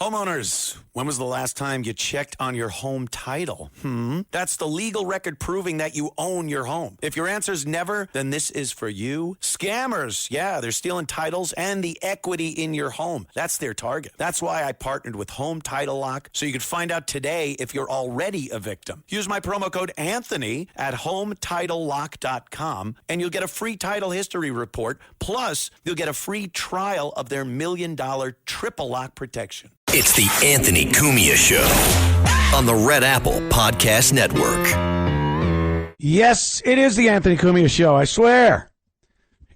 Homeowners, when was the last time you checked on your home title? That's the legal record proving that you own your home. If your answer's never, then this is for you. Scammers, yeah, they're stealing titles and the equity in your home. That's their target. That's why I partnered with Home Title Lock, so you can find out today if you're already a victim. Use my promo code Anthony at HometitleLock.com, and you'll get a free title history report. Plus, you'll get a free trial of their $1 million triple lock protection. It's the Anthony Cumia Show on the Red Apple Podcast Network. Yes, it is the Anthony Cumia Show, I swear.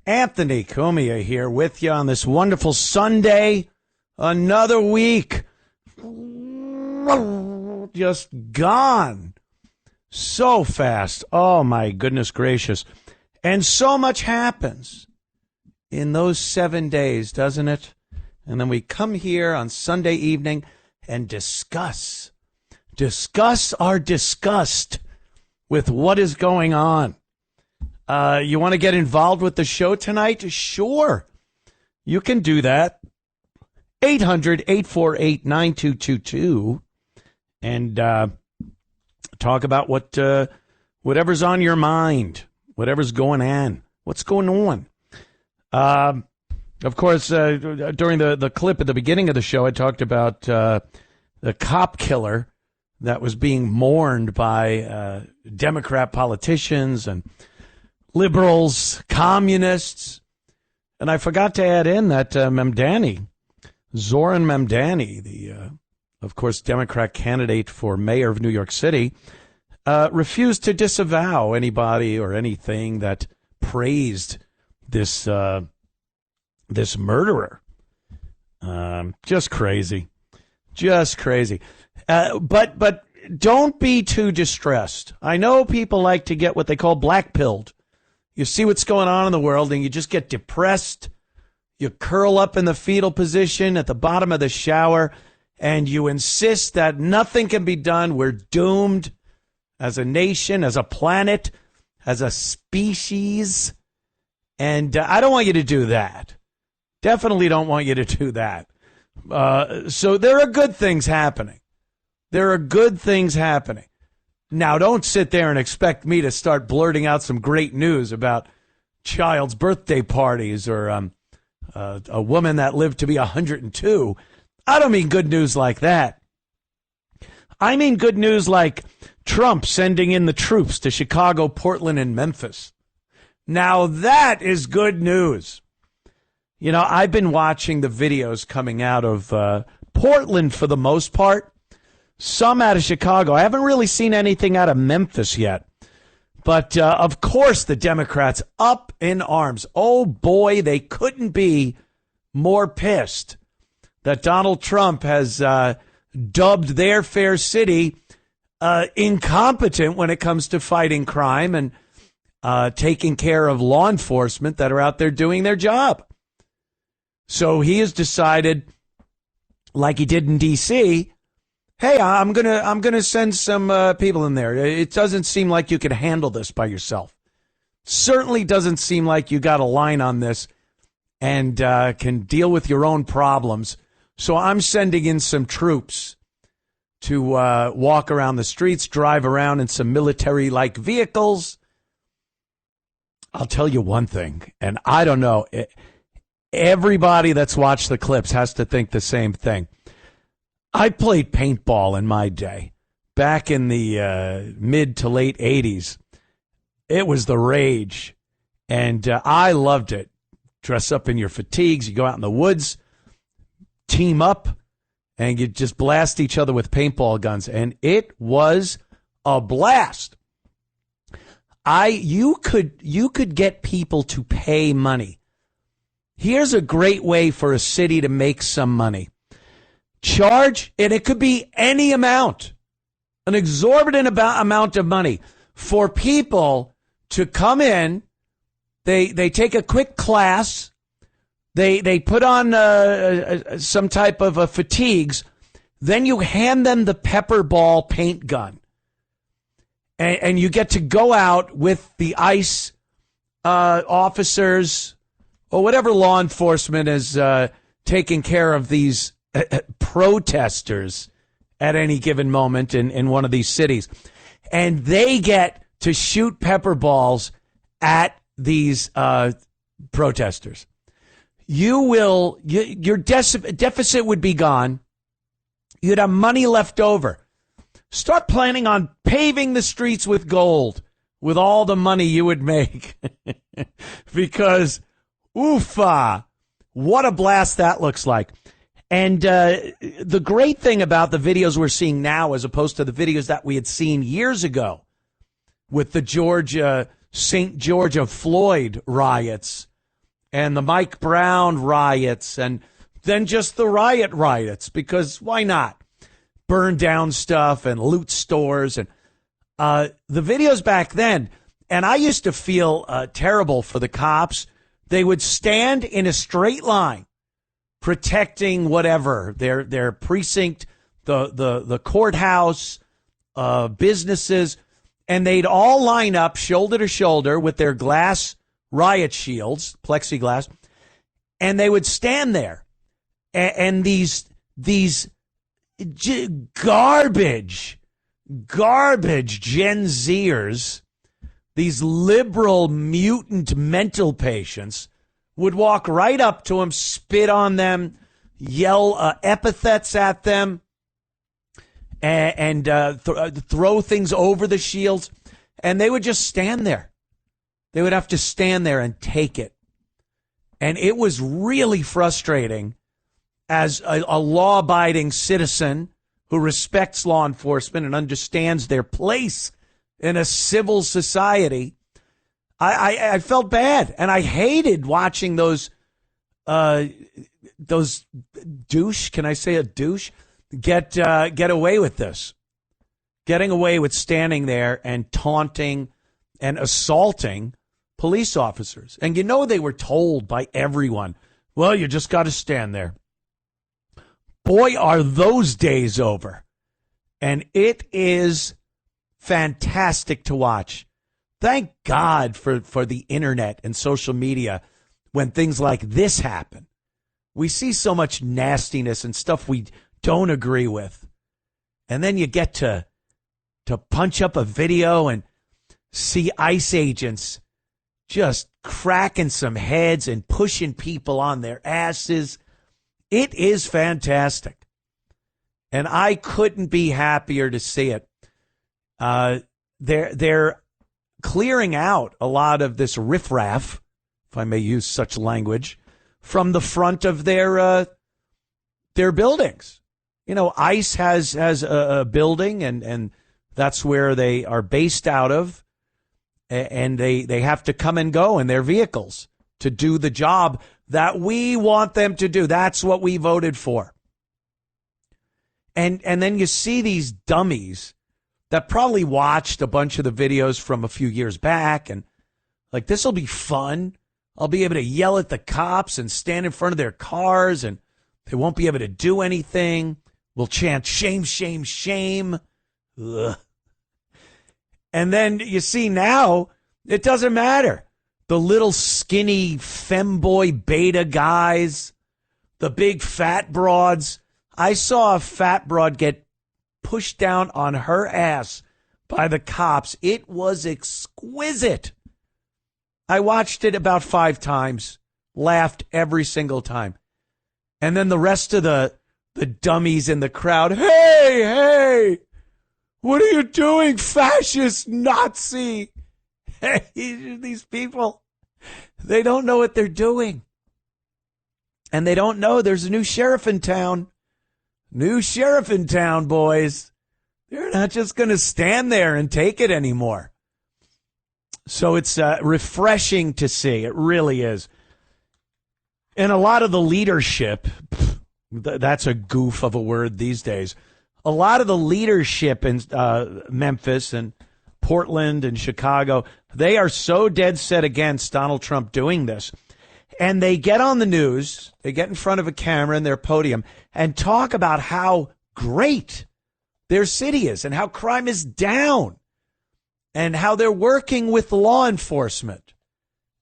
Anthony Cumia here with you on this wonderful Sunday. Another week. Just gone. So fast. Oh, my goodness gracious. And so much happens in those 7 days, doesn't it? And then we come here on Sunday evening and discuss our disgust with what is going on. You want to get involved with the show tonight? Sure. You can do that. 800-848-9222 and talk about whatever's on your mind, whatever's going on. What's going on? Of course, during the clip at the beginning of the show, I talked about the cop killer that was being mourned by Democrat politicians and liberals, communists. And I forgot to add in that Mamdani, Zohran Mamdani, the, of course, Democrat candidate for mayor of New York City, refused to disavow anybody or anything that praised this murderer. Just crazy. But don't be too distressed. I know people like to get what they call black-pilled. You see what's going on in the world and you just get depressed. You curl up in the fetal position at the bottom of the shower and you insist that nothing can be done. We're doomed as a nation, as a planet, as a species. And I don't want you to do that. Definitely don't want you to do that. So there are good things happening. Now, don't sit there and expect me to start blurting out some great news about child's birthday parties or a woman that lived to be 102. I don't mean good news like that. I mean good news like Trump sending in the troops to Chicago, Portland, and Memphis. Now, that is good news. You know, I've been watching the videos coming out of Portland for the most part, some out of Chicago. I haven't really seen anything out of Memphis yet. But, of course, the Democrats up in arms. Oh, boy, they couldn't be more pissed that Donald Trump has dubbed their fair city incompetent when it comes to fighting crime and taking care of law enforcement that are out there doing their job. So he has decided, like he did in D.C., hey, I'm gonna send some people in there. It doesn't seem like you could handle this by yourself. Certainly doesn't seem like you got a line on this and can deal with your own problems. So I'm sending in some troops to walk around the streets, drive around in some military-like vehicles. I'll tell you one thing, and I don't know. Everybody that's watched the clips has to think the same thing. I played paintball in my day, back in the mid to late 80s. It was the rage, and I loved it. Dress up in your fatigues, you go out in the woods, team up, and you just blast each other with paintball guns, and it was a blast. You could get people to pay money. Here's a great way for a city to make some money. Charge, and it could be any amount, an exorbitant amount of money for people to come in. They take a quick class. They put on some type of fatigues. Then you hand them the pepper ball paint gun. And you get to go out with the ICE officers or whatever law enforcement is taking care of these protesters at any given moment in one of these cities. And they get to shoot pepper balls at these protesters. Your deficit would be gone. You'd have money left over. Start planning on paving the streets with gold with all the money you would make. Because, oofa, what a blast that looks like. And the great thing about the videos we're seeing now, as opposed to the videos that we had seen years ago with the St. Georgia Floyd riots and the Mike Brown riots, and then just the riots, because why not? Burn down stuff and loot stores. And the videos back then, and I used to feel terrible for the cops. They would stand in a straight line protecting whatever, their precinct, the courthouse, businesses, and they'd all line up shoulder to shoulder with their glass riot shields, plexiglass, and they would stand there. And these garbage Gen Zers, these liberal mutant mental patients, would walk right up to them, spit on them, yell epithets at them, and throw things over the shields. And they would just stand there. They would have to stand there and take it. And it was really frustrating as a law-abiding citizen who respects law enforcement and understands their place in a civil society. I felt bad, and I hated watching those douche. Can I say a douche? Get away with this, getting away with standing there and taunting and assaulting police officers. And they were told by everyone, well, you just got to stand there. Boy, are those days over. And it is fantastic to watch. Thank God for the internet and social media when things like this happen. We see so much nastiness and stuff we don't agree with. And then you get to punch up a video and see ICE agents just cracking some heads and pushing people on their asses. It is fantastic. And I couldn't be happier to see it. They're clearing out a lot of this riffraff, if I may use such language, from the front of their buildings. ICE has a building, and that's where they are based out of. And they have to come and go in their vehicles to do the job that we want them to do. That's what we voted for. And then you see these dummies that probably watched a bunch of the videos from a few years back and like, this will be fun. I'll be able to yell at the cops and stand in front of their cars and they won't be able to do anything. We'll chant shame, shame, shame. Ugh. And then you see now, it doesn't matter. The little skinny femboy beta guys, the big fat broads. I saw a fat broad get pushed down on her ass by the cops. It was exquisite. I watched it about 5 times, laughed every single time. And then the rest of the dummies in the crowd, hey, what are you doing, fascist Nazi? Hey, these people, they don't know what they're doing. And they don't know there's a new sheriff in town. New sheriff in town, boys. They're not just going to stand there and take it anymore. So it's refreshing to see. It really is. And a lot of the leadership, that's a goof of a word these days. A lot of the leadership in Memphis and Portland and Chicago, they are so dead set against Donald Trump doing this. And they get on the news, they get in front of a camera in their podium and talk about how great their city is and how crime is down and how they're working with law enforcement.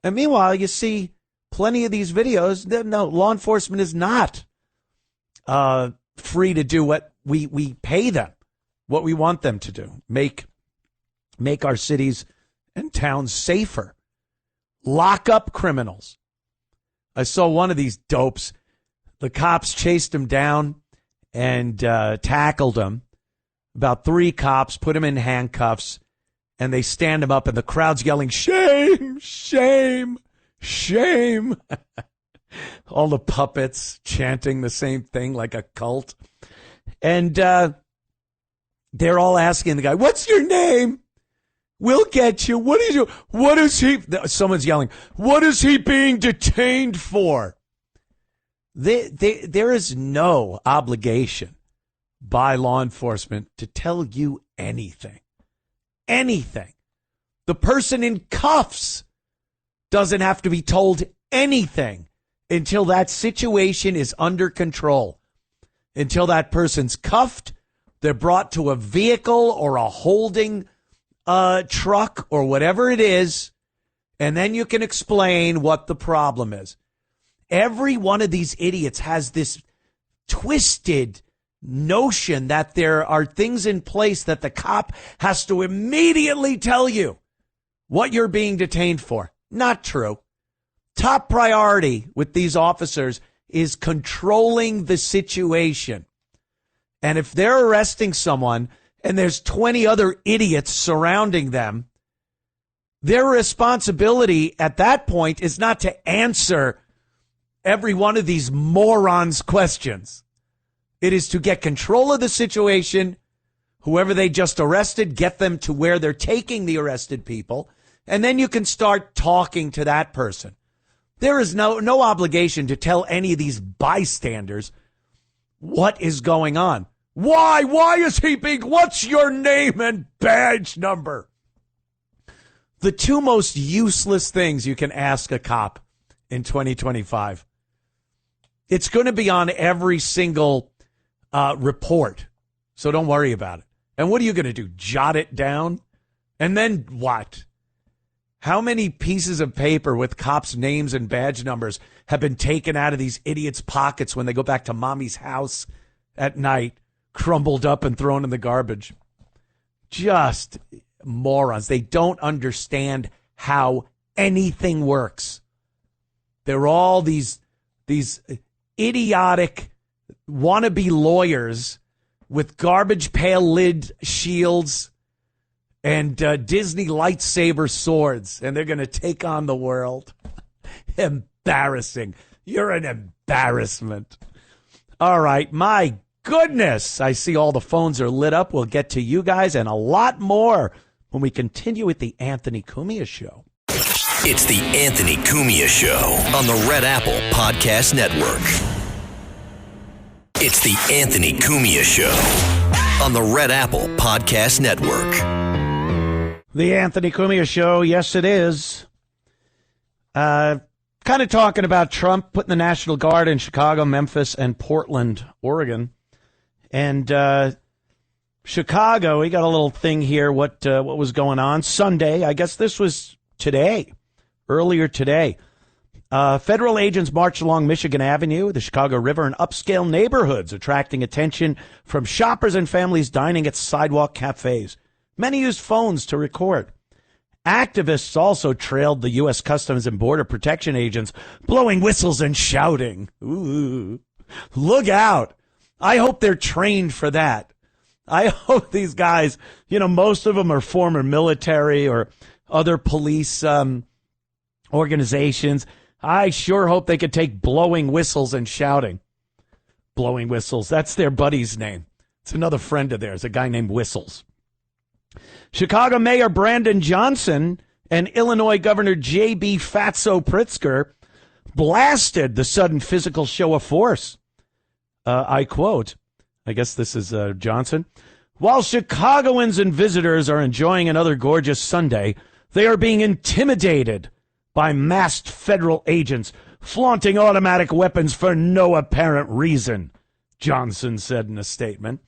And meanwhile, you see plenty of these videos. No, law enforcement is not. free to do what we pay them, what we want them to do, make our cities and towns safer, lock up criminals. I saw one of these dopes. The cops chased him down and tackled him. About 3 cops put him in handcuffs, and they stand him up, and the crowd's yelling, "Shame, shame, shame." All the puppets chanting the same thing like a cult. And they're all asking the guy, "What's your name? We'll get you. What is he?" Someone's yelling, "What is he being detained for?" There is no obligation by law enforcement to tell you anything. Anything. The person in cuffs doesn't have to be told anything until that situation is under control. Until that person's cuffed, they're brought to a vehicle or a holding truck or whatever it is, and then you can explain what the problem is. Every one of these idiots has this twisted notion that there are things in place that the cop has to immediately tell you what you're being detained for. Not true. Top priority with these officers is controlling the situation. And if they're arresting someone and there's 20 other idiots surrounding them, their responsibility at that point is not to answer every one of these morons' questions. It is to get control of the situation, whoever they just arrested, get them to where they're taking the arrested people, and then you can start talking to that person. There is no obligation to tell any of these bystanders what is going on. Why? Why is he being... What's your name and badge number? The 2 most useless things you can ask a cop in 2025. It's going to be on every single report, so don't worry about it. And what are you going to do? Jot it down? And then what? How many pieces of paper with cops' names and badge numbers have been taken out of these idiots' pockets when they go back to mommy's house at night, crumbled up and thrown in the garbage? Just morons. They don't understand how anything works. They're all these idiotic wannabe lawyers with garbage pail lid shields and Disney lightsaber swords, and they're going to take on the world. Embarrassing. You're an embarrassment. All right, my goodness. I see all the phones are lit up. We'll get to you guys and a lot more when we continue with the Anthony Cumia Show. It's the Anthony Cumia Show on the Red Apple Podcast Network. It's the Anthony Cumia Show on the Red Apple Podcast Network. The Anthony Cumia Show, yes, it is. Kind of talking about Trump putting the National Guard in Chicago, Memphis, and Portland, Oregon. And Chicago, we got a little thing here, what was going on Sunday. I guess this was today, earlier today. Federal agents marched along Michigan Avenue, the Chicago River, and upscale neighborhoods, attracting attention from shoppers and families dining at sidewalk cafes. Many used phones to record. Activists also trailed the U.S. Customs and Border Protection agents, blowing whistles and shouting. Ooh, look out. I hope they're trained for that. I hope these guys, most of them are former military or other police organizations. I sure hope they could take blowing whistles and shouting. Blowing whistles, that's their buddy's name. It's another friend of theirs, a guy named Whistles. Chicago Mayor Brandon Johnson and Illinois Governor J.B. Fatso Pritzker blasted the sudden physical show of force. I quote, I guess this is Johnson. While Chicagoans and visitors are enjoying another gorgeous Sunday, they are being intimidated by masked federal agents flaunting automatic weapons for no apparent reason, Johnson said in a statement.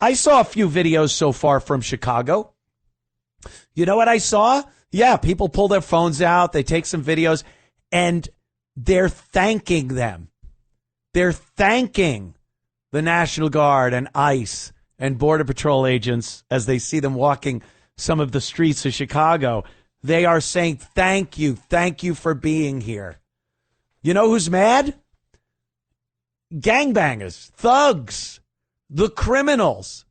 I saw a few videos so far from Chicago. You know what I saw? Yeah, people pull their phones out, they take some videos, and they're thanking them. They're thanking the National Guard and ICE and Border Patrol agents as they see them walking some of the streets of Chicago. They are saying, thank you for being here. You know who's mad? Gangbangers, thugs, the criminals.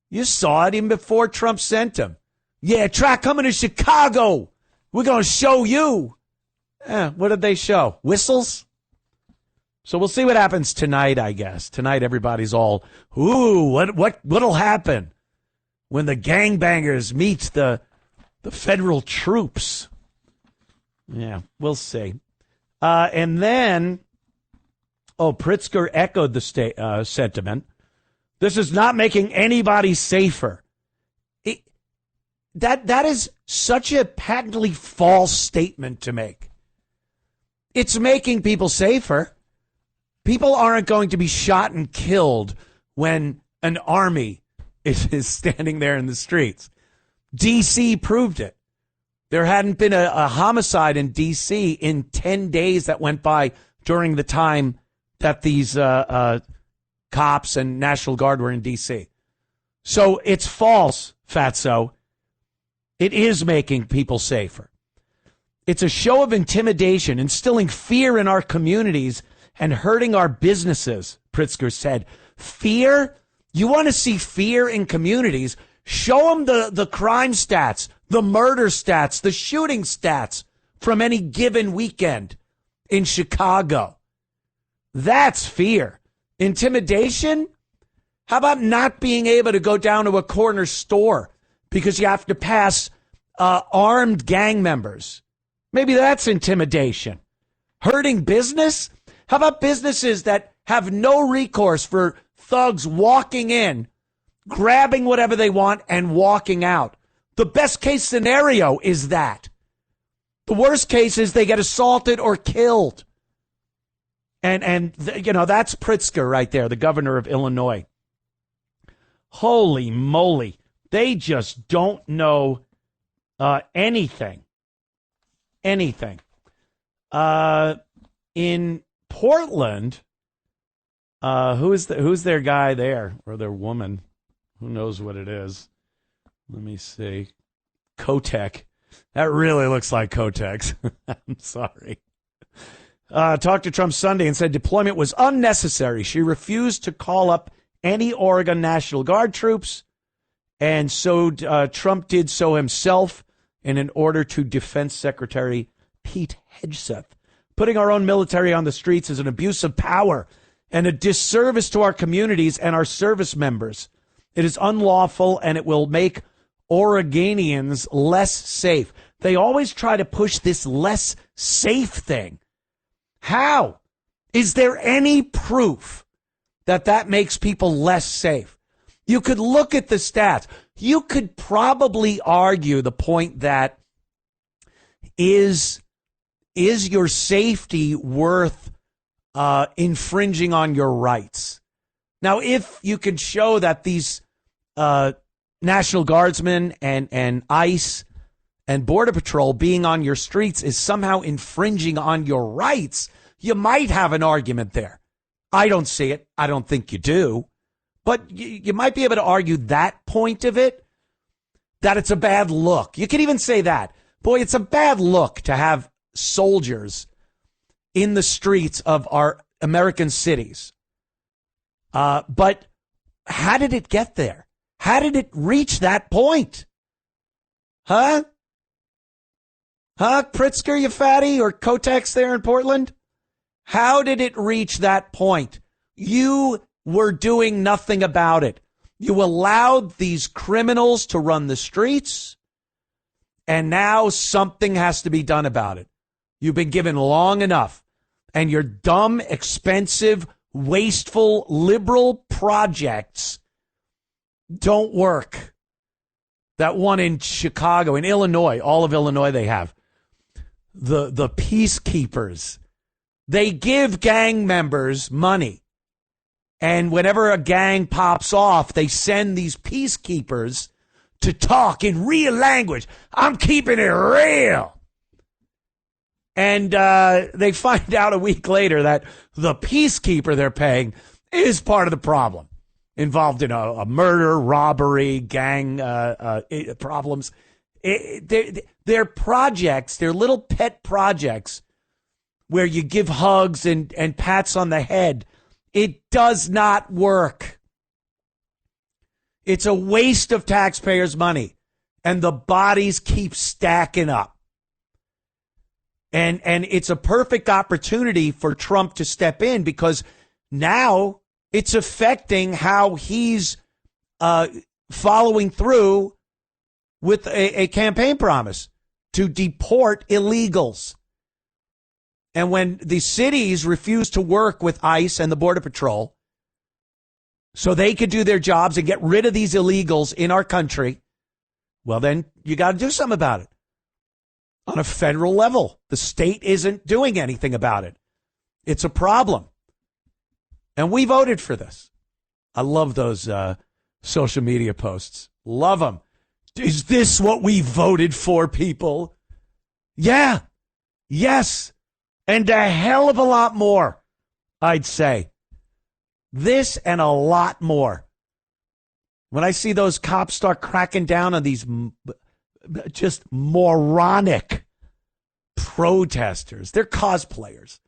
You saw it even before Trump sent them. Yeah, try coming to Chicago. We're going to show you. What did they show? Whistles? So we'll see what happens tonight, I guess. Tonight, everybody's all, ooh, what'll happen when the gangbangers meet the federal troops? Yeah, we'll see. And then, Pritzker echoed the sentiment. This is not making anybody safer. That is such a patently false statement to make. It's making people safer. People aren't going to be shot and killed when an army is standing there in the streets. D.C. proved it. There hadn't been a homicide in D.C. in 10 days that went by during the time that these cops and National Guard were in D.C. So it's false, Fatso. It is making people safer. It's a show of intimidation, instilling fear in our communities and hurting our businesses, Pritzker said. Fear? You want to see fear in communities? Show them the crime stats, the murder stats, the shooting stats from any given weekend in Chicago. That's fear. Intimidation? How about not being able to go down to a corner store because you have to pass armed gang members? Maybe that's intimidation. Hurting business? How about businesses that have no recourse for thugs walking in, grabbing whatever they want, and walking out? The best case scenario is that. The worst case is they get assaulted or killed. And that's Pritzker right there, the governor of Illinois. Holy moly. They just don't know anything. Anything. In Portland, who's their guy there, or their woman? Who knows what it is? Let me see. Kotek. That really looks like Kotek's. I'm sorry. Talked to Trump Sunday and said deployment was unnecessary. She refused to call up any Oregon National Guard troops, and so Trump did so himself in an order to Defense Secretary Pete Buttigieg. Putting our own military on the streets is an abuse of power and a disservice to our communities and our service members. It is unlawful, and it will make Oregonians less safe. They always try to push this less safe thing. How? Is there any proof that makes people less safe? You could look at the stats. You could probably argue the point that is your safety worth infringing on your rights? Now, if you could show that these National Guardsmen and ICE and Border Patrol being on your streets is somehow infringing on your rights, you might have an argument there. I don't see it. I don't think you do. But you might be able to argue that point of it, that it's a bad look. You could even say that. Boy, it's a bad look to have soldiers in the streets of our American cities. But how did it get there? How did it reach that point? Huh? Pritzker, you fatty, or Kotex there in Portland? How did it reach that point? You were doing nothing about it. You allowed these criminals to run the streets, and now something has to be done about it. You've been given long enough, and your dumb, expensive, wasteful, liberal projects don't work. That one in Chicago, in Illinois, all of Illinois they have. The peacekeepers. They give gang members money. And whenever a gang pops off, they send these peacekeepers to talk in real language. I'm keeping it real. And they find out a week later that the peacekeeper they're paying is part of the problem. Involved in a murder, robbery, gang problems. They're projects, they're little pet projects where you give hugs and pats on the head. It does not work. It's a waste of taxpayers' money, and the bodies keep stacking up. And it's a perfect opportunity for Trump to step in, because now it's affecting how he's following through with a campaign promise to deport illegals. And when the cities refuse to work with ICE and the Border Patrol so they could do their jobs and get rid of these illegals in our country, well, then you got to do something about it. On a federal level, the state isn't doing anything about it. It's a problem. And we voted for this. I love those social media posts. Love them. Is this what we voted for, people? Yeah. Yes. And a hell of a lot more, I'd say. This and a lot more. When I see those cops start cracking down on these just moronic protesters, they're cosplayers.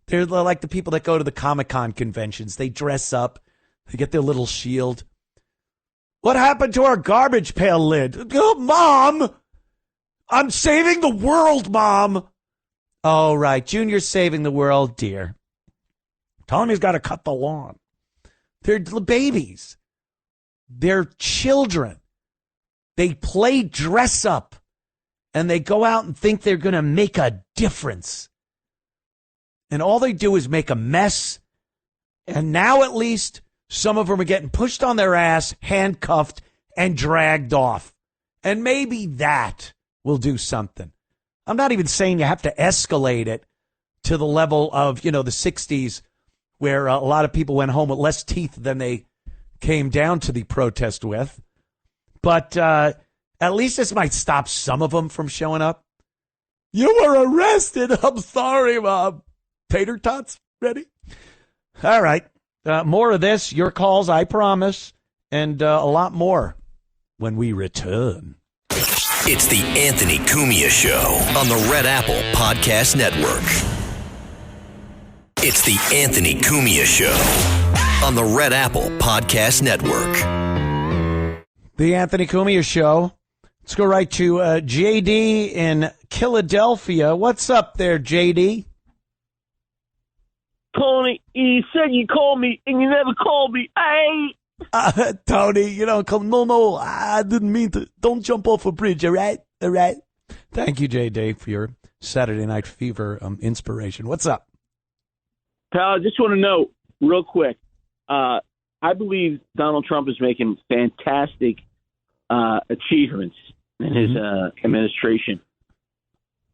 They're like the people that go to the Comic-Con conventions. They dress up. They get their little shield. What happened to our garbage pail lid? Oh, Mom! I'm saving the world, Mom! Oh, right. Junior's saving the world, dear. Tell him he's got to cut the lawn. They're babies. They're children. They play dress up, and they go out and think they're going to make a difference. And all they do is make a mess. And now at least some of them are getting pushed on their ass, handcuffed, and dragged off. And maybe that will do something. I'm not even saying you have to escalate it to the level of, the 60s, where a lot of people went home with less teeth than they came down to the protest with. But at least this might stop some of them from showing up. You were arrested. I'm sorry, Mom. Tater tots ready? All right. More of this, your calls, I promise, and a lot more when we return. It's the Anthony Cumia Show on the Red Apple Podcast Network. It's the Anthony Cumia Show on the Red Apple Podcast Network. The Anthony Cumia Show. Let's go right to JD in Philadelphia. What's up there, JD? Tony, you said you called me and you never called me. Tony, no, I didn't mean to. Don't jump off a bridge, all right? All right. Thank you, JD, for your Saturday Night Fever inspiration. What's up? Pal, I just want to know real quick. I believe Donald Trump is making fantastic achievements in his administration.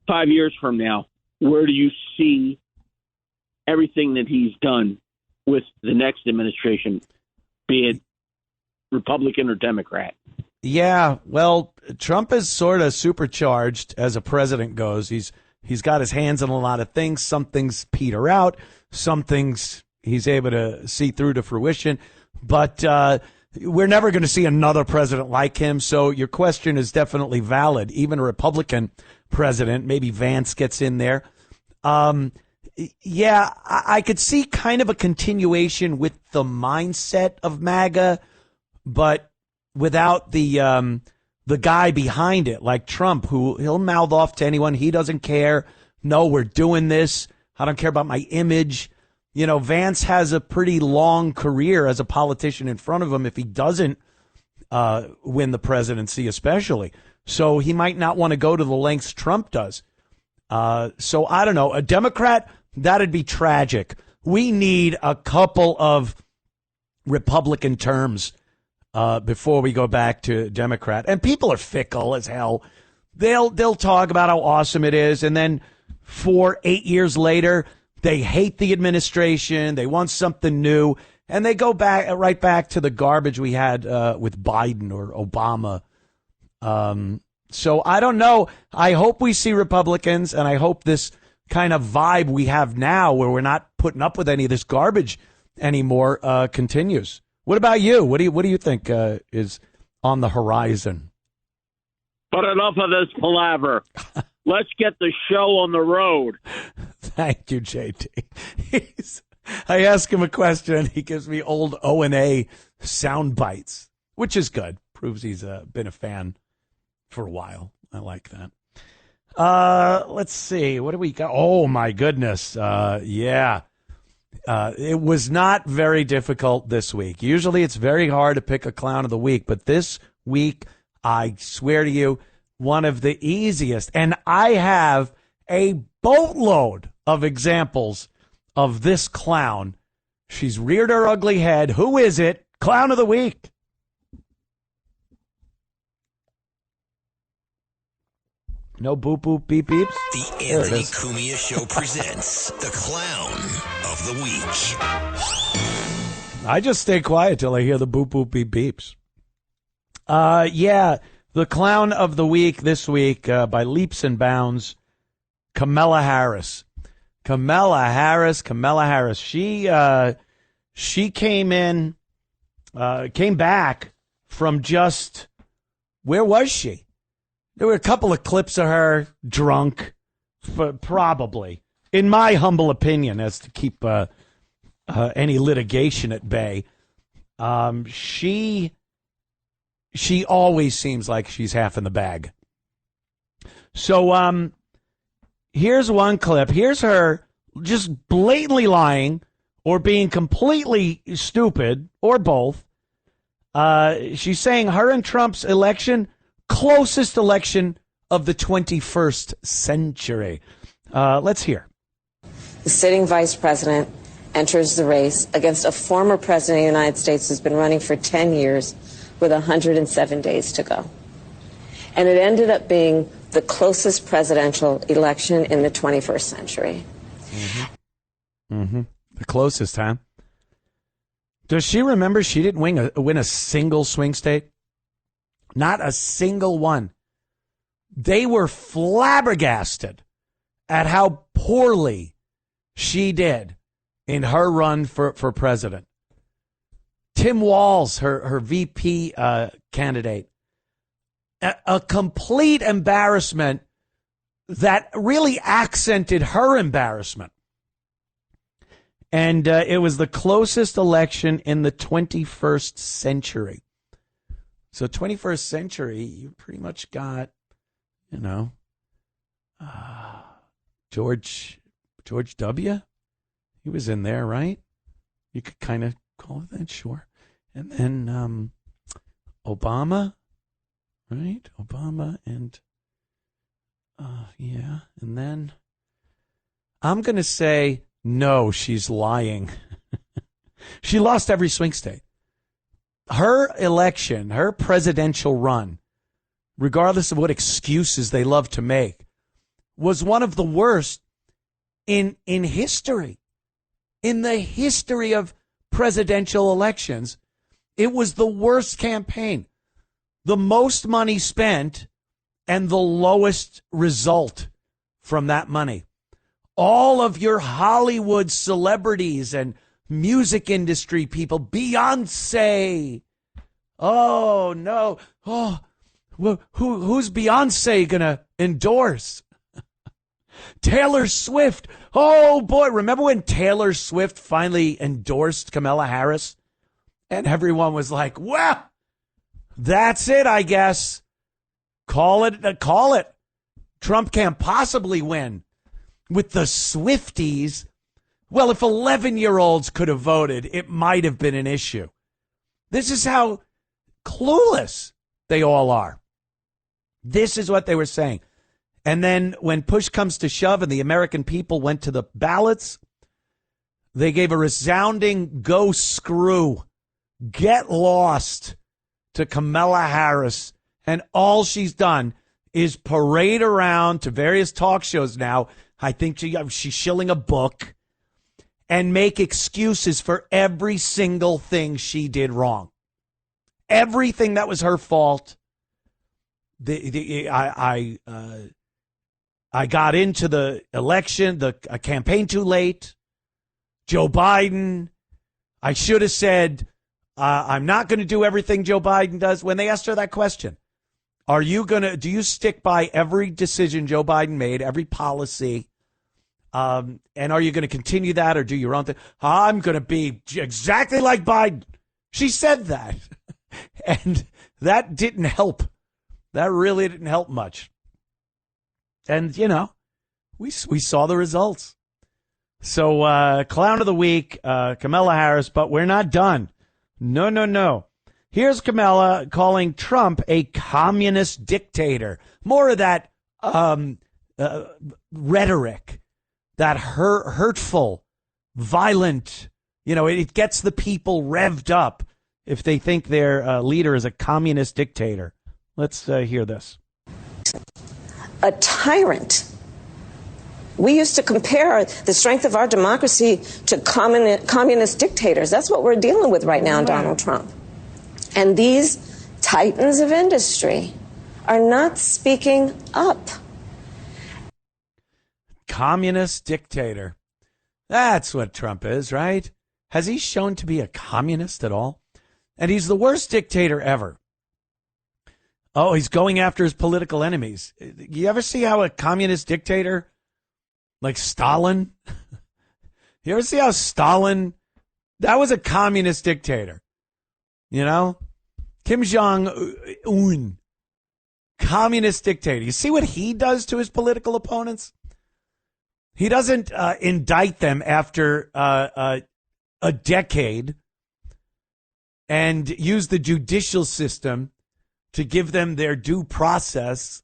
5 years from now, where do you see everything that he's done with the next administration, be it Republican or Democrat? Yeah, well, Trump is sort of supercharged as a president goes. He's got his hands on a lot of things. Some things peter out. Some things he's able to see through to fruition. But we're never going to see another president like him. So your question is definitely valid. Even a Republican president, maybe Vance gets in there. Yeah, I could see kind of a continuation with the mindset of MAGA, but without the guy behind it, like Trump, who he'll mouth off to anyone. He doesn't care. No, we're doing this. I don't care about my image. Vance has a pretty long career as a politician in front of him if he doesn't win the presidency, especially. So he might not want to go to the lengths Trump does. So I don't know. A Democrat, that'd be tragic. We need a couple of Republican terms before we go back to Democrat. And people are fickle as hell. They'll talk about how awesome it is, and then 8 years later, they hate the administration. They want something new, and they go right back to the garbage we had with Biden or Obama. So I don't know. I hope we see Republicans, and I hope this kind of vibe we have now, where we're not putting up with any of this garbage anymore continues. What about you? What do you think is on the horizon? But enough of this palaver. Let's get the show on the road. Thank you, JT. I ask him a question, and he gives me old O&A sound bites, which is good. Proves he's been a fan for a while. I like that. Let's see. What do we got? Oh, my goodness. Yeah. It was not very difficult this week. Usually it's very hard to pick a clown of the week, but this week, I swear to you, one of the easiest. And I have a boatload of examples of this clown. She's reared her ugly head. Who is it? Clown of the week. No boop boop beep beeps. The Anthony Cumia Show presents the Clown of the Week. I just stay quiet till I hear the boop boop beep beeps. Yeah, the Clown of the Week this week by leaps and bounds, Kamala Harris. Kamala Harris. She came back from just, where was she? There were a couple of clips of her drunk, probably, in my humble opinion, as to keep any litigation at bay. She always seems like she's half in the bag. So here's one clip. Here's her just blatantly lying or being completely stupid, or both. She's saying her and Trump's election, closest election of the 21st century. Let's hear. The sitting vice president enters the race against a former president of the United States who's been running for 10 years with 107 days to go. And it ended up being the closest presidential election in the 21st century. The closest, huh? Does she remember she didn't win a single swing state? Not a single one. They were flabbergasted at how poorly she did in her run for president. Tim Walz, her VP candidate, a complete embarrassment that really accented her embarrassment. And it was the closest election in the 21st century. So 21st century, you pretty much got, George W. He was in there, right? You could kind of call it that, sure. And then Obama, right? Obama and, yeah. And then I'm going to say, no, she's lying. She lost every swing state. Her election, her presidential run, regardless of what excuses they love to make, was one of the worst in history. In the history of presidential elections, it was the worst campaign. The most money spent and the lowest result from that money. All of your Hollywood celebrities and music industry people, Beyonce. Oh, no. Oh, who's Beyonce going to endorse? Taylor Swift. Oh, boy. Remember when Taylor Swift finally endorsed Kamala Harris? And everyone was like, well, that's it, I guess. Call it. Trump can't possibly win. With the Swifties, well, if 11-year-olds could have voted, it might have been an issue. This is how clueless they all are. This is what they were saying. And then when push comes to shove and the American people went to the ballots, they gave a resounding go screw, get lost to Kamala Harris. And all she's done is parade around to various talk shows now. I think she's shilling a book and make excuses for every single thing she did wrong. Everything that was her fault. I got into the election, the campaign too late. Joe Biden, I should have said, I'm not going to do everything Joe Biden does. When they asked her that question, do you stick by every decision Joe Biden made, every policy? And are you going to continue that or do your own thing? I'm going to be exactly like Biden. She said that. And that didn't help. That really didn't help much. And, we saw the results. So, clown of the week, Kamala Harris, but we're not done. No. Here's Kamala calling Trump a communist dictator. More of that rhetoric, that hurtful, violent, it gets the people revved up if they think their leader is a communist dictator. Let's hear this. A tyrant. We used to compare the strength of our democracy to communist dictators. That's what we're dealing with right now, Donald Trump. And these titans of industry are not speaking up. Communist dictator. That's what Trump is, right? Has he shown to be a communist at all? And he's the worst dictator ever. Oh, he's going after his political enemies. You ever see how a communist dictator, like Stalin? You ever see how Stalin, that was a communist dictator. Kim Jong-un, communist dictator. You see what he does to his political opponents? He doesn't indict them after a decade and use the judicial system to give them their due process.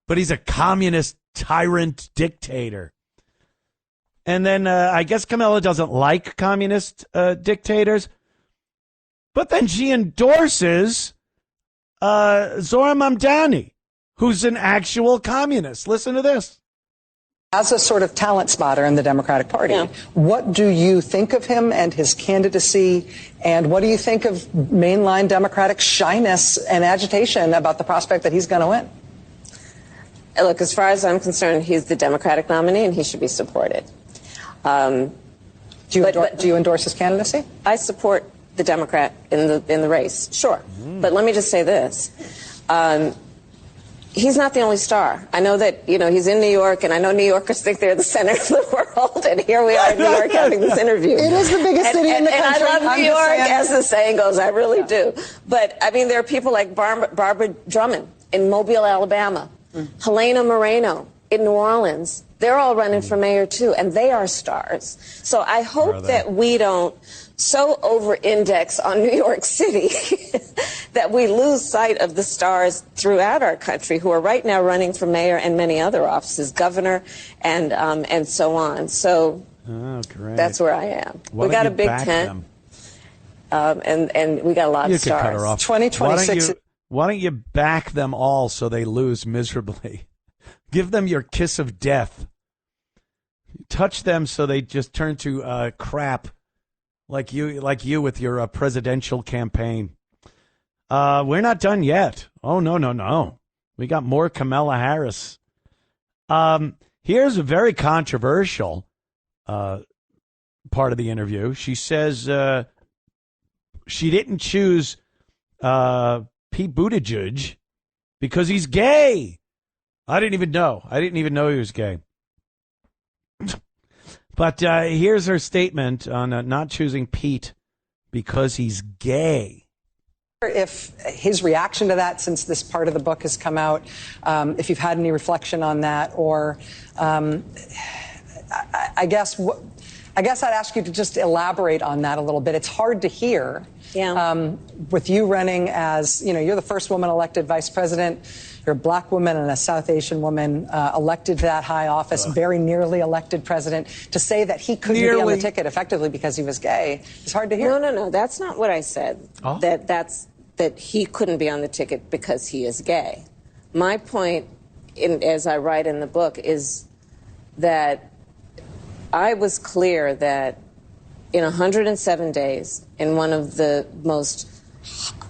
But he's a communist tyrant dictator. And then I guess Kamala doesn't like communist dictators. But then she endorses Zohran Mamdani, who's an actual communist. Listen to this. As a sort of talent spotter in the Democratic Party, what do you think of him and his candidacy? And what do you think of mainline Democratic shyness and agitation about the prospect that he's going to win? Look, as far as I'm concerned, he's the Democratic nominee and he should be supported. Do you endorse his candidacy? I support the Democrat in the race, sure. But let me just say this. He's not the only star. I know that, he's in New York, and I know New Yorkers think they're the center of the world, and here we are in New York having this interview. It is the biggest city in the country. And I love New York, as the saying goes. I really do. But, there are people like Barbara Drummond in Mobile, Alabama, Helena Moreno in New Orleans. They're all running for mayor, too, and they are stars. So I hope that we don't so over-index on New York City that we lose sight of the stars throughout our country who are right now running for mayor and many other offices, governor, and so on. So that's where I am. We got a big tent, and we got a lot of stars. Cut her off. 2026. Why don't you back them all so they lose miserably? Give them your kiss of death. Touch them so they just turn to crap. Like you with your presidential campaign. We're not done yet. Oh, no. We got more Kamala Harris. Here's a very controversial part of the interview. She says she didn't choose Pete Buttigieg because he's gay. I didn't even know he was gay. But here's her statement on not choosing Pete because he's gay. If his reaction to that, since this part of the book has come out, if you've had any reflection on that, or I guess I'd ask you to just elaborate on that a little bit. It's hard to hear. With you running as, you're the first woman elected vice president. You're a black woman and a South Asian woman elected to that high office, very nearly elected president. To say that he couldn't be on the ticket effectively because he was gay is hard to hear. No. That's not what I said. Oh. That he couldn't be on the ticket because he is gay. My point, as I write in the book, is that I was clear that in 107 days, in one of the most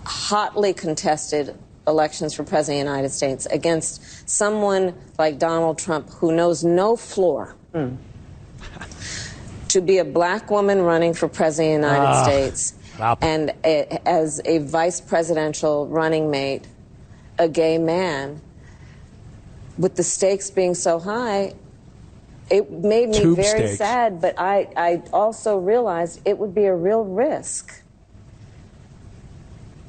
hotly contested elections for president of the United States, against someone like Donald Trump who knows no floor, to to be a black woman running for president of the United States and as a vice presidential running mate, a gay man, with the stakes being so high, it made me very sad, but I also realized it would be a real risk.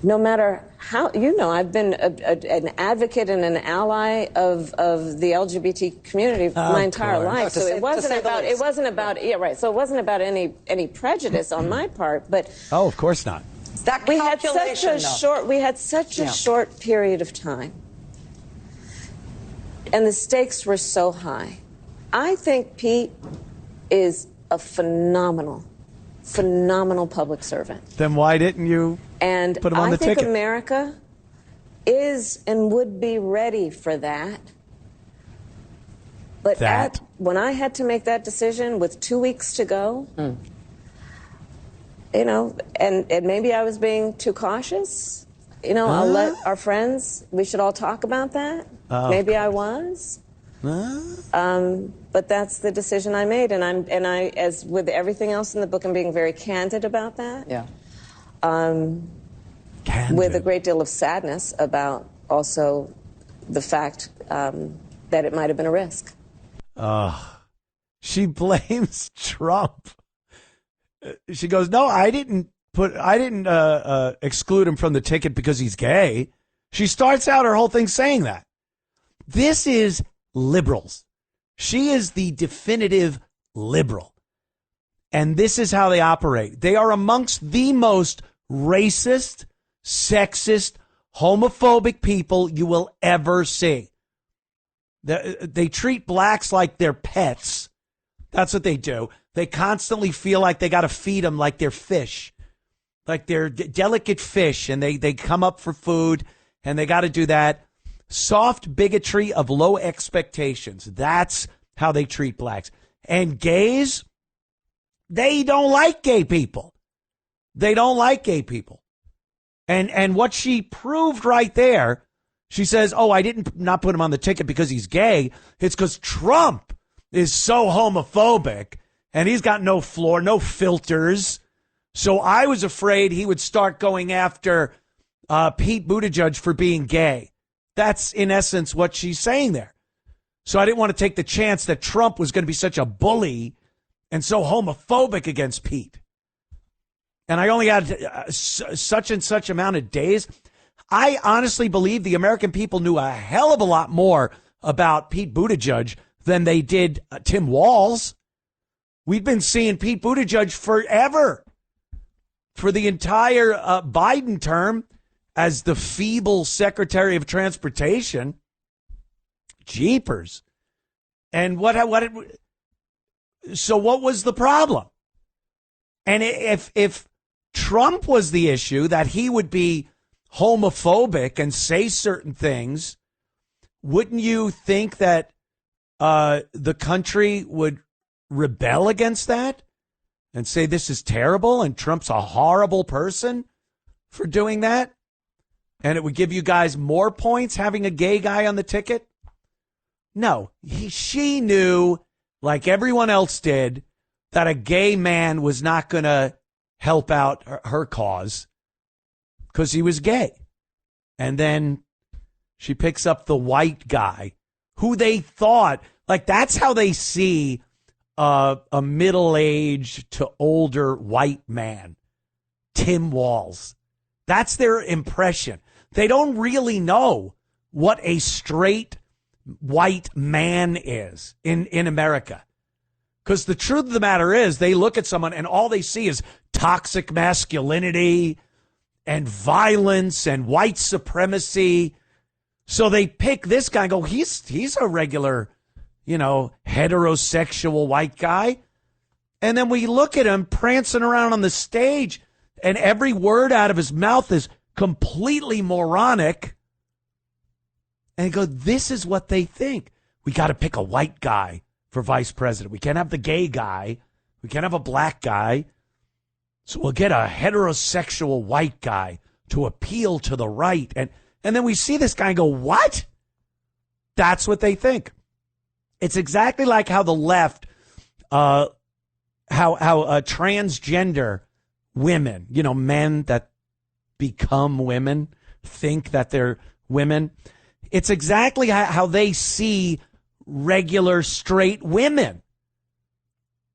No matter how, I've been an advocate and an ally of the LGBT community my entire life. So it wasn't about any prejudice on my part, but oh, of course not. We had such a short period of time, and the stakes were so high. I think Pete is a phenomenal public servant. Then why didn't you put him on the ticket? And I think America is and would be ready for that. But when I had to make that decision with 2 weeks to go, and maybe I was being too cautious. I'll let our friends, we should all talk about that. Maybe I was. But that's the decision I made, and I, as with everything else in the book, I'm being very candid about that. Yeah. With a great deal of sadness about also the fact that it might have been a risk. She blames Trump. She goes, "No, I didn't exclude him from the ticket because he's gay." She starts out her whole thing saying that. This is liberals. She is the definitive liberal. And this is how they operate. They are amongst the most racist, sexist, homophobic people you will ever see. They treat blacks like they're pets. That's what they do. They constantly feel like they got to feed them like they're fish, like they're delicate fish, and they come up for food, and they got to do that. Soft bigotry of low expectations. That's how they treat blacks. And gays, they don't like gay people. They don't like gay people. And what she proved right there, she says, "Oh, I didn't not put him on the ticket because he's gay. It's because Trump is so homophobic and he's got no floor, no filters. So I was afraid he would start going after Pete Buttigieg for being gay." That's, in essence, what she's saying there. So I didn't want to take the chance that Trump was going to be such a bully and so homophobic against Pete. And I only had such and such amount of days. I honestly believe the American people knew a hell of a lot more about Pete Buttigieg than they did Tim Walz. We've been seeing Pete Buttigieg forever. For the entire Biden term, as the feeble Secretary of Transportation. Jeepers. And so what was the problem? And if Trump was the issue, that he would be homophobic and say certain things, wouldn't you think that the country would rebel against that and say this is terrible and Trump's a horrible person for doing that? And it would give you guys more points having a gay guy on the ticket? No, she knew, like everyone else did, that a gay man was not going to help out her cause because he was gay. And then she picks up the white guy who they thought, like that's how they see a middle-aged to older white man, Tim Walz. That's their impression. They don't really know what a straight white man is in America. Because the truth of the matter is they look at someone and all they see is toxic masculinity and violence and white supremacy. So they pick this guy and go, he's a regular, heterosexual white guy. And then we look at him prancing around on the stage and every word out of his mouth is completely moronic. And you go, this is what they think. We got to pick a white guy for vice president. We can't have the gay guy. We can't have a black guy. So we'll get a heterosexual white guy to appeal to the right. And then we see this guy and go, what? That's what they think. It's exactly like how the left how transgender women, men that become women, think that they're women. It's exactly how they see regular straight women.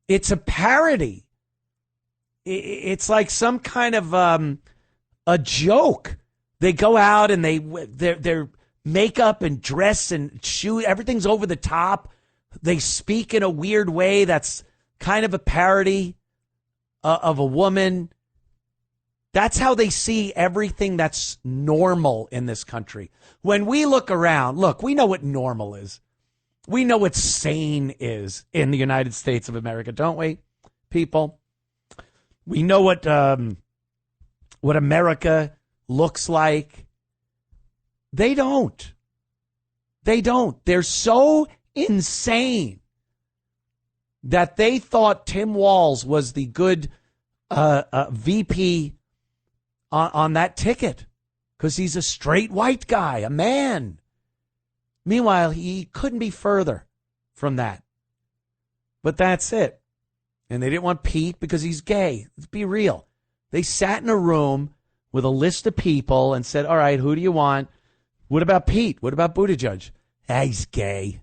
It's a parody. It's like some kind of a joke. They go out and their makeup and dress and shoe, everything's over the top. They speak in a weird way that's kind of a parody of a woman. That's how they see everything that's normal in this country. When we look around, we know what normal is. We know what sane is in the United States of America, don't we, people? We know what America looks like. They don't. They're so insane that they thought Tim Walz was the good VP on that ticket because he's a straight white guy, a man. Meanwhile, he couldn't be further from that. But that's it. And they didn't want Pete because he's gay. Let's be real. They sat in a room with a list of people and said, all right, who do you want? What about Pete? What about Buttigieg? He's gay.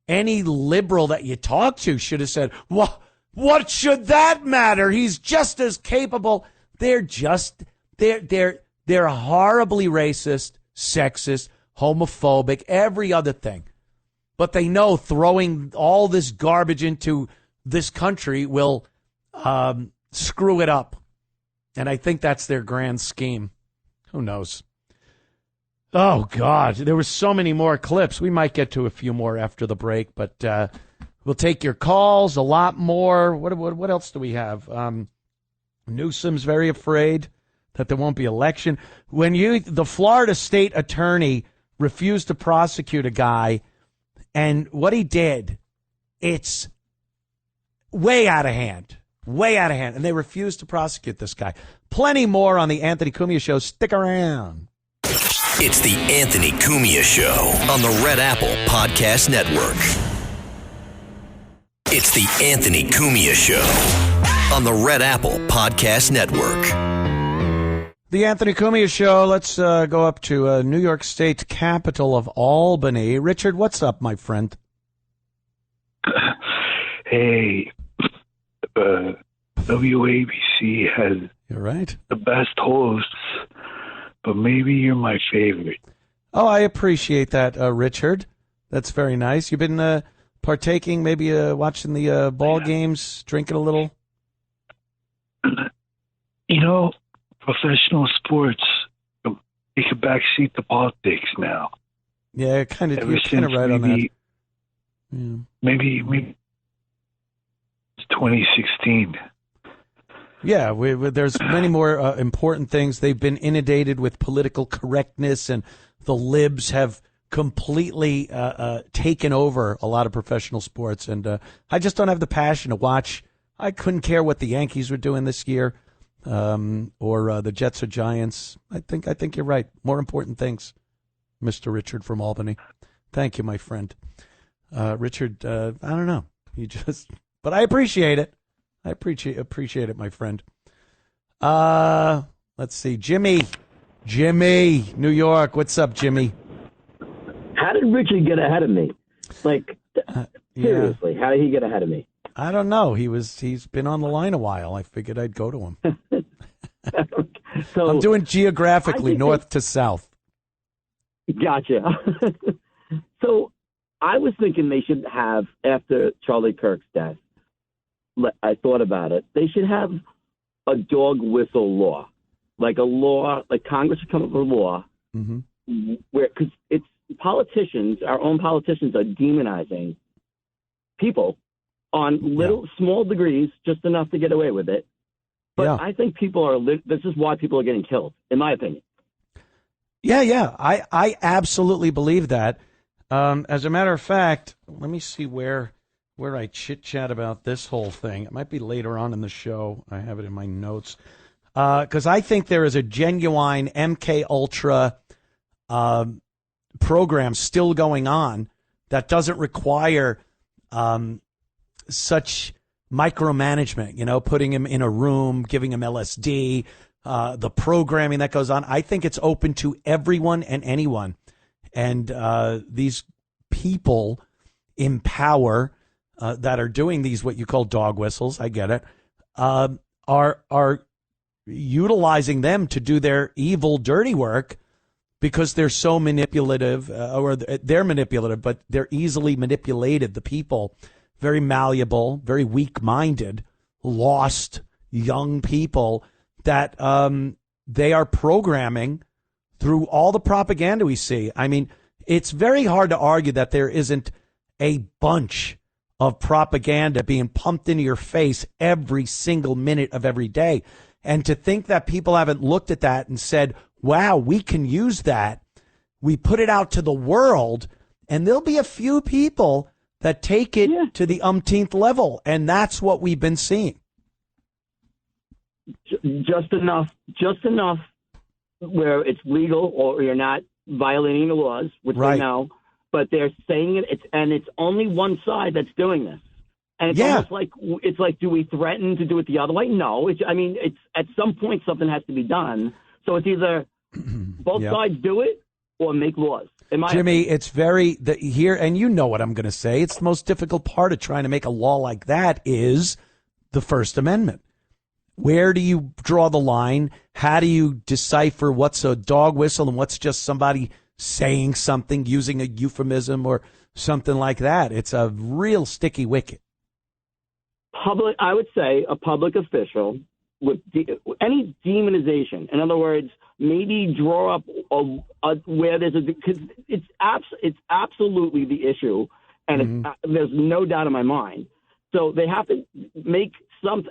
Any liberal that you talk to should have said, well, what should that matter? He's just as capable. They're horribly racist, sexist, homophobic, every other thing. But they know throwing all this garbage into this country will screw it up. And I think that's their grand scheme. Who knows? Oh, God. There were so many more clips. We might get to a few more after the break, but we'll take your calls, a lot more. What else do we have? Newsom's very afraid that there won't be election. When the Florida state attorney refused to prosecute a guy, and what he did, it's way out of hand. Way out of hand. And they refused to prosecute this guy. Plenty more on the Anthony Cumia Show. Stick around. It's the Anthony Cumia Show on the Red Apple Podcast Network. It's the Anthony Cumia Show on the Red Apple Podcast Network. The Anthony Cumia Show. Let's go up to New York State capital of Albany. Richard, what's up, my friend? Hey, WABC has You're right. the best hosts, but maybe you're my favorite. Oh, I appreciate that, Richard. That's very nice. You've been partaking, maybe watching the ball games, drinking a little? You know, professional sports take a backseat to politics now. Yeah, kind of. Ever You're kind of since right on that. Yeah. Maybe it's 2016. Yeah, there's many more important things. They've been inundated with political correctness, and the libs have completely taken over a lot of professional sports. And I just don't have the passion to watch. I couldn't care what the Yankees were doing this year, or the Jets or Giants. I think you're right. More important things, Mr. Richard from Albany. Thank you, my friend. Richard, I don't know. But I appreciate it. I appreciate it, my friend. Let's see. Jimmy, New York. What's up, Jimmy? How did Richard get ahead of me? Seriously, yeah. how did he get ahead of me? I don't know. He's been on the line a while. I figured I'd go to him. So I'm doing geographically north to south. Gotcha. So I was thinking they should have, after Charlie Kirk's death, I thought about it, they should have a dog whistle law. Like Congress should come up with a law where, because it's politicians, our own politicians are demonizing people on small degrees, just enough to get away with it. But I think people are, this is why people are getting killed, in my opinion. Yeah. I absolutely believe that. As a matter of fact, let me see where I chit-chat about this whole thing. It might be later on in the show. I have it in my notes. Because I think there is a genuine MK Ultra program still going on that doesn't require such micromanagement, putting him in a room, giving him LSD, the programming that goes on. I think it's open to everyone and anyone. And these people in power that are doing these, what you call dog whistles, I get it, are utilizing them to do their evil, dirty work because they're so manipulative, or they're manipulative, but they're easily manipulated. The people, very malleable, very weak-minded, lost young people that they are programming through all the propaganda we see. I mean, it's very hard to argue that there isn't a bunch of propaganda being pumped into your face every single minute of every day. And to think that people haven't looked at that and said, wow, we can use that. We put it out to the world, and there'll be a few people that take it to the umpteenth level. And that's what we've been seeing. Just enough where it's legal or you're not violating the laws, which they know, but they're saying it's only one side that's doing this. And it's almost like, do we threaten to do it the other way? No. It's at some point something has to be done. So it's either both sides do it or make laws. Jimmy, it's here, and you know what I'm going to say. It's the most difficult part of trying to make a law like that is the First Amendment. Where do you draw the line? How do you decipher what's a dog whistle and what's just somebody saying something, using a euphemism or something like that? It's a real sticky wicket. I would say a public official with any demonization. In other words, maybe draw up where there's because it's absolutely the issue, and there's no doubt in my mind. So they have to make some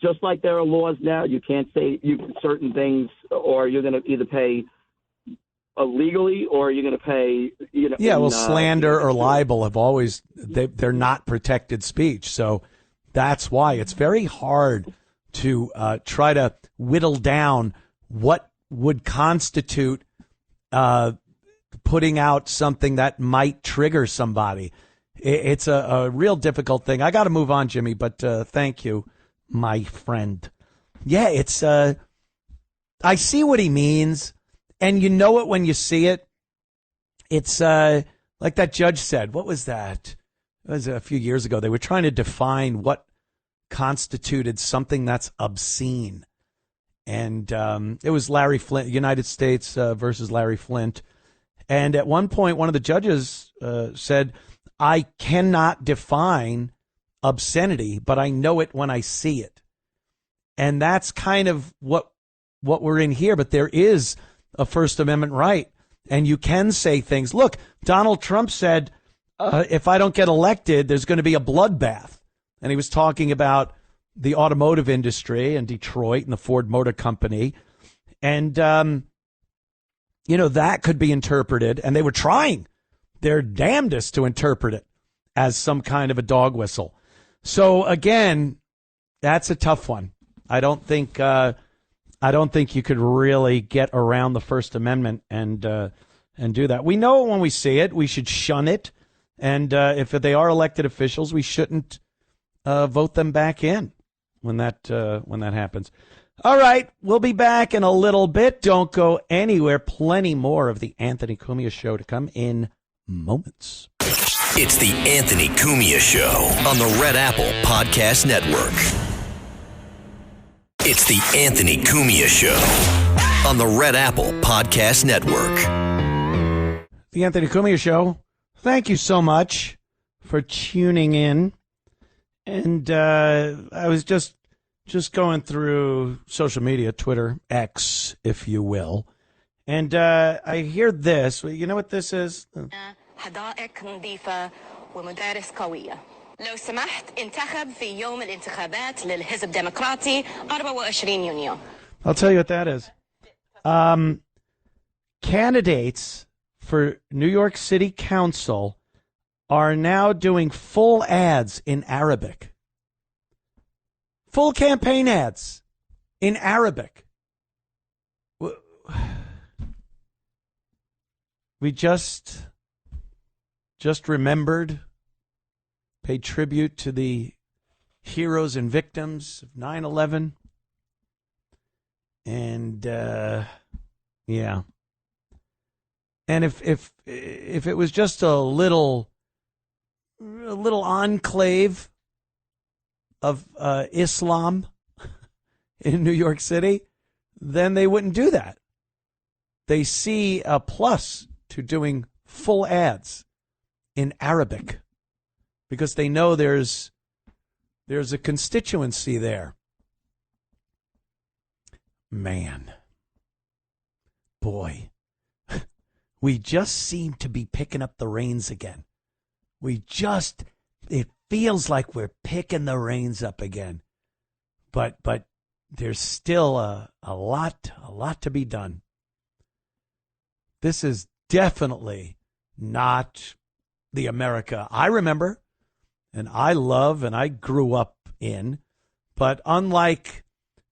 just like there are laws now. You can't say certain things, or you're going to either pay illegally or you're going to pay. Slander or libel have always they're not protected speech. So that's why it's very hard to try to whittle down what would constitute putting out something that might trigger somebody. It's a real difficult thing. I got to move on, Jimmy, but thank you, my friend. Yeah, it's I see what he means, and you know it when you see it. It's like that judge said. What was that? It was a few years ago. They were trying to define what constituted something that's obscene. And it was Larry Flint, United States versus Larry Flint. And at one point, one of the judges said, I cannot define obscenity, but I know it when I see it. And that's kind of what we're in here. But there is a First Amendment right. And you can say things. Look, Donald Trump said, if I don't get elected, there's going to be a bloodbath. And he was talking about the automotive industry in Detroit and the Ford Motor Company. And, that could be interpreted. And they were trying their damnedest to interpret it as some kind of a dog whistle. So, again, that's a tough one. I don't think you could really get around the First Amendment and do that. We know when we see it, we should shun it. And if they are elected officials, we shouldn't vote them back in when that happens. All right, we'll be back in a little bit. Don't go anywhere. Plenty more of the Anthony Cumia Show to come in moments. It's the Anthony Cumia Show on the Red Apple Podcast Network. It's the Anthony Cumia Show on the Red Apple Podcast Network. The Anthony Cumia Show. Thank you so much for tuning in. And I was just going through social media, Twitter, X, if you will. And I hear this. You know what this is? حدائق نظيفة ومدارس قوية. لو سمحت انتخب في يوم الانتخابات للحزب الديمقراطي 24 يونيو. I'll tell you what that is. Candidates for New York City Council are now doing full ads in Arabic. Full campaign ads in Arabic. We just remembered, paid tribute to the heroes and victims of 9/11. And yeah. And if it was just a little enclave of Islam in New York City, then they wouldn't do that. They see a plus to doing full ads in Arabic because they know there's a constituency there. Man, boy, we just seem to be picking up the reins again. It feels like we're picking the reins up again. But there's still a lot to be done. This is definitely not the America I remember and I love and I grew up in. But unlike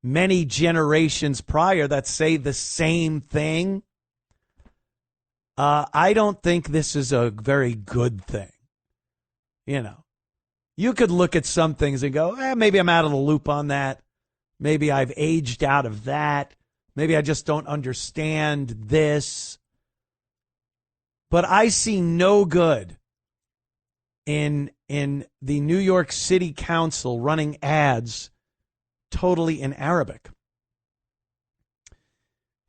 many generations prior that say the same thing, I don't think this is a very good thing. You know, you could look at some things and go, maybe I'm out of the loop on that. Maybe I've aged out of that. Maybe I just don't understand this. But I see no good in the New York City Council running ads totally in Arabic.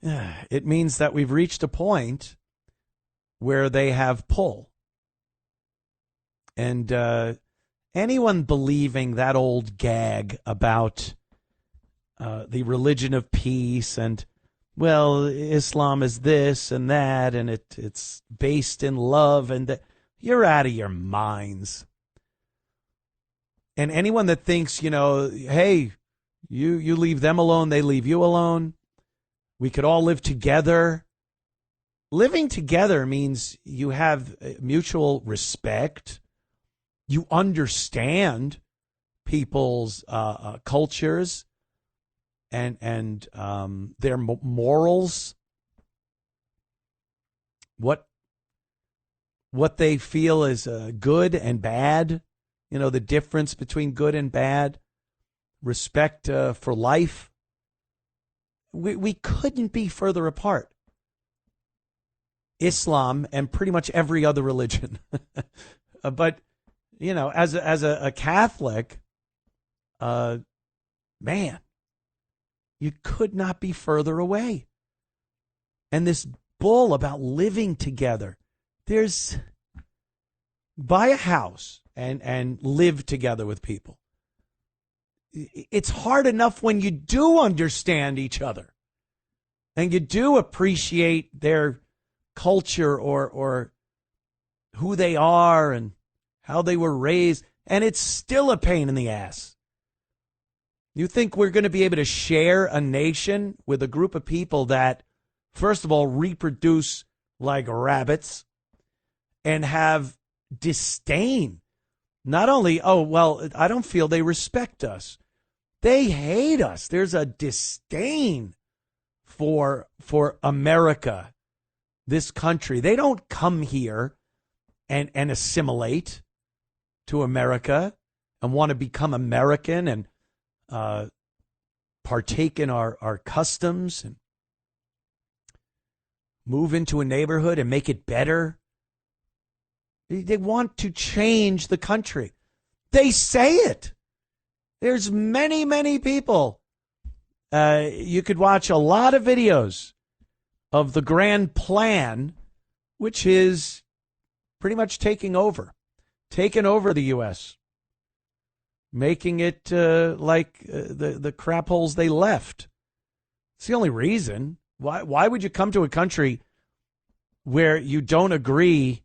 It means that we've reached a point where they have pull. And anyone believing that old gag about the religion of peace and, well, Islam is this and that, and it's based in love, and you're out of your minds. And anyone that thinks, hey, you leave them alone, they leave you alone, we could all live together. Living together means you have mutual respect. You understand people's cultures and their morals, what they feel is good and bad, the difference between good and bad, respect for life. We couldn't be further apart. Islam and pretty much every other religion. But, as a Catholic, man, you could not be further away. And this bull about living together, buy a house and live together with people. It's hard enough when you do understand each other and you do appreciate their culture or who they are and how they were raised, and it's still a pain in the ass. You think we're going to be able to share a nation with a group of people that, first of all, reproduce like rabbits and have disdain? Not only, I don't feel they respect us. They hate us. There's a disdain for America, this country. They don't come here and assimilate to America and want to become American and partake in our customs and move into a neighborhood and make it better. They want to change the country. They say it. There's many, many people. You could watch a lot of videos of the grand plan, which is pretty much taking over the U.S., making it like the crap holes they left. It's the only reason. Why would you come to a country where you don't agree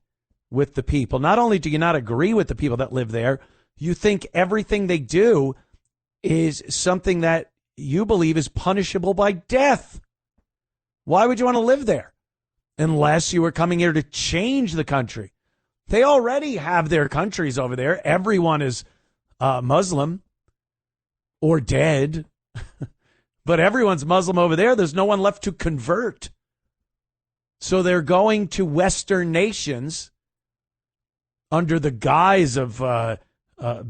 with the people? Not only do you not agree with the people that live there, you think everything they do is something that you believe is punishable by death. Why would you want to live there? Unless you were coming here to change the country. They already have their countries over there. Everyone is Muslim or dead. But everyone's Muslim over there. There's no one left to convert. So they're going to Western nations under the guise of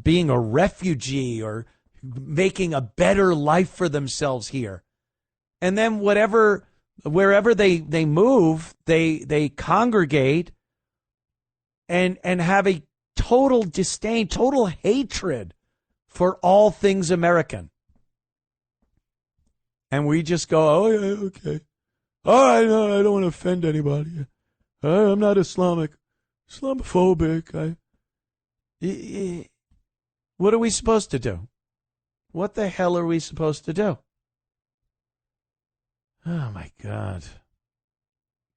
being a refugee or making a better life for themselves here. And then wherever they move, they congregate and have a total disdain, total hatred for all things American. And we just go, oh, yeah, okay. All right, no, I don't want to offend anybody. I'm not Islamophobic. What are we supposed to do? What the hell are we supposed to do? Oh, my God.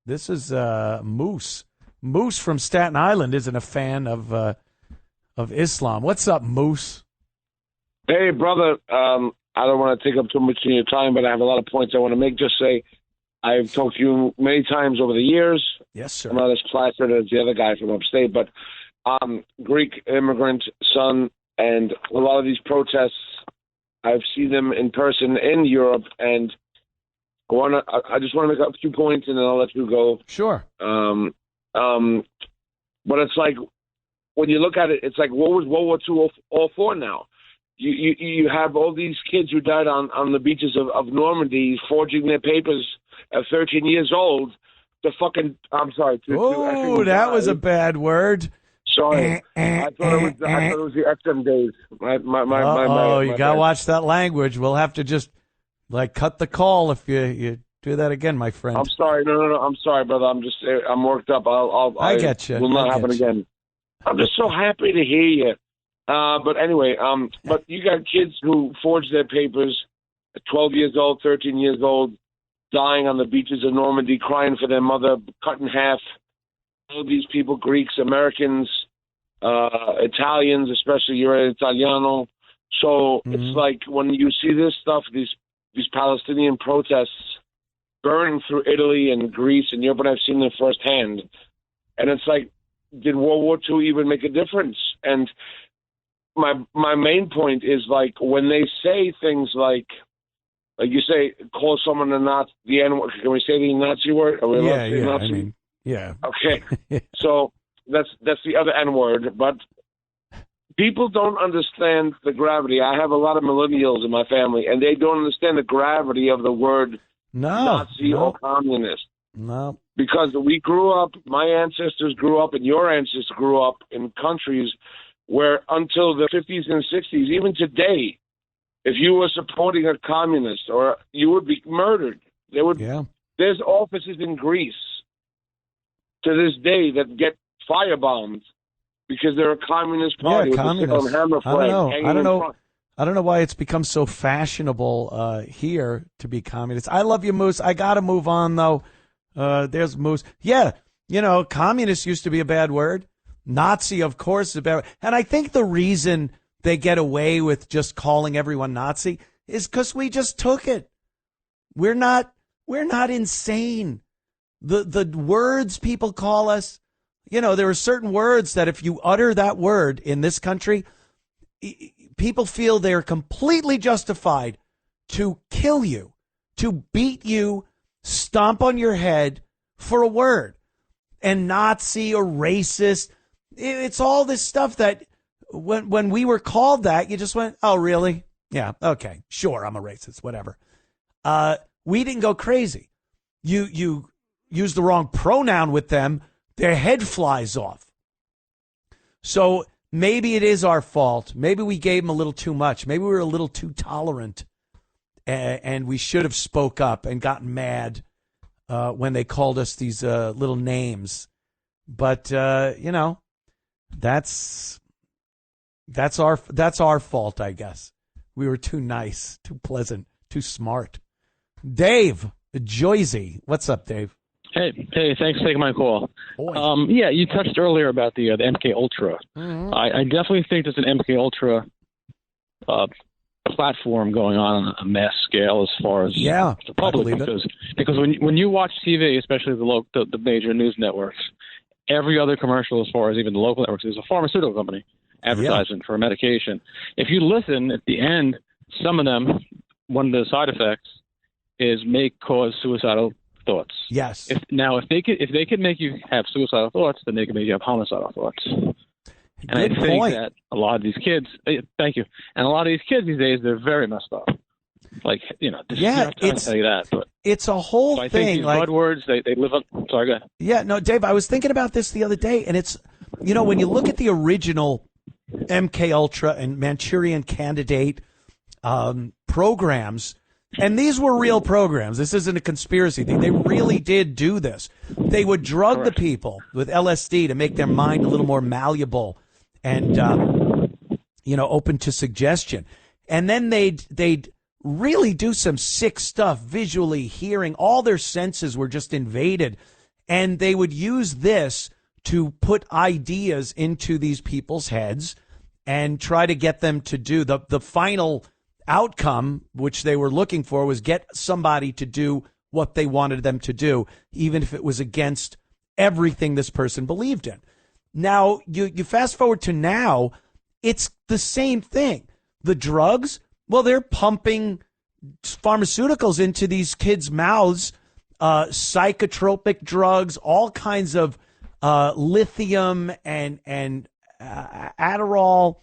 This is Moose. Moose from Staten Island isn't a fan of Islam. What's up, Moose? Hey, brother. I don't want to take up too much of your time, but I have a lot of points I want to make. Just say I've talked to you many times over the years. Yes, sir. I'm not as placid as the other guy from upstate, but Greek immigrant son, and a lot of these protests, I've seen them in person in Europe, and I just want to make a few points, and then I'll let you go. Sure. But it's like, when you look at it, it's like, what was World War II all for now? You have all these kids who died on the beaches of Normandy forging their papers at 13 years old. I'm sorry. Oh, that was a bad word. Sorry. I thought it was the XM days. You got to watch that language. We'll have to just, cut the call if you do that again, my friend. I'm sorry. No. I'm sorry, brother. I'm worked up. I get you. Will not happen again. I'm just so happy to hear you. But anyway, but you got kids who forge their papers at 12 years old, 13 years old, dying on the beaches of Normandy, crying for their mother, cut in half. All these people, Greeks, Americans, Italians, especially you're Italiano. So it's like when you see this stuff, these Palestinian protests burning through Italy and Greece and Europe, and I've seen them firsthand. And it's like, did World War II even make a difference? And my main point is, like, when they say things like you say, call someone a Nazi, the N-word, can we say the Nazi word? Nazi? Okay. So that's the other N-word. But people don't understand the gravity. I have a lot of millennials in my family, and they don't understand the gravity of the word Nazi or communist. No. Because we grew up, my ancestors grew up, and your ancestors grew up in countries where until the 50s and 60s, even today, if you were supporting a communist, or you would be murdered. There's offices in Greece to this day that get firebombed because they're a communist party. Yeah, communist. I don't know why it's become so fashionable here to be communist. I love you, Moose. I got to move on, though. There's Moose. Yeah, communist used to be a bad word. Nazi, of course, is a bad word. And I think the reason they get away with just calling everyone Nazi is because we just took it. We're not insane. The words people call us, there are certain words that if you utter that word in this country, people feel they're completely justified to kill you, to beat you, stomp on your head for a word. And Nazi or racist, it's all this stuff that when we were called that, you just went, oh, really? Yeah, okay, sure, I'm a racist, whatever. We didn't go crazy. You use the wrong pronoun with them, their head flies off. So maybe it is our fault. Maybe we gave them a little too much. Maybe we were a little too tolerant, and we should have spoke up and gotten mad when they called us these little names. But that's our fault, I guess. We were too nice, too pleasant, too smart. Dave, Joyzy, what's up, Dave? Hey, thanks for taking my call. You touched earlier about the MK Ultra. Mm-hmm. I definitely think there's an MK Ultra platform going on a mass scale as far as the public, because when you watch TV, especially the major news networks, every other commercial, as far as even the local networks, is a pharmaceutical company advertising for a medication. If you listen at the end, some of them, one of the side effects is may cause suicidal thoughts. Yes. If they could make you have suicidal thoughts, then they can make you have homicidal thoughts. And I think that a lot of these kids, thank you, and a lot of these kids these days, they're very messed up. Like, you know, I tell you that, but it's a whole so I thing. Think these like, bud words, they live up. Sorry, go ahead. Yeah, no, Dave, I was thinking about this the other day, and it's, you know, when you look at the original MK Ultra and Manchurian Candidate programs, and these were real programs. This isn't a conspiracy thing. They really did do this. They would drug the people with LSD to make their mind a little more malleable and, you know, open to suggestion. And then they'd really do some sick stuff visually, hearing. All their senses were just invaded. And they would use this to put ideas into these people's heads and try to get them to do the final outcome, which they were looking for, was get somebody to do what they wanted them to do, even if it was against everything this person believed in. Now, you fast forward to now, it's the same thing. The drugs, well, they're pumping pharmaceuticals into these kids' mouths, psychotropic drugs, all kinds of lithium and Adderall,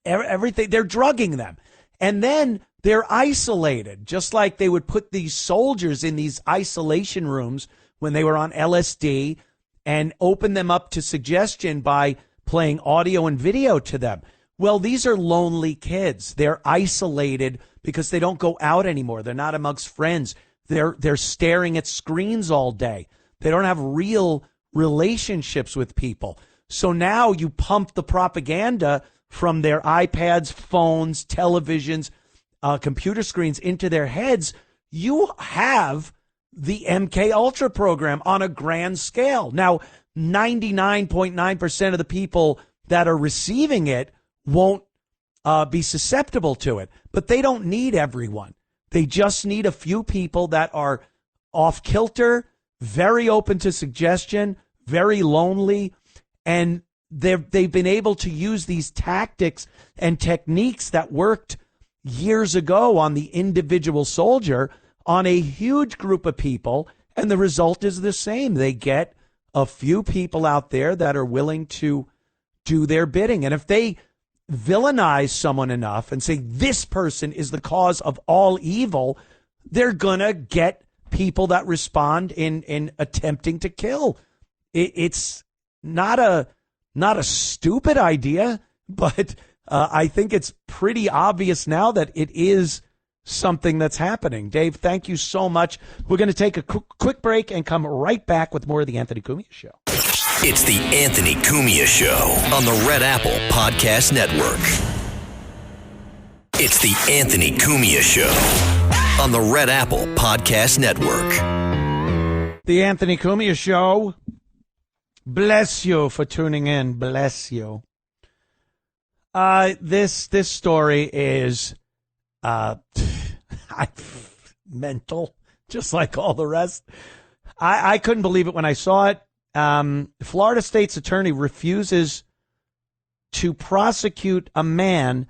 everything. They're drugging them. And then they're isolated, just like they would put these soldiers in these isolation rooms when they were on LSD and open them up to suggestion by playing audio and video to them. Well, these are lonely kids. They're isolated because they don't go out anymore. They're not amongst friends. They're staring at screens all day. They don't have real relationships with people. So now you pump the propaganda from their iPads, phones, televisions, computer screens into their heads. You have the MK Ultra program on a grand scale. Now, 99.9% of the people that are receiving it won't be susceptible to it, but they don't need everyone. They just need a few people that are off kilter, very open to suggestion, very lonely, and they've been able to use these tactics and techniques that worked years ago on the individual soldier on a huge group of people, and the result is the same. They get a few people out there that are willing to do their bidding. And if they villainize someone enough and say this person is the cause of all evil, they're going to get people that respond in attempting to kill. It's not a stupid idea, but I think it's pretty obvious now that it is something that's happening. Dave, thank you so much. We're going to take a quick break and come right back with more of the Anthony Cumia Show. It's the Anthony Cumia Show on the Red Apple Podcast Network. It's the Anthony Cumia Show on the Red Apple Podcast Network. The Anthony Cumia Show. Bless you for tuning in. Bless you. This story is mental, just like all the rest. I couldn't believe it when I saw it. Florida State's attorney refuses to prosecute a man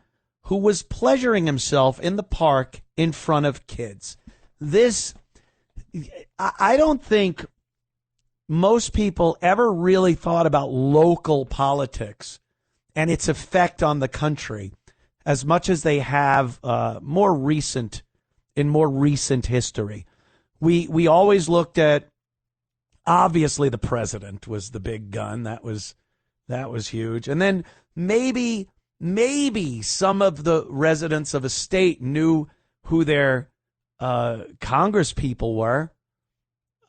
who was pleasuring himself in the park in front of kids. I don't think most people ever really thought about local politics and its effect on the country as much as they have in more recent history. We always looked at, obviously the president was the big gun. That was huge. And then maybe some of the residents of a state knew who their Congress people were,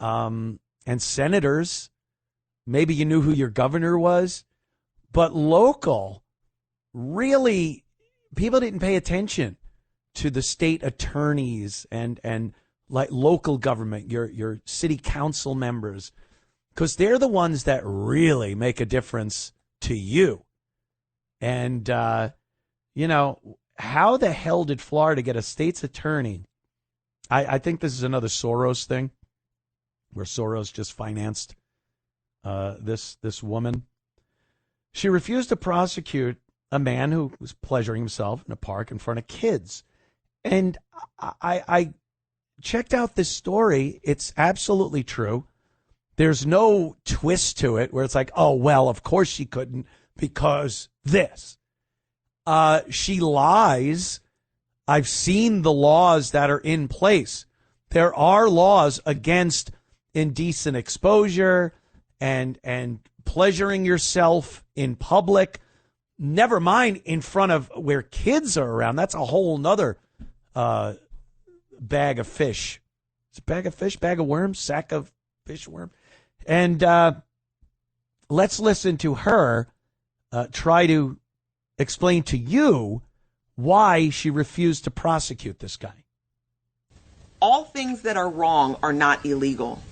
and senators. Maybe you knew who your governor was. But local, really, people didn't pay attention to the state attorneys and like local government, your city council members, because they're the ones that really make a difference to you. And, how the hell did Florida get a state's attorney? I think this is another Soros thing, where Soros just financed this woman. She refused to prosecute a man who was pleasuring himself in a park in front of kids. And I checked out this story. It's absolutely true. There's no twist to it where it's like, oh, well, of course she couldn't because this. She lies. I've seen the laws that are in place. There are laws against indecent exposure and pleasuring yourself in public. Never mind in front of where kids are around. That's a whole nother bag of fish. It's a bag of fish, bag of worms, sack of fish worm. And let's listen to her try to explain to you why she refused to prosecute this guy. All things that are wrong are not illegal.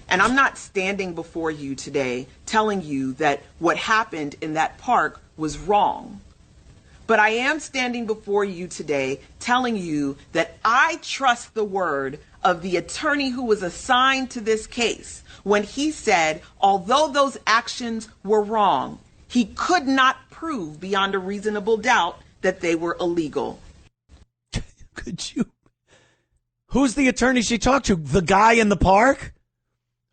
And I'm not standing before you today telling you that what happened in that park was wrong. But I am standing before you today telling you that I trust the word of the attorney who was assigned to this case when he said, although those actions were wrong, he could not prove beyond a reasonable doubt that they were illegal. Could you? Who's the attorney she talked to? The guy in the park?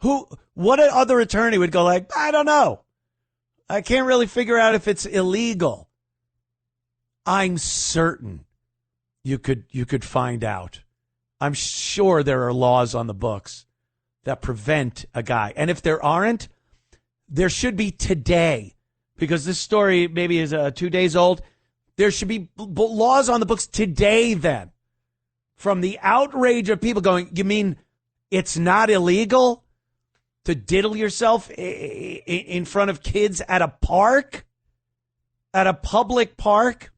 What other attorney would go like, I don't know. I can't really figure out if it's illegal. I'm certain you could find out. I'm sure there are laws on the books that prevent a guy. And if there aren't, there should be today, because this story maybe is 2 days old. There should be laws on the books today then. From the outrage of people going, you mean it's not illegal to diddle yourself in front of kids at a park? At a public park?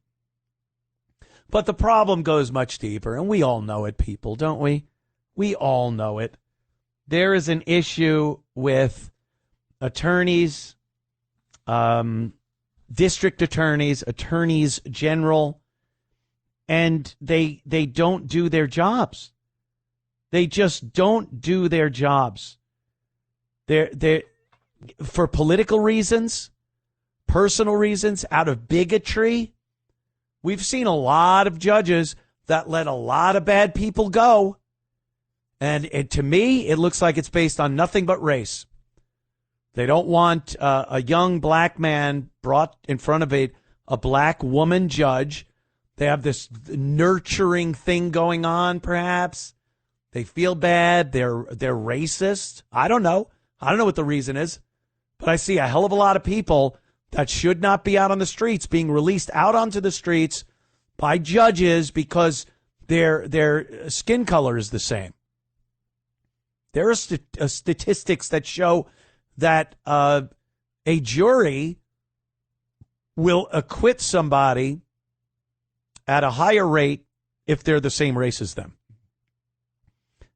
But the problem goes much deeper, and we all know it, people, don't we? We all know it. There is an issue with attorneys, district attorneys, attorneys general, and they don't do their jobs. They just don't do their jobs. They're for political reasons, personal reasons, out of bigotry. We've seen a lot of judges that let a lot of bad people go. And to me, it looks like it's based on nothing but race. They don't want a young black man brought in front of a black woman judge. They have this nurturing thing going on, perhaps. They feel bad. They're racist. I don't know. I don't know what the reason is. But I see a hell of a lot of people that should not be out on the streets being released out onto the streets by judges because their skin color is the same. There are statistics that show that a jury will acquit somebody at a higher rate if they're the same race as them.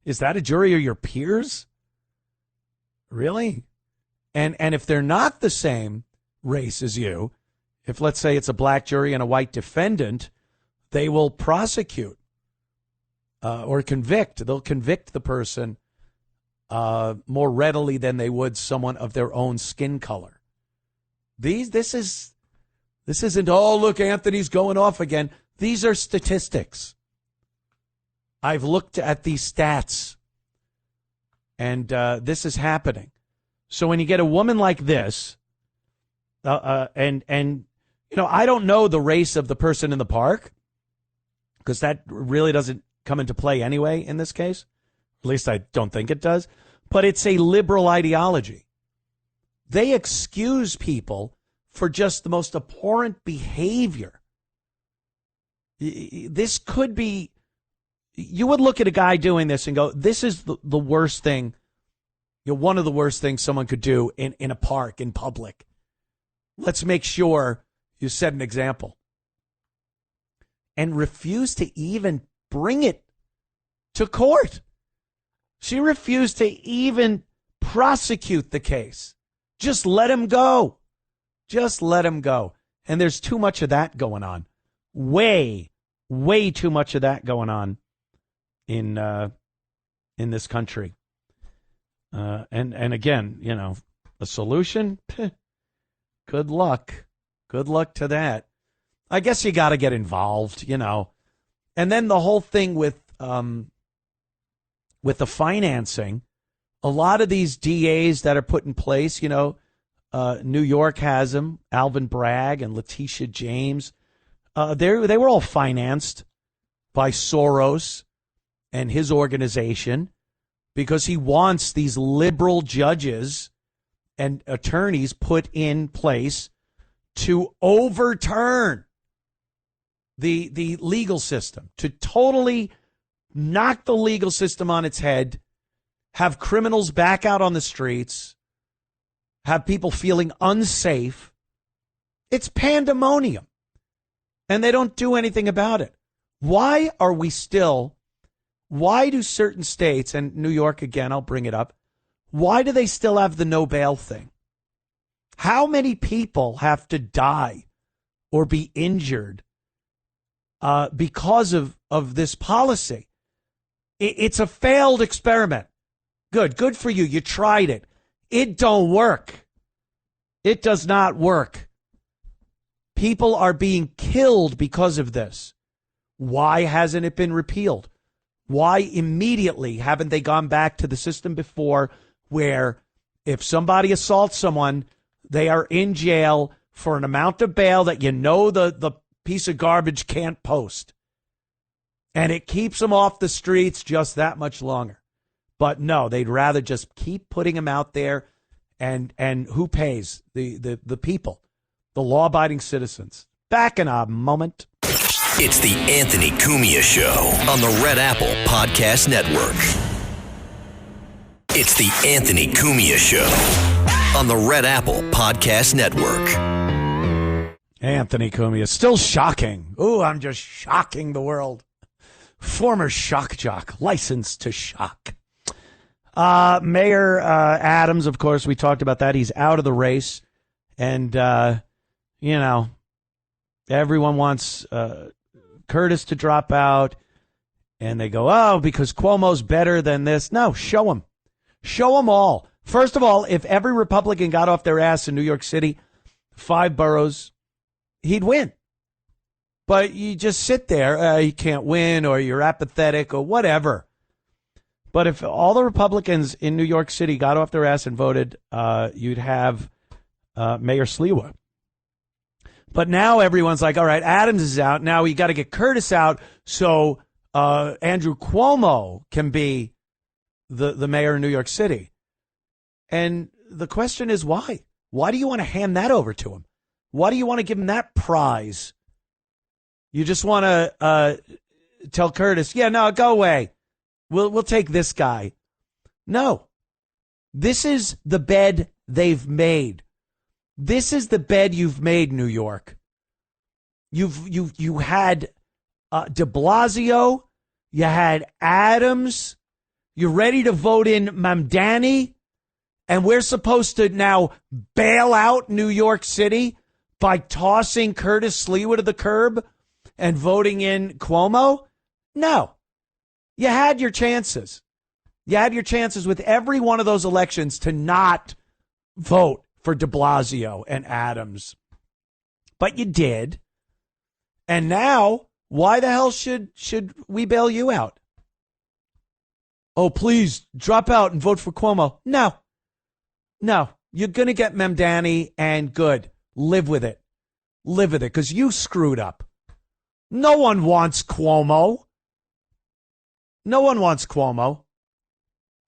Is that a jury or your peers? Really? And if they're not the same race as you, if let's say it's a black jury and a white defendant, they will prosecute or convict. They'll convict the person more readily than they would someone of their own skin color. This isn't, oh, look, Anthony's going off again. These are statistics. I've looked at these stats, and this is happening. So when you get a woman like this, and you know, I don't know the race of the person in the park, because that really doesn't come into play anyway in this case. At least I don't think it does. But it's a liberal ideology. They excuse people for just the most abhorrent behavior. This could be, you would look at a guy doing this and go, this is the worst thing, one of the worst things someone could do in a park, in public. Let's make sure you set an example. And refuse to even bring it to court. She refused to even prosecute the case. Just let him go. Just let him go. And there's too much of that going on. Way too much of that going on in this country. And again, you know, a solution? Good luck. Good luck to that. I guess you got to get involved, you know. And then the whole thing with the financing, a lot of these DAs that are put in place, you know, New York has them, Alvin Bragg and Letitia James. They were all financed by Soros and his organization because he wants these liberal judges and attorneys put in place to overturn the legal system, to totally knock the legal system on its head, have criminals back out on the streets, have people feeling unsafe. It's pandemonium. And they don't do anything about it. Why do certain states, and New York again, I'll bring it up, why do they still have the no bail thing? How many people have to die or be injured because of this policy? It's a failed experiment. Good for you. You tried it. It don't work. It does not work. People are being killed because of this. Why hasn't it been repealed? Why immediately haven't they gone back to the system before where if somebody assaults someone, they are in jail for an amount of bail that the piece of garbage can't post? And it keeps them off the streets just that much longer. But no, they'd rather just keep putting them out there. And who pays? The people, the law-abiding citizens. Back in a moment. It's the Anthony Cumia Show on the Red Apple Podcast Network. It's the Anthony Cumia Show on the Red Apple Podcast Network. Anthony Cumia, still shocking. Ooh, I'm just shocking the world. Former shock jock, licensed to shock. Mayor Adams, of course, we talked about that. He's out of the race. And, everyone wants Curtis to drop out. And they go, oh, because Cuomo's better than this. No, show him. Show them all. First of all, if every Republican got off their ass in New York City, 5 boroughs, he'd win. But you just sit there, you can't win, or you're apathetic, or whatever. But if all the Republicans in New York City got off their ass and voted, you'd have Mayor Sliwa. But now everyone's like, all right, Adams is out. Now we got to get Curtis out so Andrew Cuomo can be the mayor of New York City. And the question is why? Why do you want to hand that over to him? Why do you want to give him that prize? You just want to tell Curtis, yeah, no, go away. We'll take this guy. No. This is the bed they've made. This is the bed you've made, New York. You had de Blasio. You had Adams. You're ready to vote in Mamdani. And we're supposed to now bail out New York City by tossing Curtis Sliwa to the curb and voting in Cuomo? No. You had your chances. You had your chances with every one of those elections to not vote for de Blasio and Adams. But you did. And now, why the hell should we bail you out? Oh, please, drop out and vote for Cuomo. No. You're going to get Mamdani, and good. Live with it. Live with it, because you screwed up. No one wants Cuomo. No one wants Cuomo,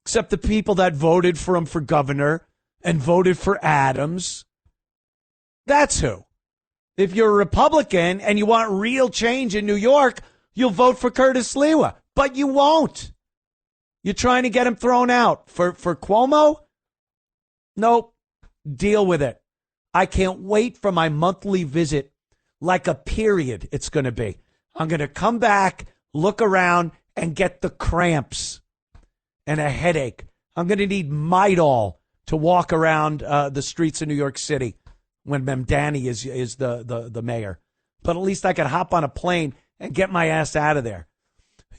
except the people that voted for him for governor and voted for Adams. That's who. If you're a Republican and you want real change in New York, you'll vote for Curtis Sliwa, but you won't. You're trying to get him thrown out. For Cuomo? Nope. Deal with it. I can't wait for my monthly visit, like a period it's going to be. I'm going to come back, look around, and get the cramps and a headache. I'm going to need Midol to walk around the streets of New York City when Mamdani is the mayor. But at least I can hop on a plane and get my ass out of there.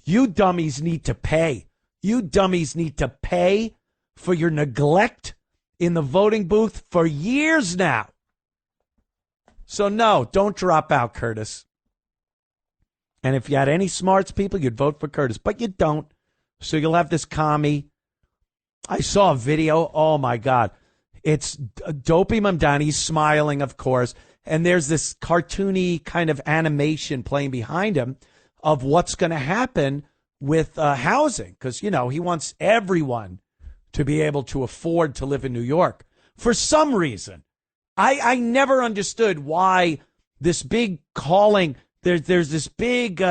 You dummies need to pay. You dummies need to pay for your neglect in the voting booth for years now. So no, don't drop out, Curtis. And if you had any smarts people, you'd vote for Curtis. But you don't. So you'll have this commie. I saw a video. Oh, my God. It's Dopey Mamdani smiling, of course, and there's this cartoony kind of animation playing behind him of what's going to happen with housing, because, you know, he wants everyone to be able to afford to live in New York. For some reason, I never understood why this big calling, there's this big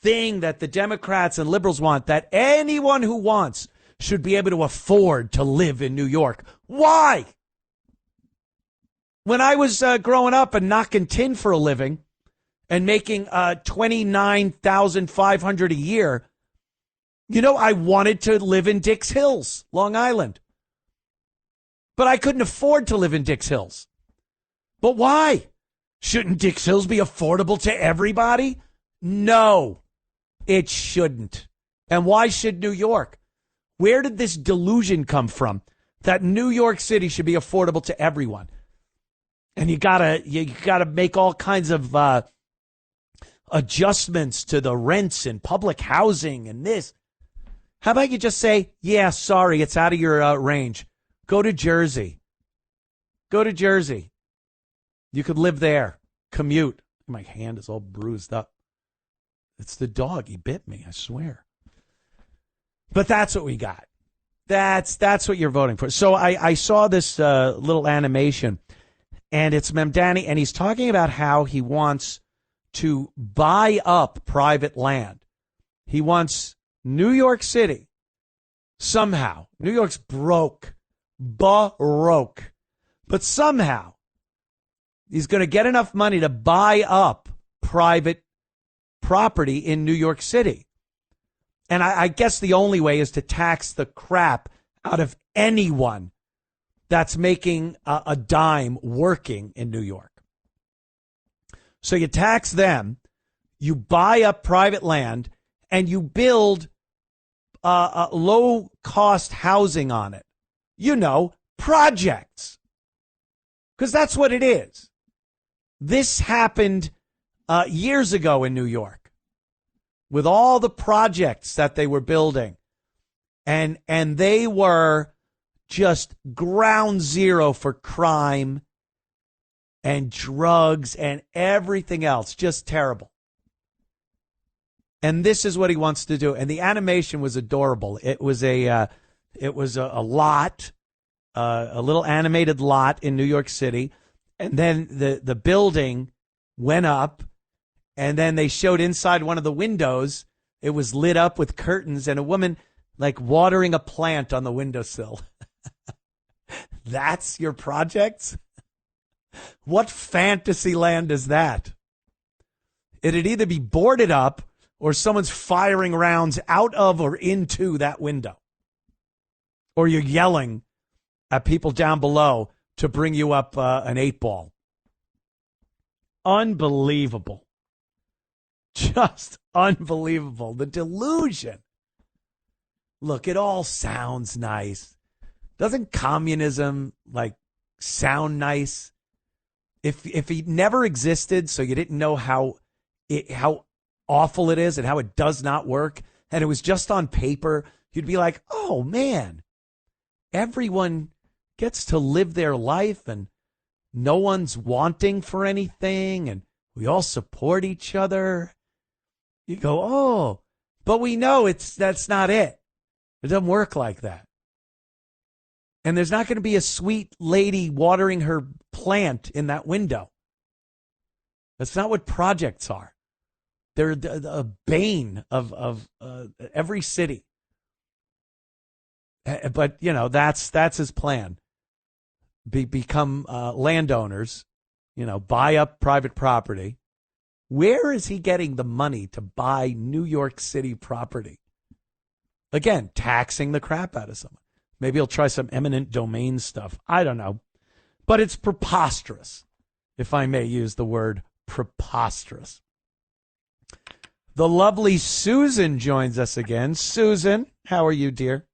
thing that the Democrats and liberals want, that anyone who wants should be able to afford to live in New York. Why? When I was growing up and knocking tin for a living and making $29,500 a year, you know, I wanted to live in Dix Hills, Long Island. But I couldn't afford to live in Dix Hills. But why? Shouldn't Dix Hills be affordable to everybody? No, it shouldn't. And why should New York? Where did this delusion come from that New York City should be affordable to everyone? And you gotta make all kinds of adjustments to the rents and public housing and this. How about you just say, yeah, sorry, it's out of your range. Go to Jersey. Go to Jersey. You could live there. Commute. My hand is all bruised up. It's the dog. He bit me, I swear. But that's what we got. That's what you're voting for. So I saw this little animation, and it's Mamdani, and he's talking about how he wants to buy up private land. He wants New York City, somehow. New York's broke. Baroque. But somehow, he's going to get enough money to buy up private property in New York City. And I guess the only way is to tax the crap out of anyone that's making a dime working in New York. So you tax them, you buy up private land, and you build low-cost housing on it. You know, projects. Because that's what it is. This happened years ago in New York with all the projects that they were building. And they were just ground zero for crime and drugs and everything else. Just terrible. And this is what he wants to do. And the animation was adorable. It was a lot, a little animated lot in New York City. And then the building went up, and then they showed inside one of the windows. It was lit up with curtains and a woman like watering a plant on the windowsill. That's your projects? What fantasy land is that? It'd either be boarded up or someone's firing rounds out of or into that window. Or you're yelling at people down below to bring you up an 8-ball. Unbelievable. Just unbelievable. The delusion. Look, it all sounds nice. Doesn't communism sound nice? If he never existed, so you didn't know how awful it is and how it does not work, and it was just on paper, you'd be like, oh man, everyone gets to live their life and no one's wanting for anything and we all support each other. You go, oh, but we know that's not it. It doesn't work like that. And there's not going to be a sweet lady watering her plant in that window. That's not what projects are. They're a bane of every city. But, you know, that's his plan. Become landowners, buy up private property. Where is he getting the money to buy New York City property? Again, taxing the crap out of someone. Maybe he'll try some eminent domain stuff. I don't know. But it's preposterous, if I may use the word preposterous. The lovely Susan joins us again. Susan, how are you, dear?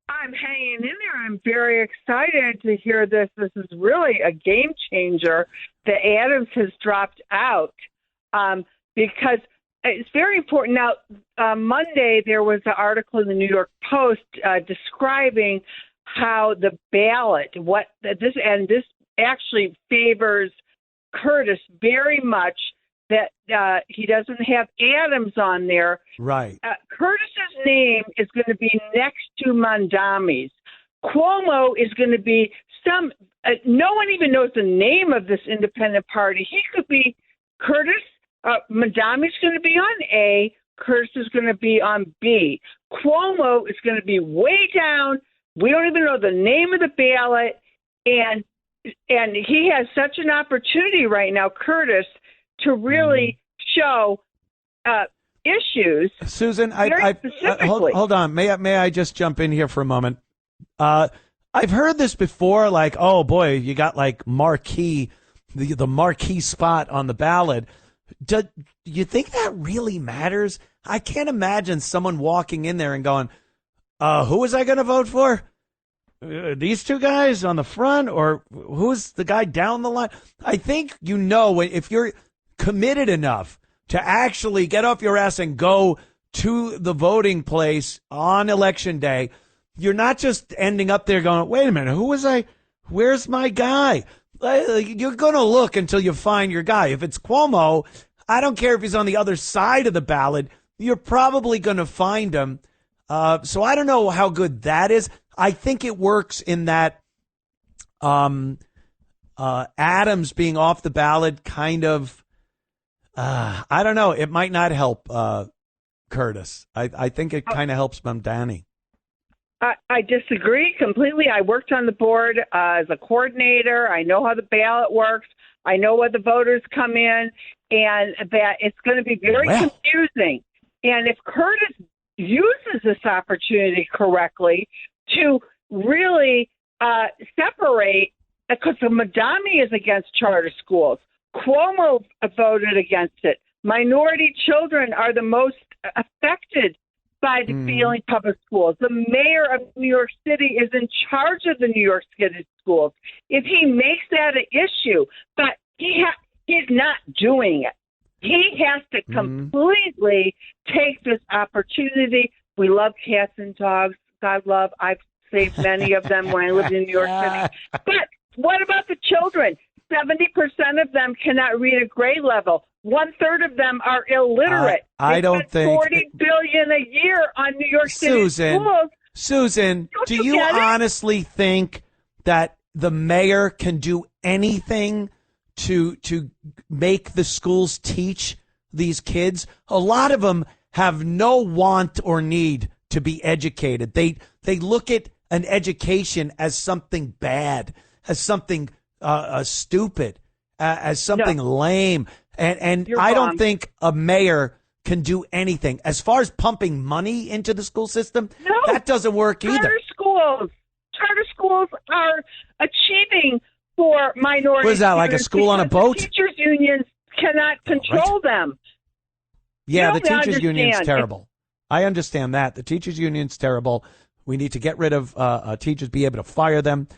I'm hanging in there. I'm very excited to hear this. This is really a game changer. The Adams has dropped out because it's very important. Now, Monday there was an article in the New York Post describing how the ballot, this actually favors Curtis very much, that he doesn't have Adams on there. Right. Curtis's name is going to be next to Mamdani's. Cuomo is going to be no one even knows the name of this independent party. He could be Curtis. Mamdani's going to be on A. Curtis is going to be on B. Cuomo is going to be way down. We don't even know the name of the ballot. And he has such an opportunity right now, Curtis, to really show issues. Susan, hold on. May I just jump in here for a moment? I've heard this before, like, oh boy, you got like the marquee spot on the ballot. Do you think that really matters? I can't imagine someone walking in there and going, who was I going to vote for? These two guys on the front, or who's the guy down the line? I think, if you're committed enough to actually get off your ass and go to the voting place on election day, you're not just ending up there going, wait a minute, who was I? Where's my guy? You're going to look until you find your guy. If it's Cuomo, I don't care if he's on the other side of the ballot, you're probably going to find him. So I don't know how good that is. I think it works in that Adams being off the ballot kind of, I don't know, it might not help Curtis. I think it kind of helps Mamdani. I disagree completely. I worked on the board as a coordinator. I know how the ballot works. I know what the voters come in, and that it's going to be very confusing. And if Curtis uses this opportunity correctly to really separate, because Mamdani is against charter schools. Cuomo voted against it. Minority children are the most affected by the failing public schools. The mayor of New York City is in charge of the New York City schools. If he makes that an issue, but he's not doing it. He has to completely take this opportunity. We love cats and dogs. God love. I've saved many of them when I lived in New York City. But what about the children? 70% of them cannot read a grade level. 1/3 of them are illiterate. I don't think $40 billion a year on New York City schools. Susan, do you honestly think that the mayor can do anything to make the schools teach these kids? A lot of them have no want or need to be educated. They look at an education as something bad, as something stupid, as something lame. And I don't think a mayor can do anything. As far as pumping money into the school system, that doesn't work either. Charter schools are achieving for minorities. What is that, like a school on a boat? The teachers' unions cannot control them. Yeah, the teachers' union's terrible. I understand that. The teachers' union's terrible. We need to get rid of teachers, be able to fire them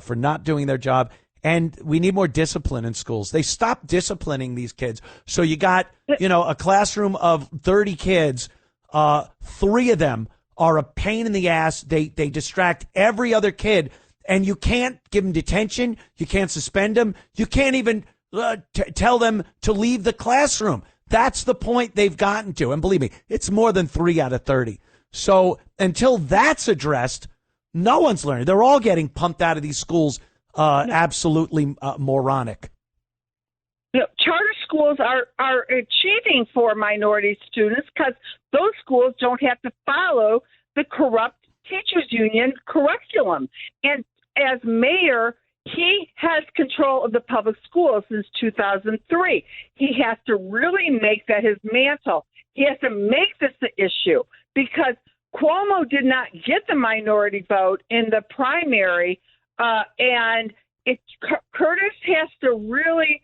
for not doing their job. And we need more discipline in schools. They stopped disciplining these kids. So you got, a classroom of 30 kids. 3 of them are a pain in the ass. They distract every other kid. And you can't give them detention. You can't suspend them. You can't even tell them to leave the classroom. That's the point they've gotten to. And believe me, it's more than 3 out of 30. So until that's addressed, no one's learning. They're all getting pumped out of these schools. Absolutely moronic. Charter schools are achieving for minority students because those schools don't have to follow the corrupt teachers union curriculum. And as mayor, he has control of the public schools since 2003. He has to really make that his mantle. He has to make this the issue because Cuomo did not get the minority vote in the primary. And Curtis has to really,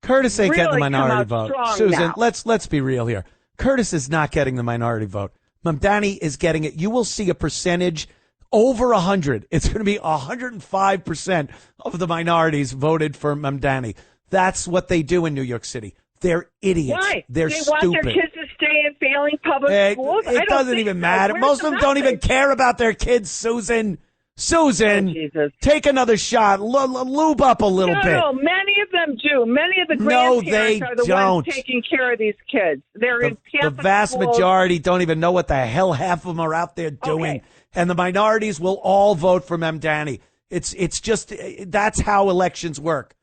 Curtis ain't getting the minority vote. Susan, now. let's be real here. Curtis is not getting the minority vote. Mamdani is getting it. You will see a percentage over 100. It's going to be 105% of the minorities voted for Mamdani. That's what they do in New York City. They're idiots. Why? They're they stupid. want their kids to stay in failing public schools? It doesn't even matter. Most of them don't even care about their kids, Susan. Susan, take another shot. Lube up a little bit. No, many of them do. Many of the grandparents are the ones taking care of these kids. They're in Catholic the vast schools. majority don't even know what the hell half of them are out there doing. Okay. And the minorities will all vote for Mamdani. It's just, that's how elections work.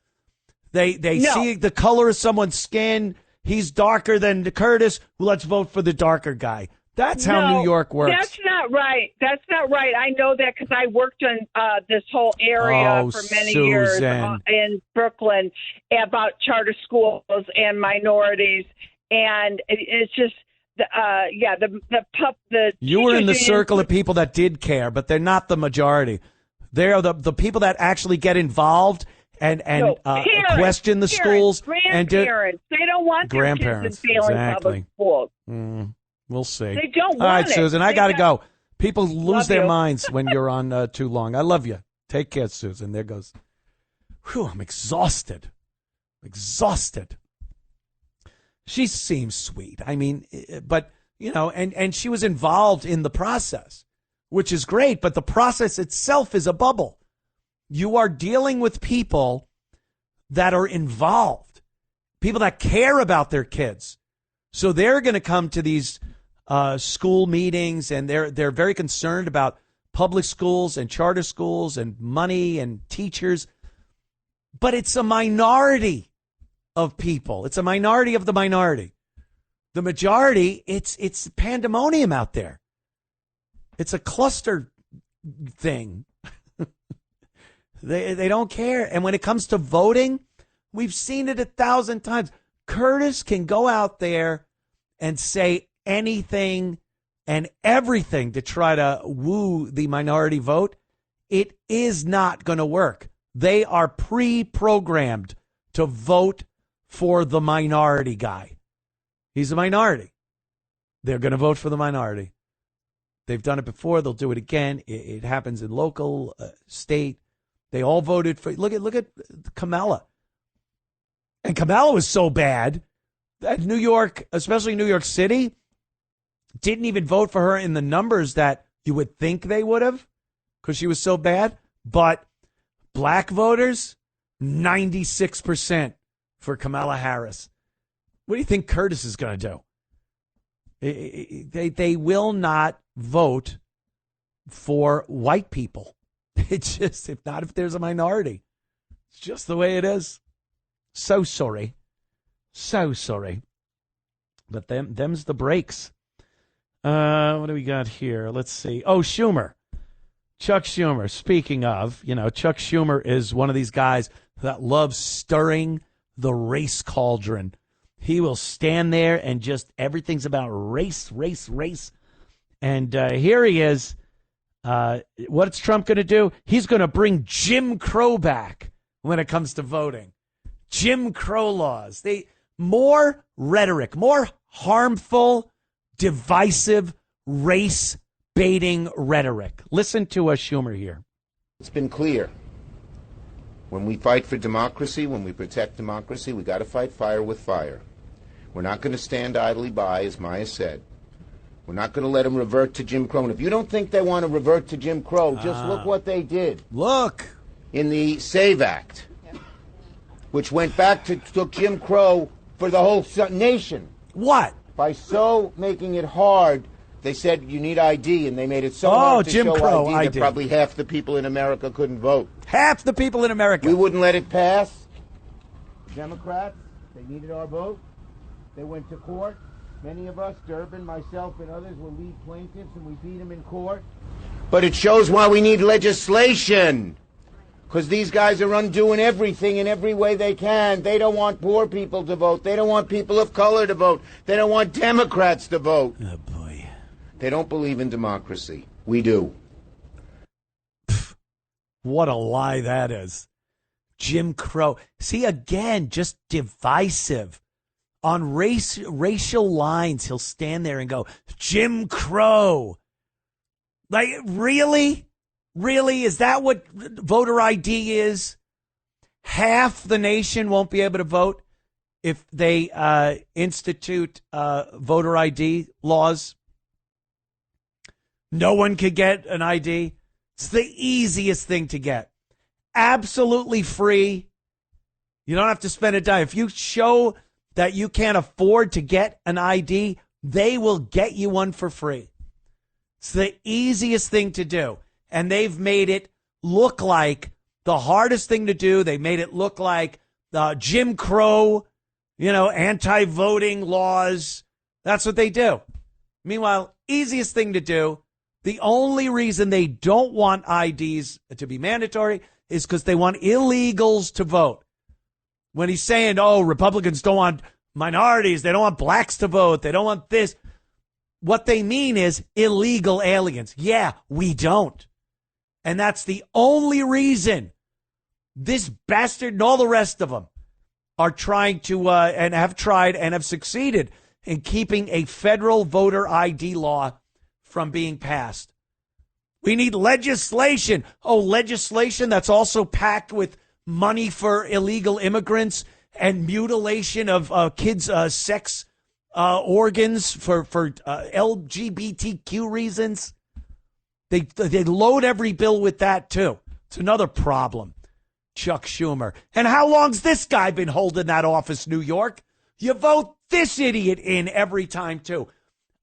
They see the color of someone's skin. He's darker than Curtis. Well, let's vote for the darker guy. That's how New York works. That's not right. That's not right. I know that because I worked in this whole area for many years in Brooklyn about charter schools and minorities, and it's just you were in the circle of people that did care, but they're not the majority. They're the people that actually get involved and question the schools and grandparents. They don't want their kids in failing public schools. We'll see. They don't want All right, it. Susan, I got to go. People lose their minds when you're on too long. I love you. Take care, Susan. There goes. Whew, I'm exhausted. She seems sweet. I mean, but, and she was involved in the process, which is great. But the process itself is a bubble. You are dealing with people that are involved, people that care about their kids. So they're going to come to these school meetings, and they're very concerned about public schools and charter schools and money and teachers. But it's a minority of people. It's a minority of the minority. The majority, it's pandemonium out there. It's a cluster thing. They don't care. And when it comes to voting, we've seen it 1,000 times. Curtis can go out there and say anything and everything to try to woo the minority vote. It is not going to work. They are pre-programmed to vote for the minority guy. He's a minority. They're going to vote for the minority. They've done it before. They'll do it again. It happens in local, state. They all voted for. Look at Kamala. And Kamala was so bad that New York, especially New York City, didn't even vote for her in the numbers that you would think they would have because she was so bad. But black voters, 96% for Kamala Harris. What do you think Curtis is going to do? They will not vote for white people. It's just, if there's a minority. It's just the way it is. So sorry. But them's the breaks. What do we got here? Let's see. Oh, Schumer. Chuck Schumer. Speaking of, Chuck Schumer is one of these guys that loves stirring the race cauldron. He will stand there and just everything's about race. And here he is. What's Trump going to do? He's going to bring Jim Crow back when it comes to voting. Jim Crow laws. More rhetoric, more harmful, divisive, race-baiting rhetoric. Listen to Schumer here. It's been clear. When we fight for democracy, when we protect democracy, we got to fight fire with fire. We're not going to stand idly by, as Maya said. We're not going to let them revert to Jim Crow. And if you don't think they want to revert to Jim Crow, just look what they did. Look. In the SAVE Act, which went back to took Jim Crow for the whole nation. What? By so making it hard, they said you need ID, and they made it so hard to Jim show Crow ID that probably half the people in America couldn't vote. Half the people in America. We wouldn't let it pass. Democrats, they needed our vote. They went to court. Many of us, Durbin, myself, and others, were lead plaintiffs, and we beat them in court. But it shows why we need legislation. Because these guys are undoing everything in every way they can. They don't want poor people to vote. They don't want people of color to vote. They don't want Democrats to vote. Oh, boy. They don't believe in democracy. We do. What a lie that is. Jim Crow. See, again, just divisive. On racial lines, he'll stand there and go, Jim Crow. Like, really? Really? Is that what voter ID is? Half the nation won't be able to vote. if they institute voter ID laws? No one could get an ID. It's the easiest thing to get. Absolutely free. You don't have to spend a dime. If you show that you can't afford to get an ID, they will get you one for free. It's the easiest thing to do. And they've made it look like the hardest thing to do. They made it look like Jim Crow, anti-voting laws. That's what they do. Meanwhile, easiest thing to do. The only reason they don't want IDs to be mandatory is because they want illegals to vote. When he's saying, Republicans don't want minorities, they don't want blacks to vote, they don't want this, what they mean is illegal aliens. Yeah, we don't. And that's the only reason this bastard and all the rest of them are trying to and have tried and have succeeded in keeping a federal voter ID law from being passed. We need legislation. Legislation that's also packed with money for illegal immigrants and mutilation of kids' sex organs for LGBTQ reasons. They load every bill with that, too. It's another problem. Chuck Schumer. And how long's this guy been holding that office, New York? You vote this idiot in every time, too.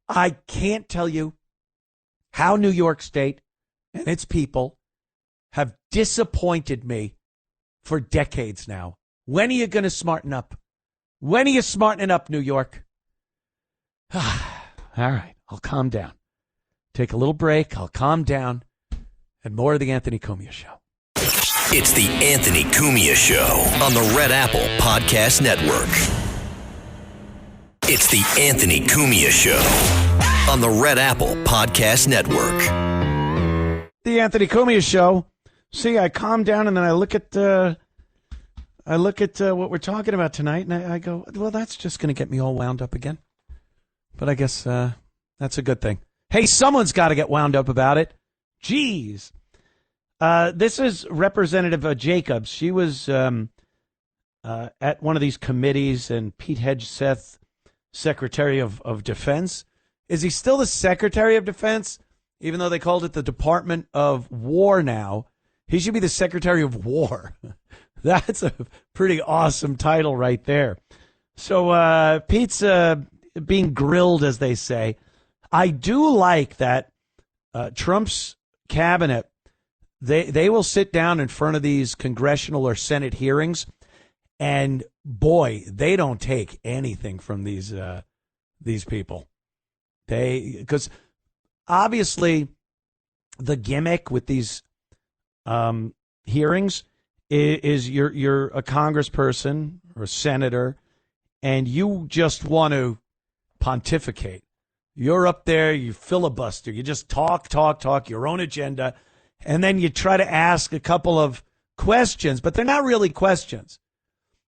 I can't tell you how New York State and its people have disappointed me for decades now. When are you going to smarten up? When are you smartening up, New York? All right, I'll calm down. Take a little break. I'll calm down. And more of the Anthony Cumia Show. It's the Anthony Cumia Show on the Red Apple Podcast Network. It's the Anthony Cumia Show on the Red Apple Podcast Network. The Anthony Cumia Show. See, I calm down and then I look at what we're talking about tonight, and I go, well, that's just going to get me all wound up again. But I guess that's a good thing. Hey, someone's got to get wound up about it. Jeez. This is Representative Jacobs. She was at one of these committees, and Pete Hegseth, Secretary of Defense. Is he still the Secretary of Defense? Even though they called it the Department of War now, he should be the Secretary of War. That's a pretty awesome title right there. So Pete's being grilled, as they say. I do like that Trump's cabinet, they will sit down in front of these congressional or Senate hearings, and boy, they don't take anything from these people. Because obviously the gimmick with these hearings is you're a congressperson or a senator, and you just want to pontificate. You're up there, you filibuster, you just talk, your own agenda, and then you try to ask a couple of questions, but they're not really questions.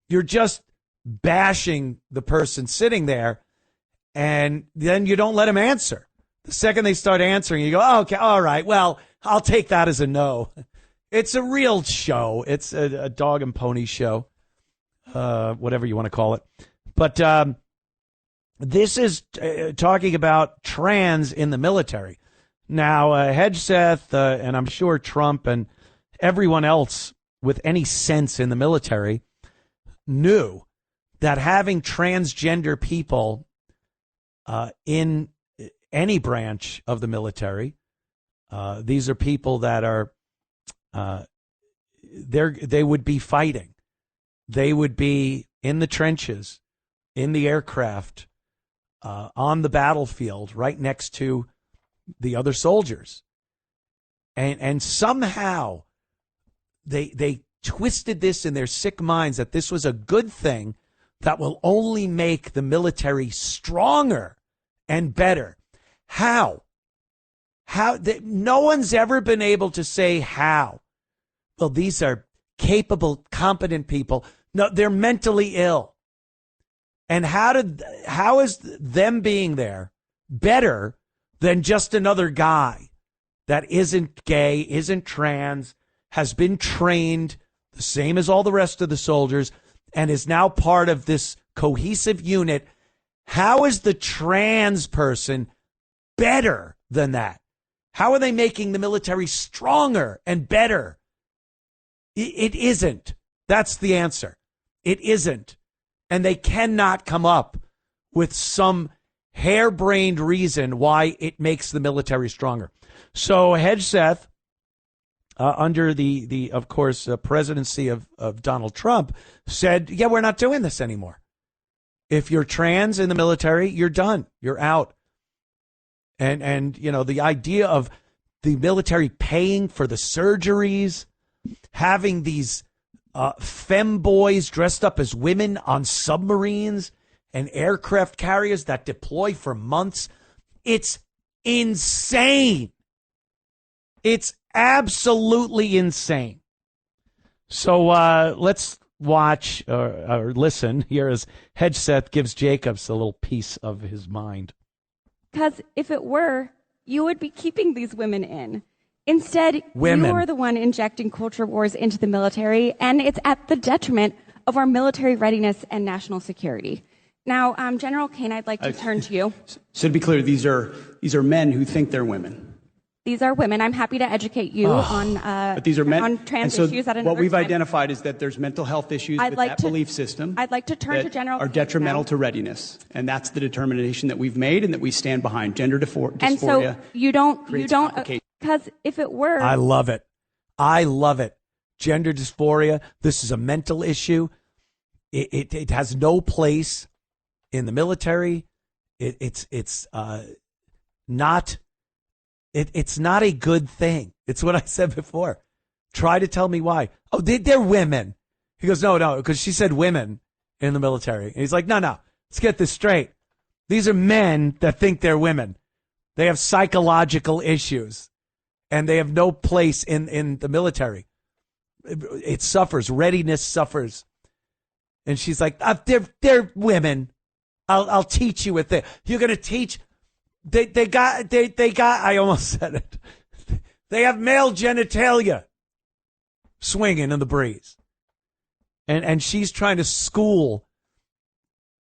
You're just bashing the person sitting there, and then you don't let them answer. The second they start answering, you go, oh, okay, all right, well, I'll take that as a no. It's a real show. It's a dog and pony show, whatever you want to call it. But this is talking about trans in the military. Now, Hegseth, and I'm sure Trump and everyone else with any sense in the military knew that having transgender people in any branch of the military, these are people that are they would be fighting. They would be in the trenches, in the aircraft, on the battlefield, right next to the other soldiers. And somehow they twisted this in their sick minds that this was a good thing that will only make the military stronger and better. How? No one's ever been able to say how. Well, these are capable, competent people. No, they're mentally ill. And how is them being there better than just another guy that isn't gay, isn't trans, has been trained the same as all the rest of the soldiers, and is now part of this cohesive unit. How is the trans person better than that? How are they making the military stronger and better? It isn't. That's the answer. It isn't. And they cannot come up with some harebrained reason why it makes the military stronger. So Hedgeseth, under the of course, presidency of Donald Trump, said, yeah, we're not doing this anymore. If you're trans in the military, you're done. You're out. And you know, the idea of the military paying for the surgeries, having these femboys dressed up as women on submarines and aircraft carriers that deploy for months. It's insane. It's absolutely insane. So let's watch or listen here as Hedgeseth gives Jacobs a little piece of his mind. Because if it were, you would be keeping these women in. Instead, Women. you're the one injecting culture wars into the military, and it's at the detriment of our military readiness and national security. Now, General Kane, I'd like to turn to you. So to be clear, these are men who think they're women. These are women. I'm happy to educate you But these are men. on trans and so issues at another what we've time. identified is that there's mental health issues with that belief system. I'd like to turn to that General are Kane detrimental now. to readiness, and that's the determination that we've made and that we stand behind. Gender dysphoria. And so you don't, complications. because if it were, I love it. I love it. Gender dysphoria. This is a mental issue. It has no place in the military. It's not. It's not a good thing. It's what I said before. Try to tell me why. Oh, they're women. He goes, no, because she said women in the military. And he's like, no, let's get this straight. These are men that think they're women. They have psychological issues, and they have no place in the military. It suffers. Readiness suffers. And she's like, they're women. I'll teach you with it. You're going to teach. They got, I almost said it. They have male genitalia swinging in the breeze. And she's trying to school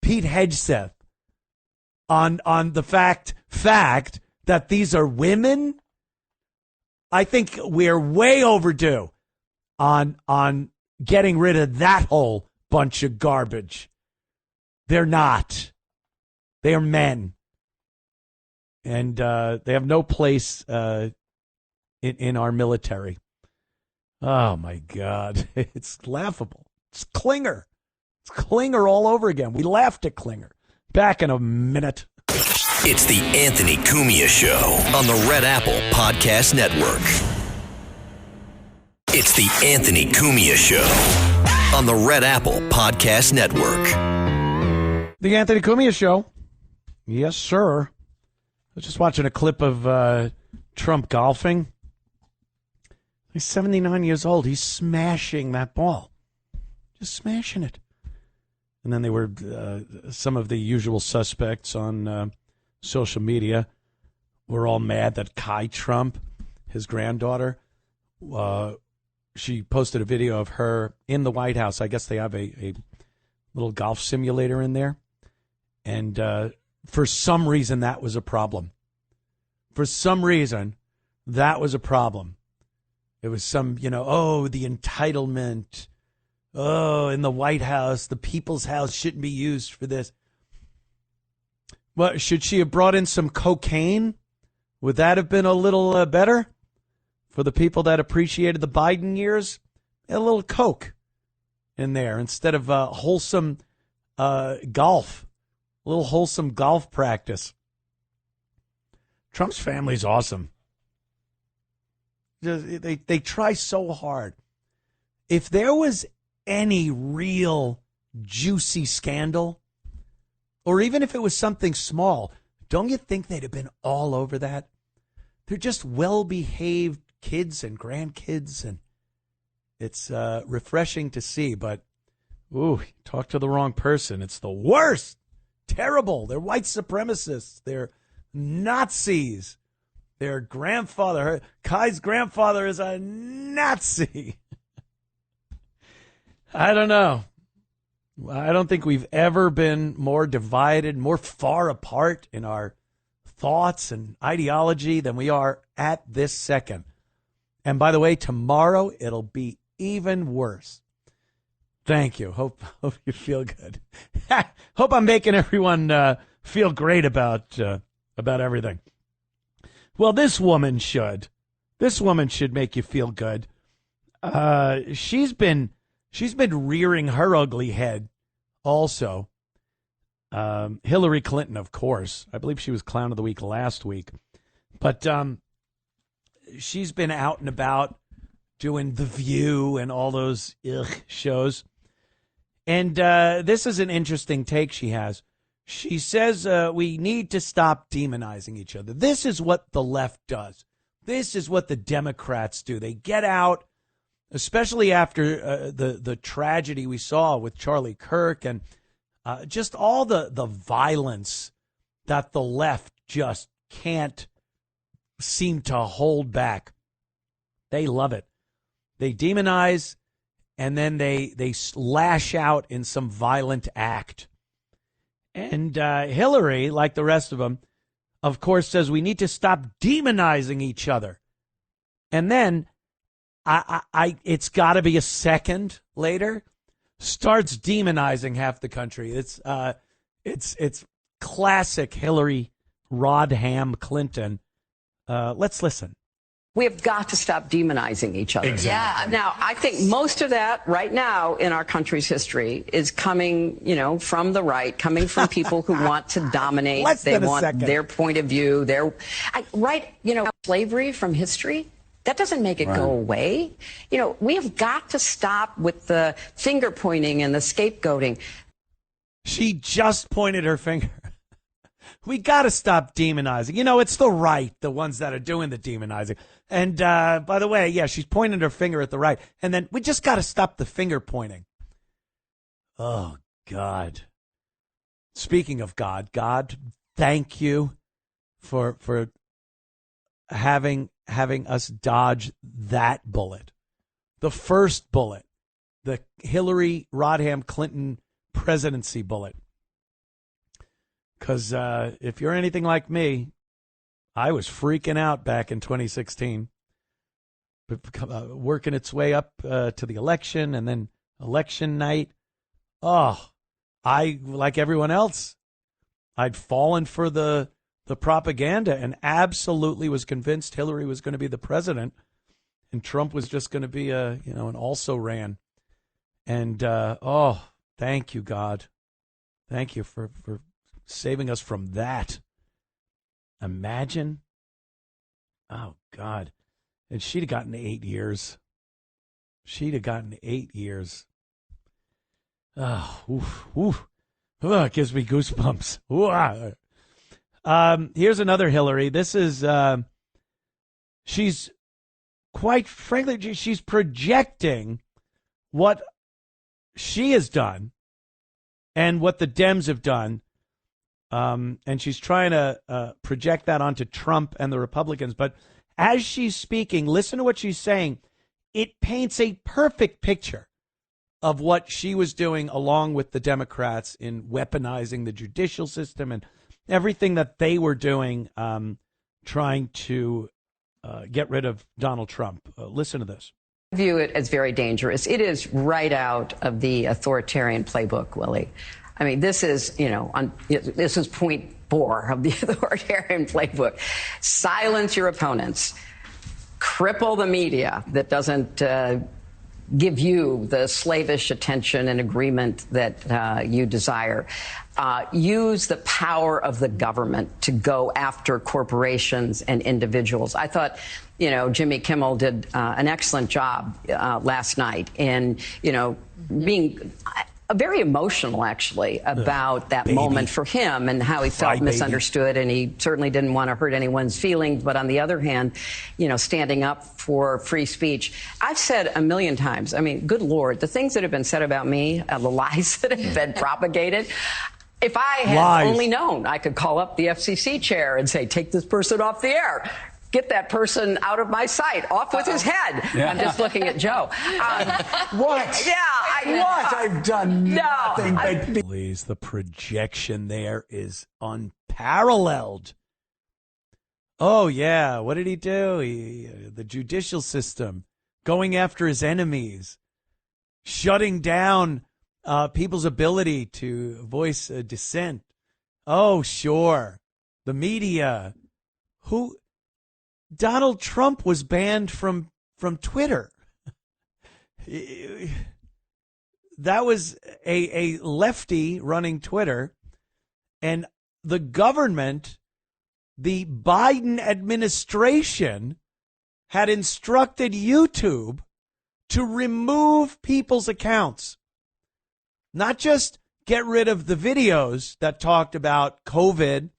Pete Hedgeseth on the fact that these are women. I think we're way overdue on getting rid of that whole bunch of garbage. They're not. They are men. And they have no place in our military. Oh, my God. It's laughable. It's Klinger. It's Klinger all over again. We laughed at Klinger. Back in a minute. It's the Anthony Cumia Show on the Red Apple Podcast Network. It's the Anthony Cumia Show on the Red Apple Podcast Network. The Anthony Cumia Show. Yes, sir. I was just watching a clip of Trump golfing. He's 79 years old. He's smashing that ball. Just smashing it. And then they were some of the usual suspects on social media were all mad that Kai Trump, his granddaughter, she posted a video of her in the White House. I guess they have a little golf simulator in there. And for some reason, that was a problem. For some reason, that was a problem. It was some, the entitlement. Oh, in the White House, the people's house shouldn't be used for this. Well, should she have brought in some cocaine? Would that have been a little better for the people that appreciated the Biden years? A little coke in there instead of wholesome golf. A little wholesome golf practice. Trump's family's awesome. They try so hard. If there was any real juicy scandal, or even if it was something small, don't you think they'd have been all over that? They're just well-behaved kids and grandkids, and it's refreshing to see. But, talk to the wrong person. It's the worst. Terrible. They're white supremacists. They're Nazis. Their grandfather, Kai's grandfather, is a Nazi. I don't know. I don't think we've ever been more divided, more far apart in our thoughts and ideology than we are at this second. And by the way, tomorrow it'll be even worse. Thank you. Hope you feel good. Hope I'm making everyone feel great about everything. Well, this woman should. This woman should make you feel good. She's been rearing her ugly head also. Hillary Clinton, of course. I believe she was Clown of the Week last week. But she's been out and about doing The View and all those shows. And this is an interesting take she has. She says we need to stop demonizing each other. This is what the left does. This is what the Democrats do. They get out, especially after the tragedy we saw with Charlie Kirk and just all the violence that the left just can't seem to hold back. They love it. They demonize, and then they lash out in some violent act. And Hillary, like the rest of them, of course, says we need to stop demonizing each other. And then it's got to be a second later, starts demonizing half the country. It's classic Hillary Rodham Clinton. Let's listen. We have got to stop demonizing each other. Exactly. Yeah. Now, I think most of that right now in our country's history is coming, from the right, coming from people who want to dominate. They want their point of view. Slavery from history. That doesn't make it go away. We have got to stop with the finger pointing and the scapegoating. She just pointed her finger. We got to stop demonizing. It's the right, the ones that are doing the demonizing. And by the way, yeah, she's pointing her finger at the right. And then we just got to stop the finger pointing. Oh, God. Speaking of God, thank you for having us dodge that bullet. The first bullet, the Hillary Rodham Clinton presidency bullet. Because if you're anything like me, I was freaking out back in 2016, working its way up to the election and then election night. Oh, like everyone else, I'd fallen for the propaganda and absolutely was convinced Hillary was going to be the president and Trump was just going to be an also-ran. And, thank you, God. Thank you for saving us from that. Imagine. Oh, God. And she'd have gotten 8 years. She'd have gotten 8 years. Oh, oof, oof. Oh, it gives me goosebumps. Ooh, here's another Hillary. This is, she's, quite frankly, she's projecting what she has done and what the Dems have done. And she's trying to project that onto Trump and the Republicans. But as she's speaking, listen to what she's saying. It paints a perfect picture of what she was doing along with the Democrats in weaponizing the judicial system and everything that they were doing, trying to get rid of Donald Trump. Listen to this. I view it as very dangerous. It is right out of the authoritarian playbook, Willie. I mean, this is, this is point 4 of the authoritarian playbook. Silence your opponents. Cripple the media that doesn't give you the slavish attention and agreement that you desire. Use the power of the government to go after corporations and individuals. I thought, Jimmy Kimmel did an excellent job last night in, being very emotional, actually, about that moment for him and how he felt misunderstood. And he certainly didn't want to hurt anyone's feelings. But on the other hand, standing up for free speech. I've said a million times, I mean, good Lord, the things that have been said about me, the lies that have been propagated. If I had only known, I could call up the FCC chair and say, take this person off the air. get that person out of my sight. Off with his head. Yeah. I'm just looking at Joe. What? Yeah. What? I've done No, nothing but... Please, the projection there is unparalleled. Oh, yeah. What did he do? The judicial system, going after his enemies, shutting down people's ability to voice dissent. Oh, sure. The media. Donald Trump was banned from Twitter. That was a lefty running Twitter, and the government, the Biden administration, had instructed YouTube to remove people's accounts. Not just get rid of the videos that talked about COVID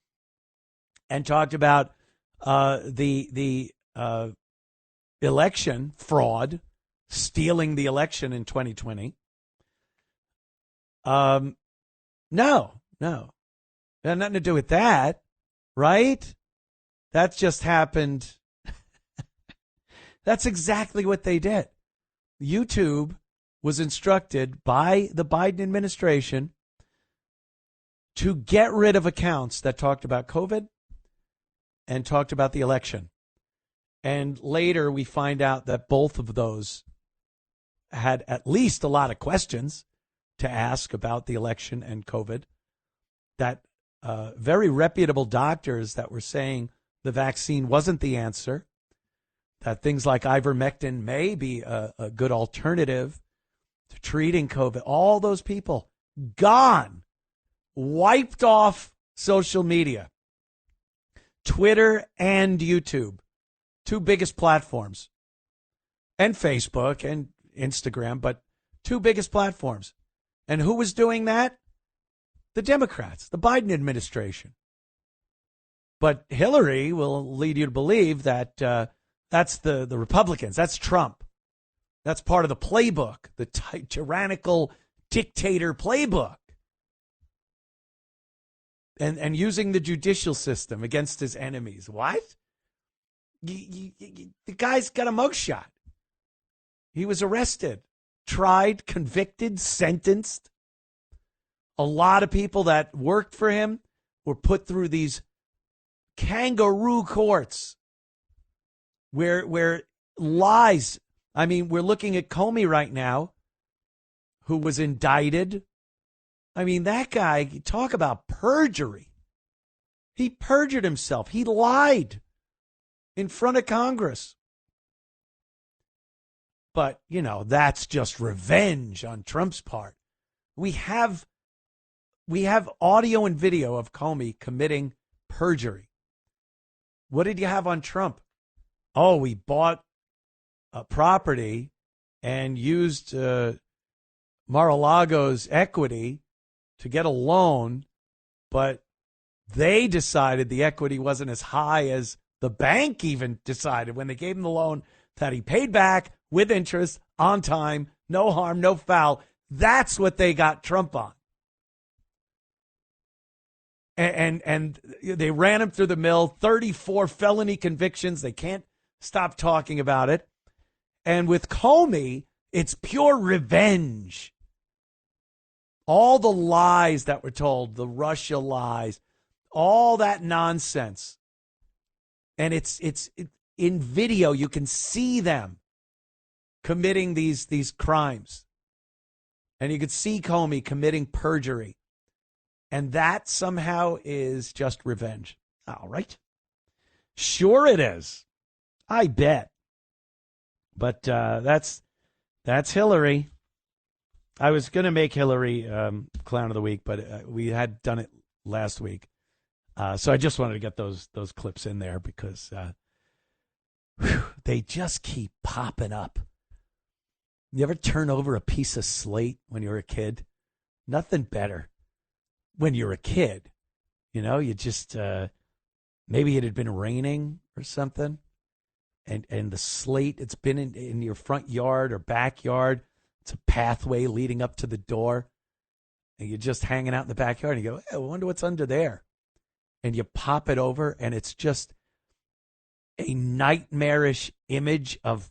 and talked about the election fraud, stealing the election in 2020. No. It had nothing to do with that, right? That just happened. That's exactly what they did. YouTube was instructed by the Biden administration to get rid of accounts that talked about COVID and talked about the election. And later we find out that both of those had at least a lot of questions to ask about the election and COVID, that very reputable doctors that were saying the vaccine wasn't the answer, that things like ivermectin may be a good alternative to treating COVID. All those people gone, wiped off social media, Twitter and YouTube, two biggest platforms, and Facebook and Instagram, but two biggest platforms. And who was doing that? The Democrats, the Biden administration. But Hillary will lead you to believe that that's the Republicans. That's Trump. That's part of the playbook, the tyrannical dictator playbook. And using the judicial system against his enemies. What? The guy's got a mugshot. He was arrested, tried, convicted, sentenced. A lot of people that worked for him were put through these kangaroo courts where lies. I mean, we're looking at Comey right now, who was indicted. I mean, that guy, talk about perjury. He perjured himself. He lied in front of Congress. But, you know, that's just revenge on Trump's part. We have audio and video of Comey committing perjury. What did you have on Trump? Oh, we bought a property and used Mar-a-Lago's equity to get a loan, but they decided the equity wasn't as high as the bank even decided when they gave him the loan, that he paid back with interest on time, no harm, no foul. That's what they got Trump on. And they ran him through the mill, 34 felony convictions. They can't stop talking about it. And with Comey, it's pure revenge. All the lies that were told, the Russia lies, all that nonsense. And it's in video, you can see them committing these crimes. And you could see Comey committing perjury. And that somehow is just revenge. All right. Sure it is. I bet. But that's Hillary. I was going to make Hillary Clown of the Week, but we had done it last week. So I just wanted to get those clips in there because they just keep popping up. You ever turn over a piece of slate when you were a kid? Nothing better. When you're a kid, you know, you just, maybe it had been raining or something, and the slate, it's been in your front yard or backyard. It's a pathway leading up to the door, and you're just hanging out in the backyard, and you go, hey, I wonder what's under there. And you pop it over, and it's just, a nightmarish image of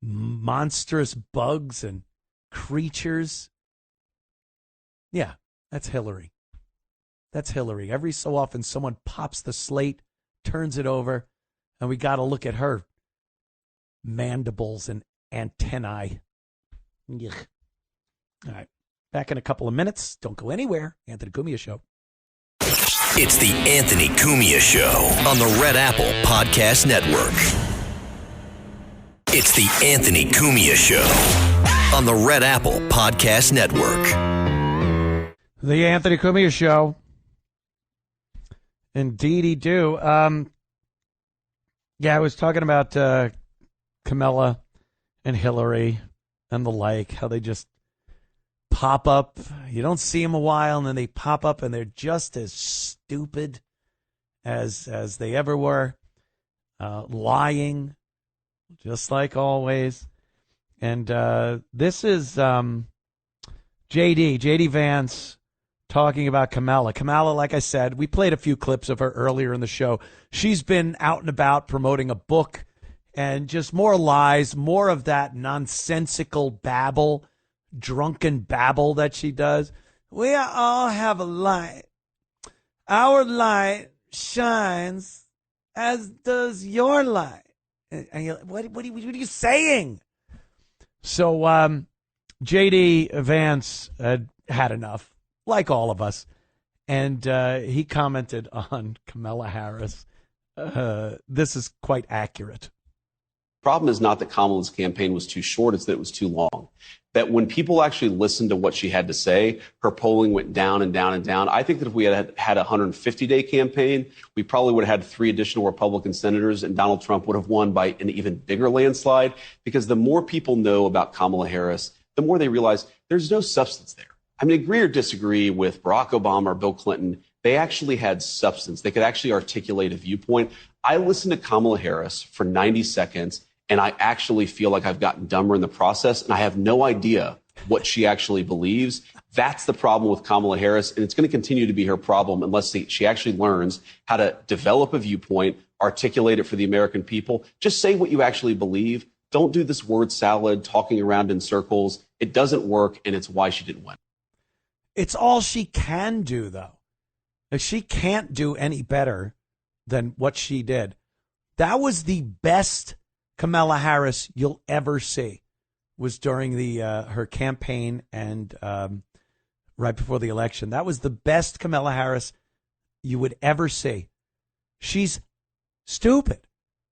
monstrous bugs and creatures. Yeah, that's Hillary. That's Hillary. Every so often, someone pops the slate, turns it over, and we got to look at her mandibles and antennae. Ugh. All right. Back in a couple of minutes. Don't go anywhere. Anthony Cumia Show. It's the Anthony Cumia Show on the Red Apple Podcast Network. It's the Anthony Cumia Show on the Red Apple Podcast Network. The Anthony Cumia Show. Indeedy do. Yeah, I was talking about Kamala and Hillary and the like, how they just pop up. You don't see them a while, and then they pop up, and they're just as stupid as they ever were, lying, just like always. And this is J.D. Vance talking about Kamala. Kamala, like I said, we played a few clips of her earlier in the show. She's been out and about promoting a book, and just more lies, more of that nonsensical babble, drunken babble that she does. We all have a light. Our light shines as does your light. And you're like, what are you saying? So J.D. Vance had enough, like all of us, and he commented on Kamala Harris. This is quite accurate. Problem is not that Kamala's campaign was too short, it's that it was too long. That when people actually listened to what she had to say, her polling went down and down and down. I think that if we had a 150-day campaign, we probably would have had 3 additional Republican senators, and Donald Trump would have won by an even bigger landslide, because the more people know about Kamala Harris, the more they realize there's no substance there. I mean, agree or disagree with Barack Obama or Bill Clinton, they actually had substance. They could actually articulate a viewpoint. I listened to Kamala Harris for 90 seconds, and I actually feel like I've gotten dumber in the process, and I have no idea what she actually believes. That's the problem with Kamala Harris, and it's going to continue to be her problem unless she actually learns how to develop a viewpoint, articulate it for the American people. Just say what you actually believe. Don't do this word salad, talking around in circles. It doesn't work, and it's why she didn't win. It's all she can do, though. She can't do any better than what she did. That was the best Kamala Harris you'll ever see, was during the her campaign and right before the election. That was the best Kamala Harris you would ever see. She's stupid.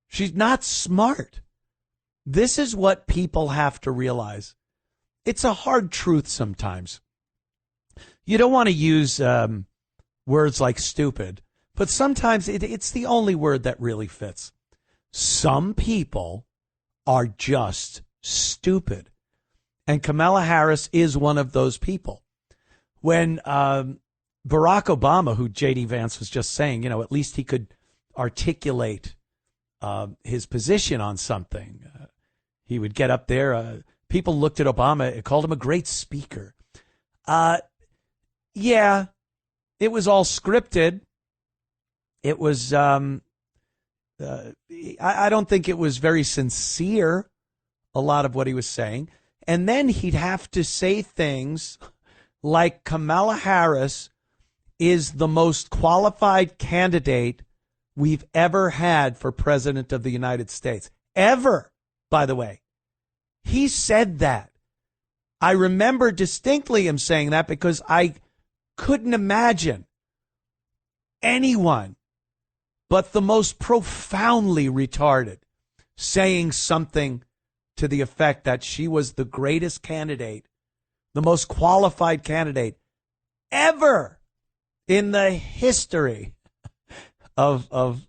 She's not smart. This is what people have to realize. It's a hard truth sometimes. You don't want to use words like stupid, but sometimes it's the only word that really fits. Some people are just stupid. And Kamala Harris is one of those people. When Barack Obama, who J.D. Vance was just saying, at least he could articulate his position on something. He would get up there. People looked at Obama, called him a great speaker. Yeah, it was all scripted. It was... I don't think it was very sincere, a lot of what he was saying. And then he'd have to say things like Kamala Harris is the most qualified candidate we've ever had for president of the United States. Ever, by the way. He said that. I remember distinctly him saying that because I couldn't imagine anyone but the most profoundly retarded saying something to the effect that she was the greatest candidate, the most qualified candidate ever in the history of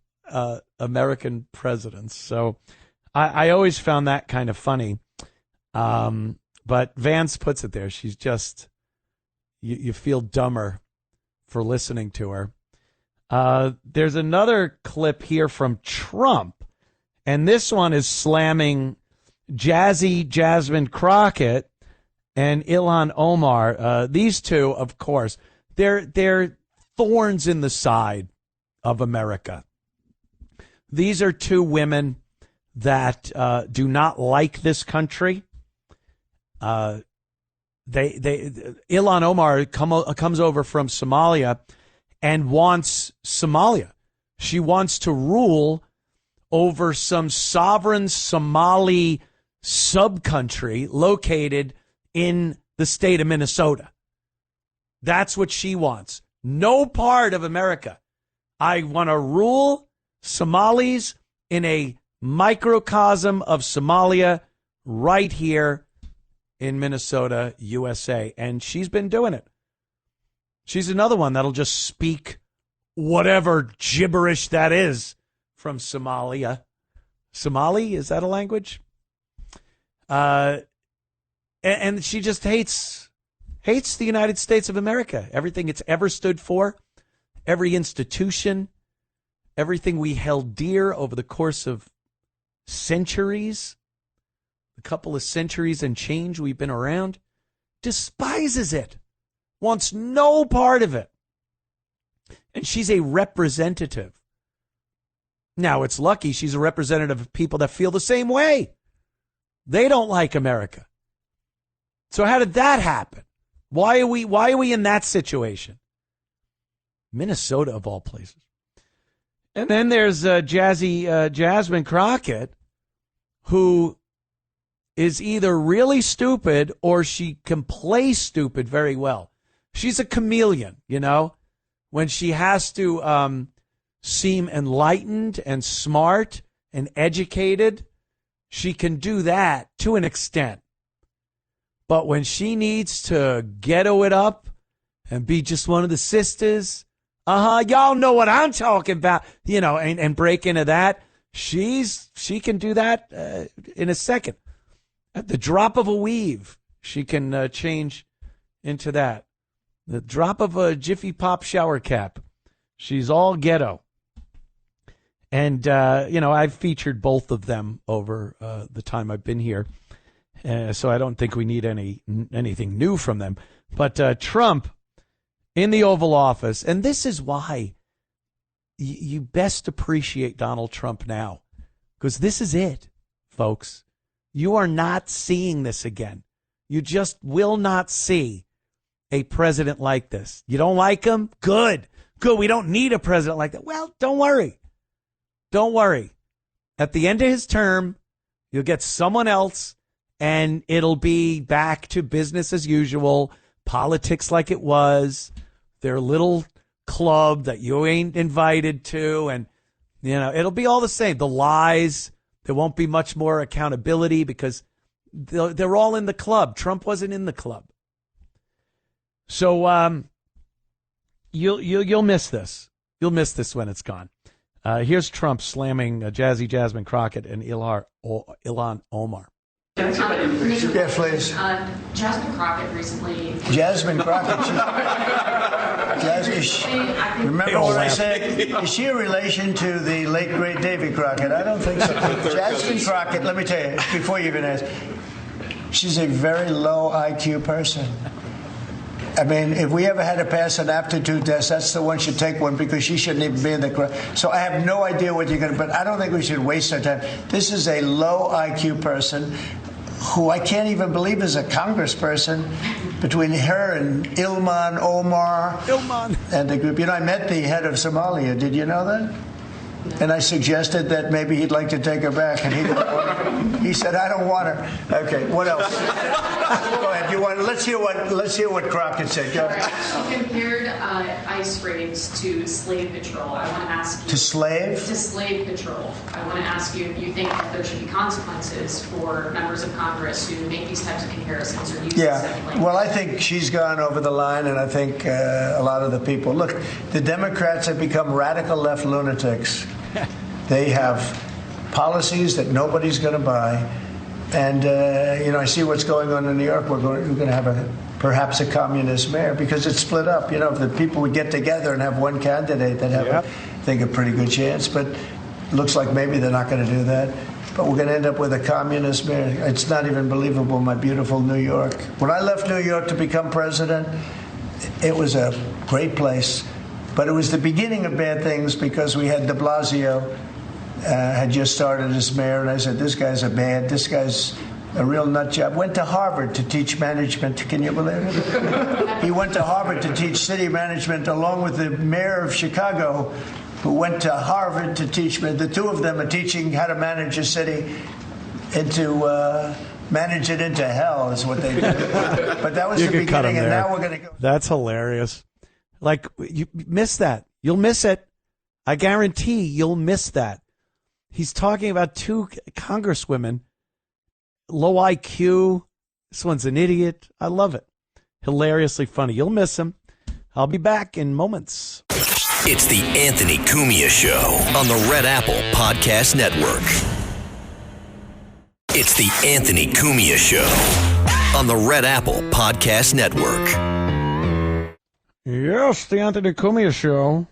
American presidents. So I always found that kind of funny. But Vance puts it there. She's just, you feel dumber for listening to her. There's another clip here from Trump, and this one is slamming Jazzy Jasmine Crockett and Ilhan Omar. These two, of course, they're thorns in the side of America. These are two women that do not like this country. Ilhan Omar comes over from Somalia and wants Somalia. She wants to rule over some sovereign Somali subcountry located in the state of Minnesota. That's what she wants. No part of America. I want to rule Somalis in a microcosm of Somalia right here in Minnesota, USA. And she's been doing it. She's another one that'll just speak whatever gibberish that is from Somalia. Somali, is that a language? And she just hates the United States of America. Everything it's ever stood for, every institution, everything we held dear over the course of centuries, a couple of centuries and change we've been around, despises it, wants no part of it. And she's a representative. Now, it's lucky she's a representative of people that feel the same way. They don't like America. So how did that happen? Why are we in that situation? Minnesota, of all places. And then there's Jasmine Crockett, who is either really stupid or she can play stupid very well. She's a chameleon, you know, when she has to seem enlightened and smart and educated. She can do that to an extent. But when she needs to ghetto it up and be just one of the sisters, y'all know what I'm talking about, you know, and break into that, she can do that in a second. At the drop of a weave, she can change into that. The drop of a Jiffy Pop shower cap. She's all ghetto. And, you know, I've featured both of them over the time I've been here. So I don't think we need anything new from them. But Trump in the Oval Office, and this is why you best appreciate Donald Trump now, because this is it, folks. You are not seeing this again. You just will not see a president like this. You don't like him? Good. We don't need a president like that. Well, don't worry. Don't worry. At the end of his term, you'll get someone else, and it'll be back to business as usual, politics like it was, their little club that you ain't invited to, and, you know, it'll be all the same. The lies, there won't be much more accountability because they're all in the club. Trump wasn't in the club. So you'll miss this. You'll miss this when it's gone. Here's Trump slamming Jasmine Crockett and Ilhan Omar. Yes, please. Jasmine Crockett recently. Jasmine Crockett. Remember what I said? Is she a relation to the late, great Davy Crockett? I don't think so. Jasmine Crockett, let me tell you, before you even ask, she's a very low IQ person. I mean, if we ever had to pass an aptitude test, that's the one should take one because she shouldn't even be in the crowd. So I have no idea what you're going to, but I don't think we should waste our time. This is a low IQ person who I can't even believe is a congressperson. Between her and Ilhan Omar and the group. You know, I met the head of Somalia. Did you know that? And I suggested that maybe he'd like to take her back, and he said, "I don't want her." Okay, what else? Go ahead. Let's hear what Crockett said. Go ahead. She compared ICE raids to slave patrol. I want to ask you. To slave? To slave patrol. I want to ask you if you think that there should be consequences for members of Congress who make these types of comparisons or use this language. Well, I think she's gone over the line, and I think a lot of the people. Look, the Democrats have become radical left lunatics. They have policies that nobody's going to buy. And, you know, I see what's going on in New York. We're going to have perhaps a communist mayor because it's split up. You know, if the people would get together and have one candidate, they'd have, I think, a pretty good chance. But it looks like maybe they're not going to do that. But we're going to end up with a communist mayor. It's not even believable, my beautiful New York. When I left New York to become president, it was a great place. But it was the beginning of bad things because we had de Blasio had just started as mayor, and I said, this guy's a real nut job. Went to Harvard to teach management. Can you believe it? He went to Harvard to teach city management along with the mayor of Chicago, who went to Harvard to teach. The two of them are teaching how to manage a city manage it into hell is what they did. But that was the beginning, and now we're going to go. That's hilarious. Like, you miss that. You'll miss it. I guarantee you'll miss that. He's talking about two congresswomen, low IQ. This one's an idiot. I love it. Hilariously funny. You'll miss him. I'll be back in moments. It's the Anthony Cumia Show on the Red Apple Podcast Network. It's the Anthony Cumia Show on the Red Apple Podcast Network. Yes, the Anthony Cumia Show.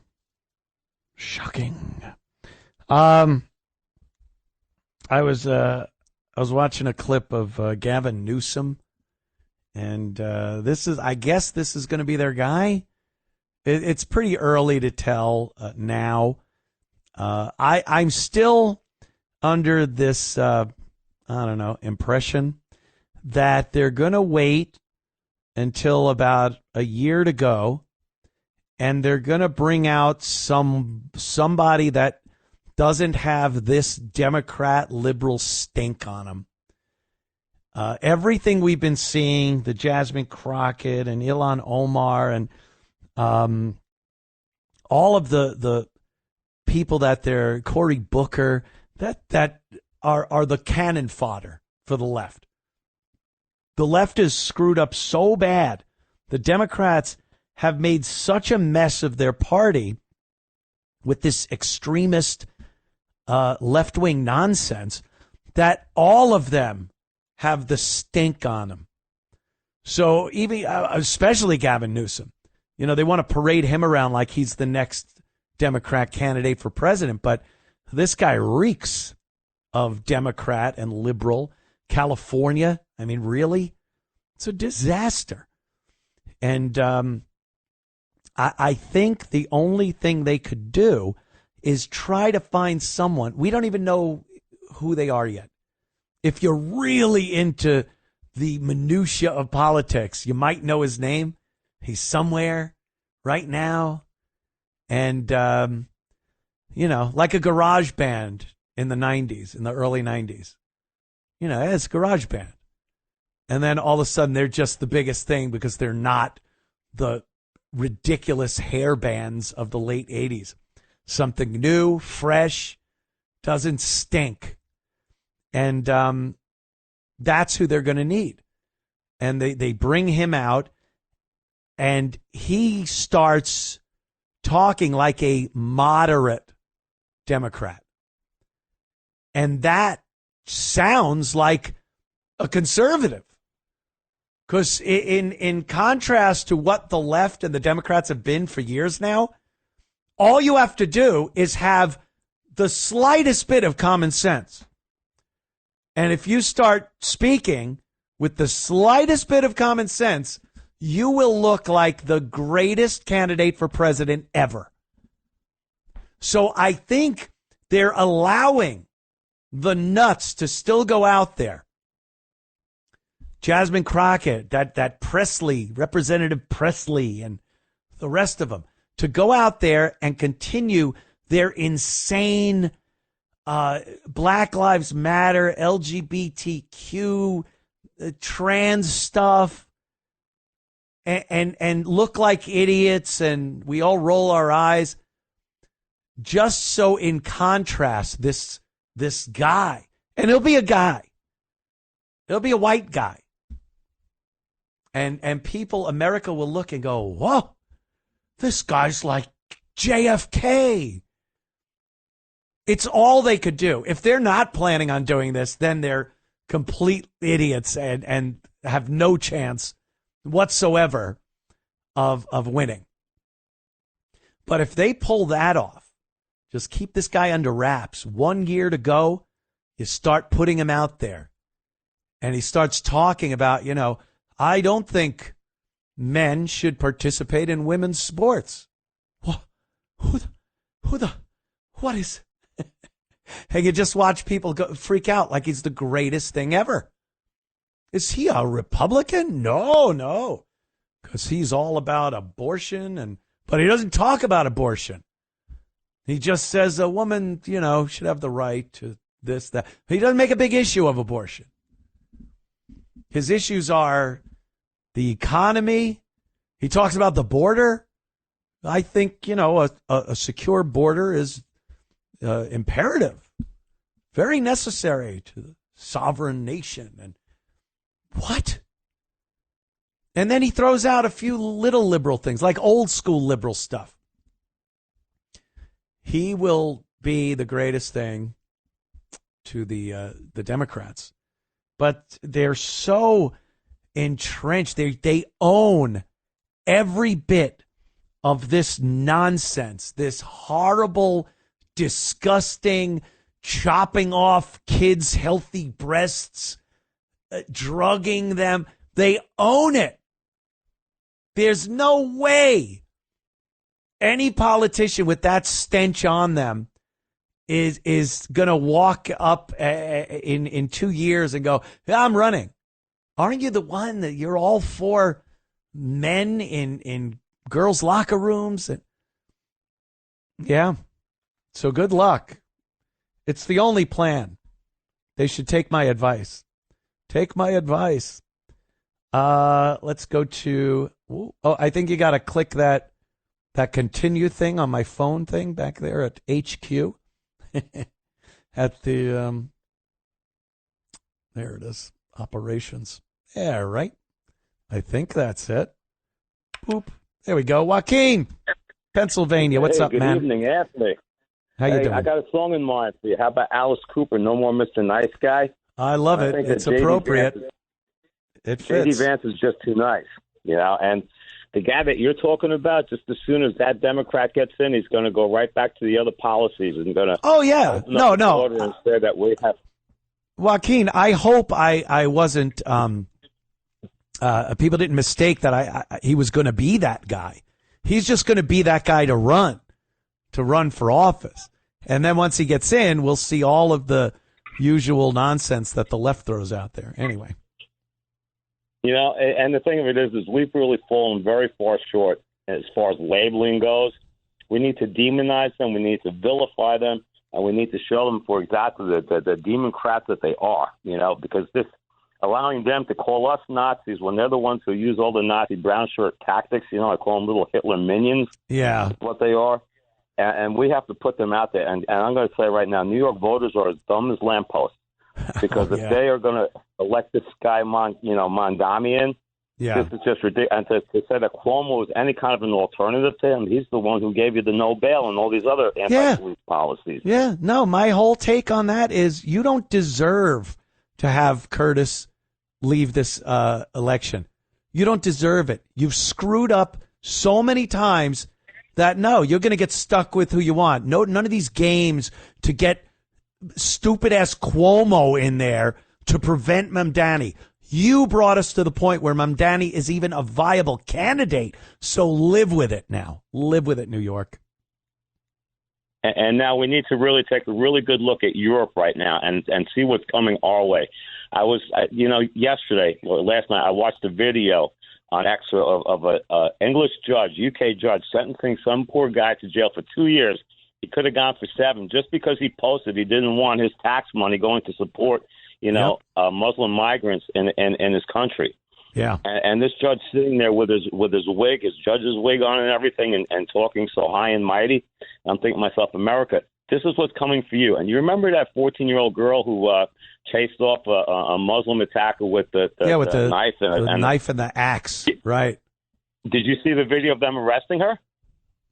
Shocking. I was watching a clip of Gavin Newsom, and I guess this is going to be their guy. It's pretty early to tell now. I'm still under this, impression that they're going to wait until about a year to go, and they're going to bring out somebody that doesn't have this Democrat liberal stink on them. Everything we've been seeing, the Jasmine Crockett and Ilhan Omar and all of the people that they're, Cory Booker, that are the cannon fodder for the left. The left is screwed up so bad. The Democrats have made such a mess of their party with this extremist left-wing nonsense that all of them have the stink on them. So even, especially Gavin Newsom, they want to parade him around like he's the next Democrat candidate for president, but this guy reeks of Democrat and liberal. California, I mean, really? It's a disaster. And I think the only thing they could do is try to find someone. We don't even know who they are yet. If you're really into the minutia of politics, you might know his name. He's somewhere right now. And, like a garage band in the 90s, in the early 90s. It's a garage band. And then all of a sudden they're just the biggest thing because they're not the ridiculous hair bands of the late 80s. Something new, fresh, doesn't stink. And that's who they're going to need. And they bring him out, and he starts talking like a moderate Democrat. And that sounds like a conservative. Because in contrast to what the left and the Democrats have been for years now, all you have to do is have the slightest bit of common sense. And if you start speaking with the slightest bit of common sense, you will look like the greatest candidate for president ever. So I think they're allowing the nuts to still go out there. Jasmine Crockett, that Presley, Representative Presley, and the rest of them, to go out there and continue their insane Black Lives Matter, LGBTQ, trans stuff, and look like idiots, and we all roll our eyes. Just so in contrast, this guy, and he'll be a guy, he'll be a white guy. And people, America will look and go, whoa, this guy's like JFK. It's all they could do. If they're not planning on doing this, then they're complete idiots and have no chance whatsoever of winning. But if they pull that off, just keep this guy under wraps. 1 year to go, you start putting him out there. And he starts talking about, I don't think men should participate in women's sports. What is? And you just watch people freak out like he's the greatest thing ever. Is he a Republican? No. Because he's all about abortion, but he doesn't talk about abortion. He just says a woman, should have the right to this, that. He doesn't make a big issue of abortion. His issues are the economy. He talks about the border. I think, a secure border is imperative, very necessary to the sovereign nation. And what? And then he throws out a few little liberal things, like old school liberal stuff. He will be the greatest thing to the Democrats. But they're so entrenched. They own every bit of this nonsense, this horrible, disgusting, chopping off kids' healthy breasts, drugging them. They own it. There's no way any politician with that stench on them is going to walk up in 2 years and go, I'm running. Aren't you the one that you're all for men in girls' locker rooms? Yeah. So good luck. It's the only plan. They should take my advice. Take my advice. Let's go to, I think you got to click that continue thing on my phone thing back there at HQ. At the, there it is, operations. Yeah, right. I think that's it. Boop. There we go. Joaquin, Pennsylvania. What's up, man? Good evening, Anthony. How you doing? I got a song in mind for you. How about Alice Cooper, No More Mr. Nice Guy? I love it. It's appropriate. It fits. J.D. Vance is just too nice, and the guy that you're talking about, just as soon as that Democrat gets in, he's going to go right back to the other policies and going to. Oh yeah, no. Instead that we have. Joaquin, I hope I wasn't. People didn't mistake that he was going to be that guy. He's just going to be that guy to run for office, and then once he gets in, we'll see all of the usual nonsense that the left throws out there. Anyway. And the thing of it is we've really fallen very far short as far as labeling goes. We need to demonize them. We need to vilify them. And we need to show them for exactly the democrats that they are, because this allowing them to call us Nazis when they're the ones who use all the Nazi brown shirt tactics, I call them little Hitler minions. Yeah. That's what they are. And we have to put them out there. And I'm going to say right now, New York voters are as dumb as lampposts. Because if they are going to elect this guy, Mamdani in, this is just ridiculous. And to say that Cuomo is any kind of an alternative to him, he's the one who gave you the no bail and all these other anti-police policies. Yeah, no, my whole take on that is you don't deserve to have Curtis leave this election. You don't deserve it. You've screwed up so many times that, no, you're going to get stuck with who you want. No, none of these games to get stupid-ass Cuomo in there to prevent Mamdani. You brought us to the point where Mamdani is even a viable candidate. So live with it now. Live with it, New York. And now we need to really take a really good look at Europe right now and see what's coming our way. I was, yesterday or last night, I watched a video on X of a English judge, UK judge, sentencing some poor guy to jail for 2 years. He could have gone for 7 just because he posted he didn't want his tax money going to support, Muslim migrants in his country. Yeah. And this judge sitting there with his wig, his judge's wig on and everything, and talking so high and mighty. I'm thinking to myself, America, this is what's coming for you. And you remember that 14-year-old girl who chased off a Muslim attacker with the knife and the knife and the axe, right? Did you see the video of them arresting her?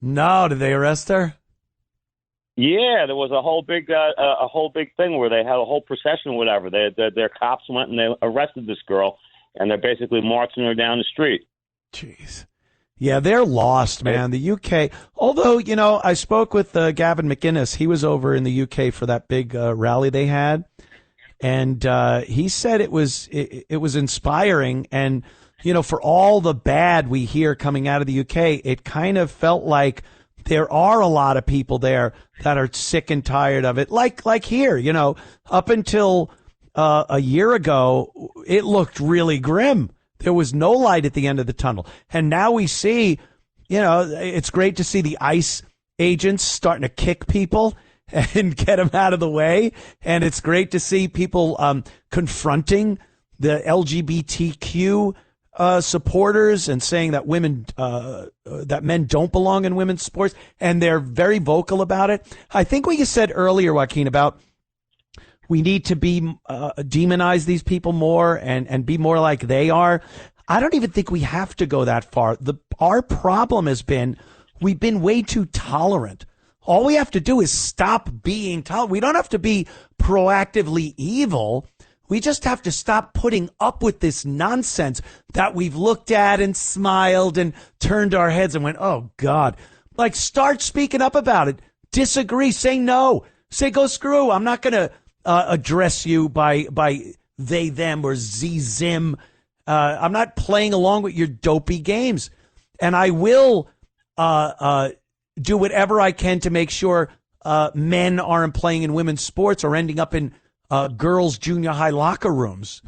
No, did they arrest her? Yeah, there was a whole big thing where they had a whole procession, or whatever. Their cops went and they arrested this girl, and they're basically marching her down the street. Jeez. Yeah, they're lost, man. The UK, although, I spoke with Gavin McInnes. He was over in the UK for that big rally they had. And he said it was inspiring. And, for all the bad we hear coming out of the UK, it kind of felt like there are a lot of people there that are sick and tired of it. Like here, you know, up until a year ago, it looked really grim. There was no light at the end of the tunnel. And now we see, you know, it's great to see the ICE agents starting to kick people and get them out of the way. And it's great to see people confronting the LGBTQ supporters and saying that that men don't belong in women's sports. And they're very vocal about it. I think what you said earlier, Joaquin, about we need to be demonize these people more and be more like they are. I don't even think we have to go that far. Our problem has been we've been way too tolerant. All we have to do is stop being tolerant. We don't have to be proactively evil. We just have to stop putting up with this nonsense that we've looked at and smiled and turned our heads and went, oh, God. Like, start speaking up about it. Disagree. Say no. Say go screw. I'm not going to address you by they, them, or zim. I'm not playing along with your dopey games. And I will do whatever I can to make sure men aren't playing in women's sports or ending up in girls' junior high locker rooms.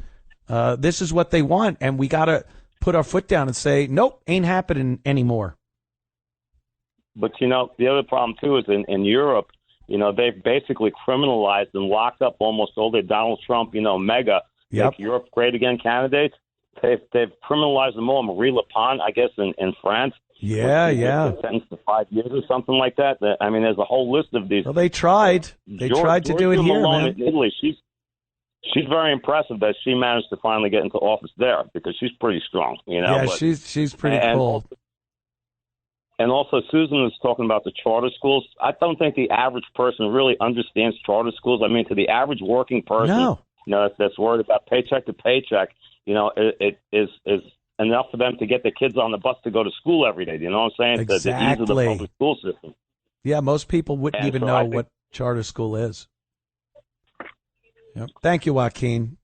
This is what they want, and we got to put our foot down and say, nope, ain't happening anymore. But, you know, the other problem, too, is in Europe, you know, they've basically criminalized and locked up almost all the Donald Trump, you know, mega like Europe Great Again candidates. They've criminalized them all. Marie Le Pen, I guess, in France. Yeah. Sentenced to 5 years or something like that. I mean, there's a whole list of these. Well, they tried. They tried to do it here, man. In Italy, she's very impressive that she managed to finally get into office there because she's pretty strong. You know. Yeah, she's pretty cool. And also, Susan was talking about the charter schools. I don't think the average person really understands charter schools. I mean, to the average working person, you know, that's worried about paycheck to paycheck, you know, it is enough for them to get their kids on the bus to go to school every day. You know what I'm saying? Exactly. The ease of the public school system. Yeah, most people wouldn't even know what charter school is. Yep. Thank you, Joaquin.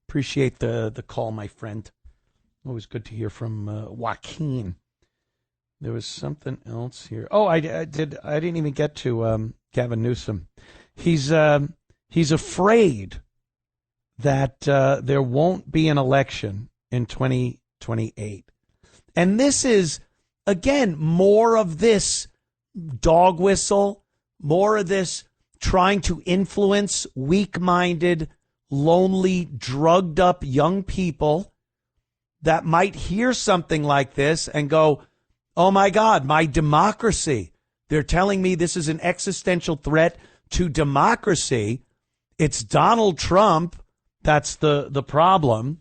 Appreciate the call, my friend. Always good to hear from Joaquin. There was something else here. Oh, I didn't even get to Gavin Newsom. He's afraid that there won't be an election in 2028. And this is, again, more of this dog whistle, more of this trying to influence weak-minded, lonely, drugged-up young people that might hear something like this and go, oh, my God, my democracy. They're telling me this is an existential threat to democracy. It's Donald Trump. That's the problem.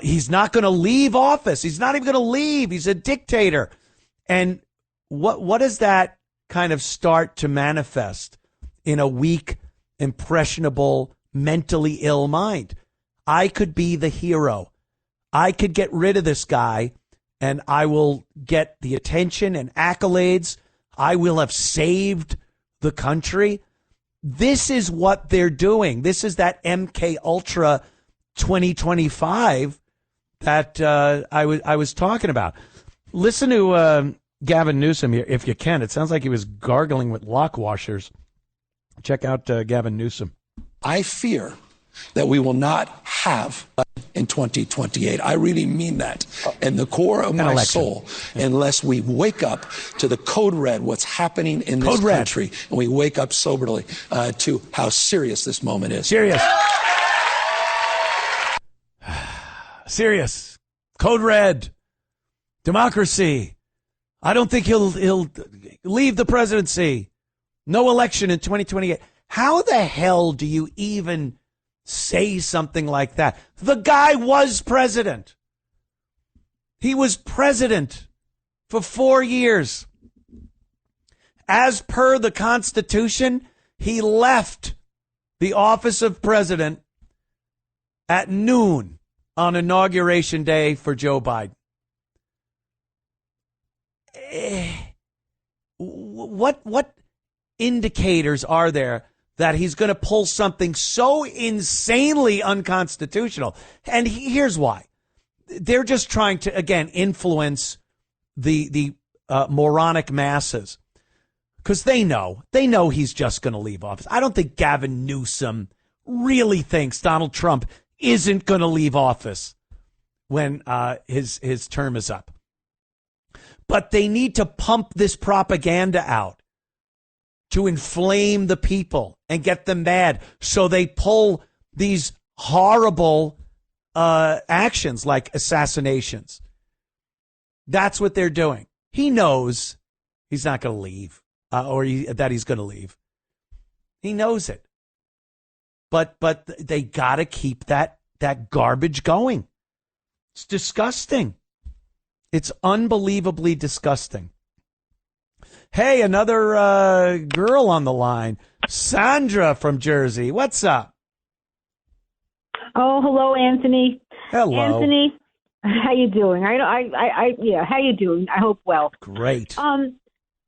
He's not going to leave office. He's not even going to leave. He's a dictator. And what does that kind of start to manifest in a weak, impressionable, mentally ill mind? I could be the hero. I could get rid of this guy, and I will get the attention and accolades. I will have saved the country. This is what they're doing. This is that MK Ultra 2025 that I was talking about. Listen to Gavin Newsom here, if you can. It sounds like he was gargling with lock washers. Check out Gavin Newsom. I fear that we will not have in 2028. I really mean that. In the core of my soul, unless we wake up to the code red, what's happening in this country, and we wake up soberly to how serious this moment is. Serious. Serious. Code red. Democracy. I don't think he'll leave the presidency. No election in 2028. How the hell do you even say something like that? The guy was president. He was president for 4 years. As per the Constitution, he left the office of president at noon on Inauguration Day for Joe Biden. What indicators are there that he's going to pull something so insanely unconstitutional? And here's why. They're just trying to, again, influence the moronic masses. because they know he's just going to leave office. I don't think Gavin Newsom really thinks Donald Trump isn't going to leave office when his term is up. But they need to pump this propaganda out to inflame the people and get them mad. So they pull these horrible actions like assassinations. That's what they're doing. He knows he's not going to leave that he's going to leave. He knows it. But they got to keep that garbage going. It's disgusting. It's unbelievably disgusting. Hey, another girl on the line. Sandra from Jersey. What's up? Oh, hello, Anthony. Hello. Anthony, how you doing? Yeah, how you doing? I hope well. Great.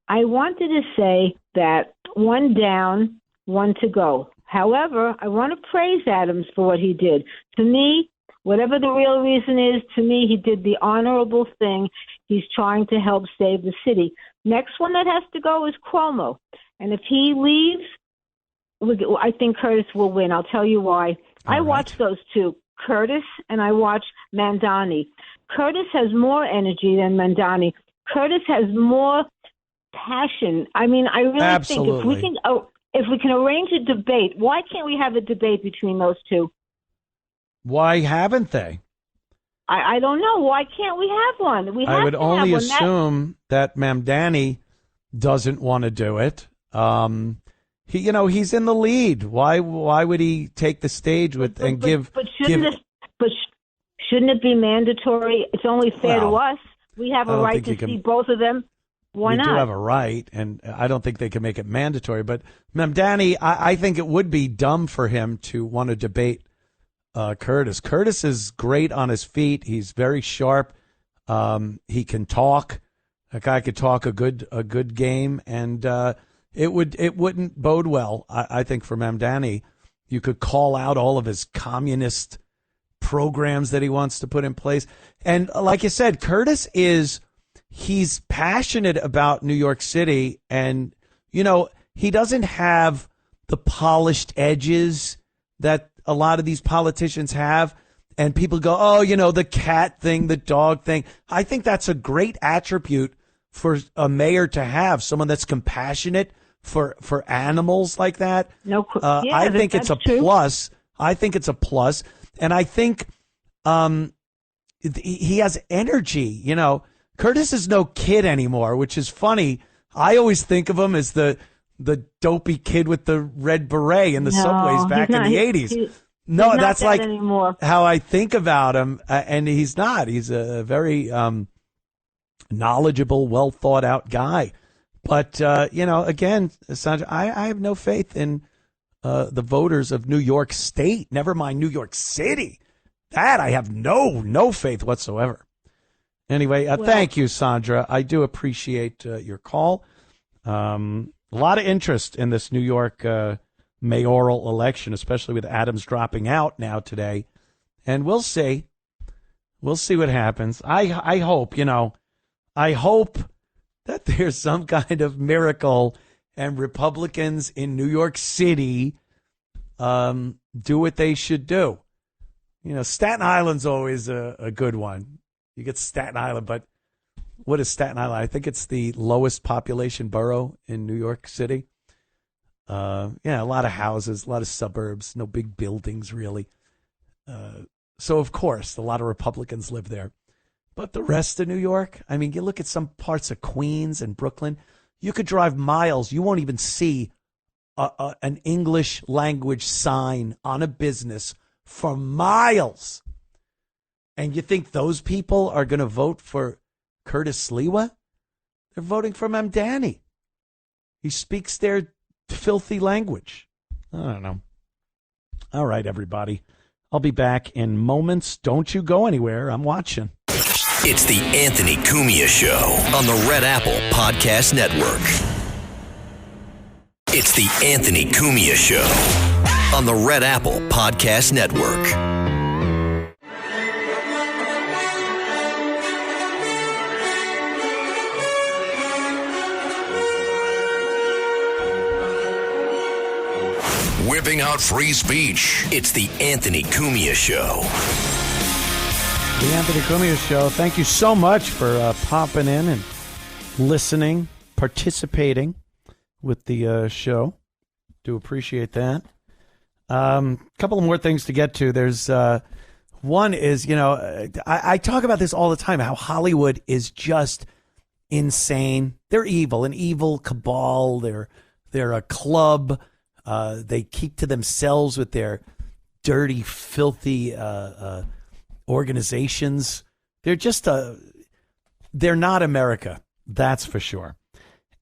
I wanted to say that one down, one to go. However, I want to praise Adams for what he did. To me, whatever the real reason is, to me, he did the honorable thing. He's trying to help save the city. Next one that has to go is Cuomo. And if he leaves, I think Curtis will win. I'll tell you why. I watched those two, Curtis and I watched Mamdani. Curtis has more energy than Mamdani. Curtis has more passion. I mean, I really Absolutely. think if we can arrange a debate, why can't we have a debate between those two? Why haven't they? I don't know. Why can't we have one? I would only assume that Mamdani doesn't want to do it. He's in the lead. Why would he take the stage give? But shouldn't it be mandatory? It's only fair to us. We have a right to see both of them. Why not? We do have a right, and I don't think they can make it mandatory. But Mamdani, I think it would be dumb for him to want to debate Curtis. Curtis is great on his feet. He's very sharp. He can talk. A guy could talk a good game, and it wouldn't bode well. I think for Mamdani, you could call out all of his communist programs that he wants to put in place, and like you said, Curtis he's passionate about New York City, and he doesn't have the polished edges that a lot of these politicians have, and people go, oh, the cat thing, the dog thing. I think that's a great attribute for a mayor to have, someone that's compassionate for animals like that. I think it's a plus. I think it's a plus, and I think he has energy. Curtis is no kid anymore, which is funny. I always think of him as the dopey kid with the red beret in the subways back in the 80s. No, that's like how I think about him, and he's not. He's a very knowledgeable, well thought out guy. But again, Sandra, I have no faith in the voters of New York State. Never mind New York City. That I have no faith whatsoever. Anyway, thank you, Sandra. I do appreciate your call. A lot of interest in this New York mayoral election, especially with Adams dropping out now today. And we'll see. We'll see what happens. I hope that there's some kind of miracle and Republicans in New York City do what they should do. Staten Island's always a good one. You get Staten Island, but what is Staten Island? I think it's the lowest population borough in New York City. A lot of houses, a lot of suburbs, no big buildings really. So, of course, a lot of Republicans live there. But the rest of New York, I mean, you look at some parts of Queens and Brooklyn, you could drive miles. You won't even see an English language sign on a business for miles. And you think those people are going to vote for Curtis Sliwa? They're voting for Mamdani. He speaks their filthy language. I don't know. All right, everybody. I'll be back in moments. Don't you go anywhere. I'm watching. It's the Anthony Cumia Show on the Red Apple Podcast Network. It's the Anthony Cumia Show on the Red Apple Podcast Network. stamping out free speech. It's the Anthony Cumia Show. The Anthony Cumia Show. Thank you so much for popping in and listening, participating with the show. Do appreciate that. Couple of more things to get to. There's one is, I talk about this all the time, how Hollywood is just insane. They're evil, an evil cabal. They're a club. They keep to themselves with their dirty, filthy organizations. They're just they're not America, that's for sure.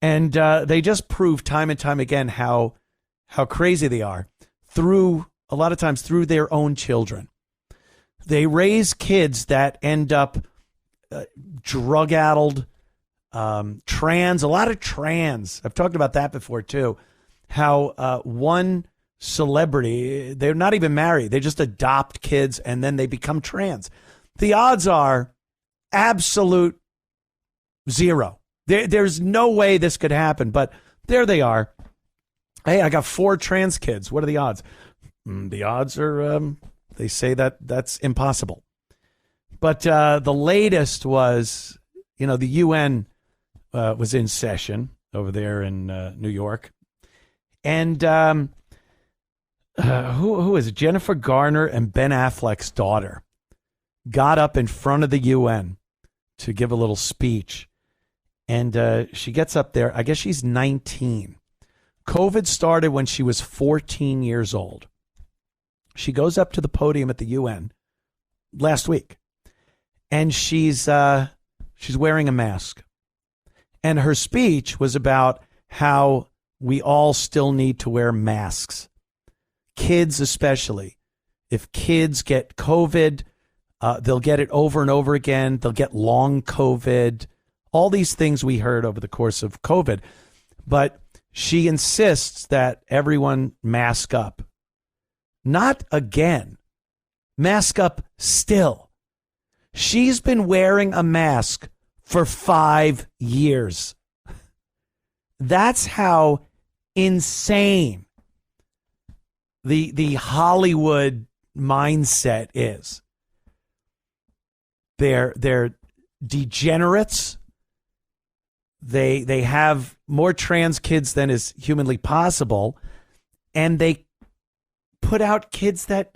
And they just prove time and time again how crazy they are a lot of times through their own children. They raise kids that end up drug-addled, trans, a lot of trans. I've talked about that before too. How one celebrity, they're not even married. They just adopt kids and then they become trans. The odds are absolute zero. There's no way this could happen, but there they are. Hey, I got 4 trans kids. What are the odds? The odds are, they say that's impossible. But the latest was, the UN was in session over there in New York. And who is it? Jennifer Garner and Ben Affleck's daughter got up in front of the UN to give a little speech. And she gets up there. I guess she's 19. COVID started when she was 14 years old. She goes up to the podium at the UN last week, and she's wearing a mask. And her speech was about how we all still need to wear masks. Kids especially. If kids get COVID, they'll get it over and over again. They'll get long COVID. All these things we heard over the course of COVID. But she insists that everyone mask up. Not again. Mask up still. She's been wearing a mask for 5 years. That's how insane the Hollywood mindset is. They're degenerates. They have more trans kids than is humanly possible, and they put out kids that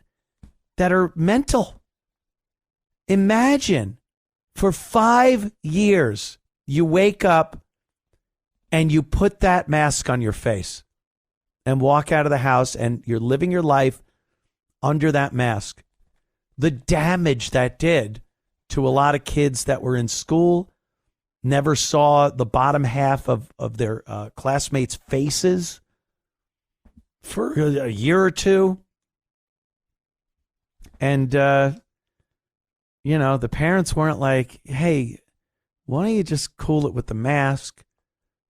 are mental. Imagine for 5 years you wake up and you put that mask on your face and walk out of the house and you're living your life under that mask. The damage that did to a lot of kids that were in school, never saw the bottom half of their classmates' faces for a year or two. And, the parents weren't like, hey, why don't you just cool it with the mask?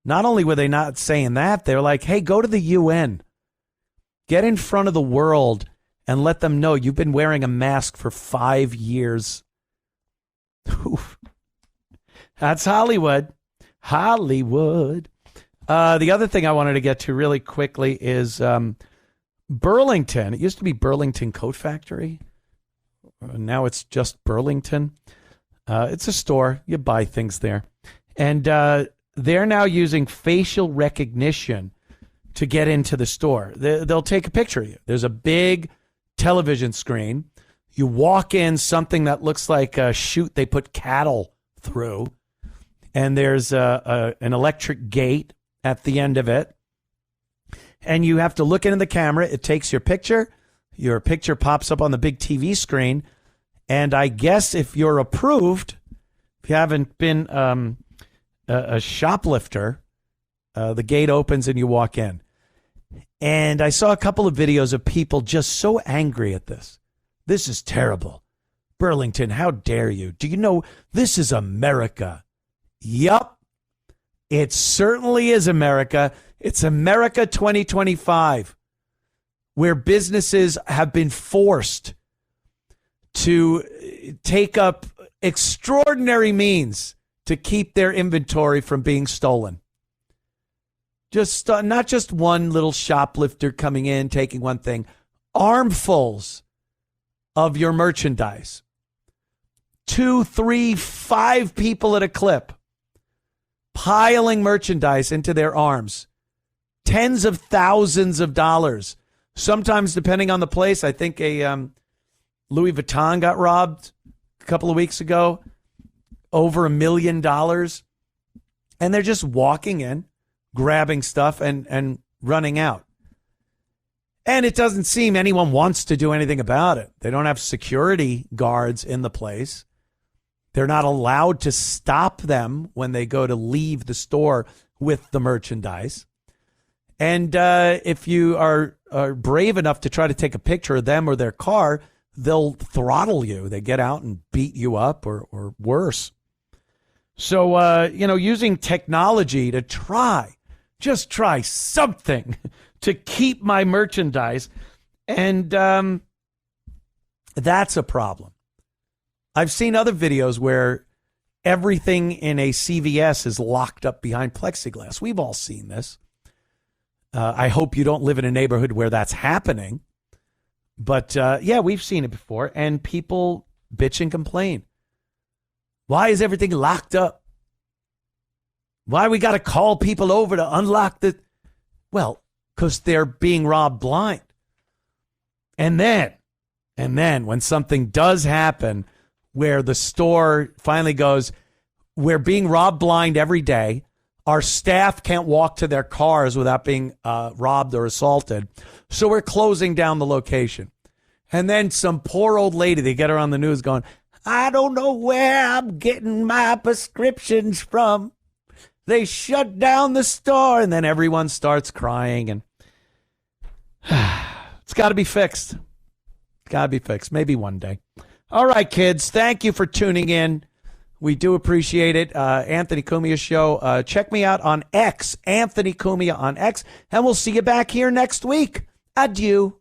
Not only were they not saying that, they were like, hey, go to the UN. Get in front of the world and let them know you've been wearing a mask for 5 years. That's Hollywood. Hollywood. The other thing I wanted to get to really quickly is Burlington. It used to be Burlington Coat Factory. Now it's just Burlington. It's a store. You buy things there. And they're now using facial recognition to get into the store. They'll take a picture of you. There's a big television screen. You walk in, something that looks like a chute they put cattle through. And there's an electric gate at the end of it. And you have to look into the camera. It takes your picture. Your picture pops up on the big TV screen. And I guess if you're approved, if you haven't been a shoplifter, the gate opens and you walk in. And I saw a couple of videos of people just so angry at this. This is terrible. Burlington, how dare you? Do you know this is America? Yup. It certainly is America. It's America 2025, where businesses have been forced to take up extraordinary means to keep their inventory from being stolen. Just not just one little shoplifter coming in, taking one thing. Armfuls of your merchandise. 2, 3, 5 people at a clip piling merchandise into their arms. Tens of thousands of dollars. Sometimes, depending on the place, I think a Louis Vuitton got robbed a couple of weeks ago. Over $1 million. And they're just walking in, grabbing stuff and running out. And it doesn't seem anyone wants to do anything about it. They don't have security guards in the place. They're not allowed to stop them when they go to leave the store with the merchandise. And if you are brave enough to try to take a picture of them or their car, they'll throttle you. They get out and beat you up or worse. So, using technology to try something to keep my merchandise. And that's a problem. I've seen other videos where everything in a CVS is locked up behind plexiglass. We've all seen this. I hope you don't live in a neighborhood where that's happening. But, we've seen it before. And people bitch and complain. Why is everything locked up? Why we got to call people over to unlock the... Well, because they're being robbed blind. And then when something does happen where the store finally goes, we're being robbed blind every day. Our staff can't walk to their cars without being robbed or assaulted. So we're closing down the location. And then some poor old lady, they get her on the news going, I don't know where I'm getting my prescriptions from. They shut down the store. And then everyone starts crying. And it's got to be fixed. It's got to be fixed. Maybe one day. All right, kids. Thank you for tuning in. We do appreciate it. Anthony Cumia Show. Check me out on X, Anthony Cumia on X. And we'll see you back here next week. Adieu.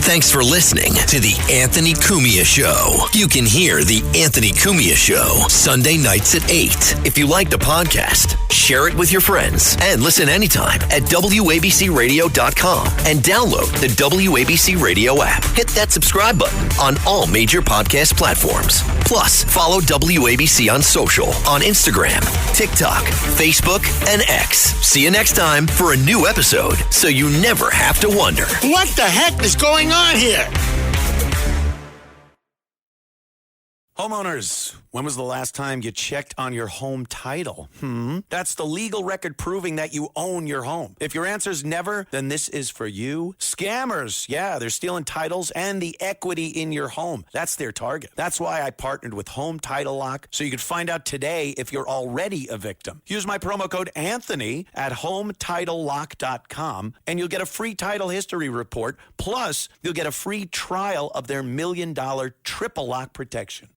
Thanks for listening to The Anthony Cumia Show. You can hear The Anthony Cumia Show Sunday nights at 8. If you like the podcast, share it with your friends and listen anytime at WABCRadio.com and download the WABC Radio app. Hit that subscribe button on all major podcast platforms. Plus, follow WABC on social on Instagram, TikTok, Facebook, and X. See you next time for a new episode so you never have to wonder. What the heck is going on here? Homeowners, when was the last time you checked on your home title? That's the legal record proving that you own your home. If your answer's never, then this is for you. Scammers, they're stealing titles and the equity in your home. That's their target. That's why I partnered with Home Title Lock, so you could find out today if you're already a victim. Use my promo code Anthony at HomeTitleLock.com, and you'll get a free title history report. Plus, you'll get a free trial of their $1 million triple lock protection.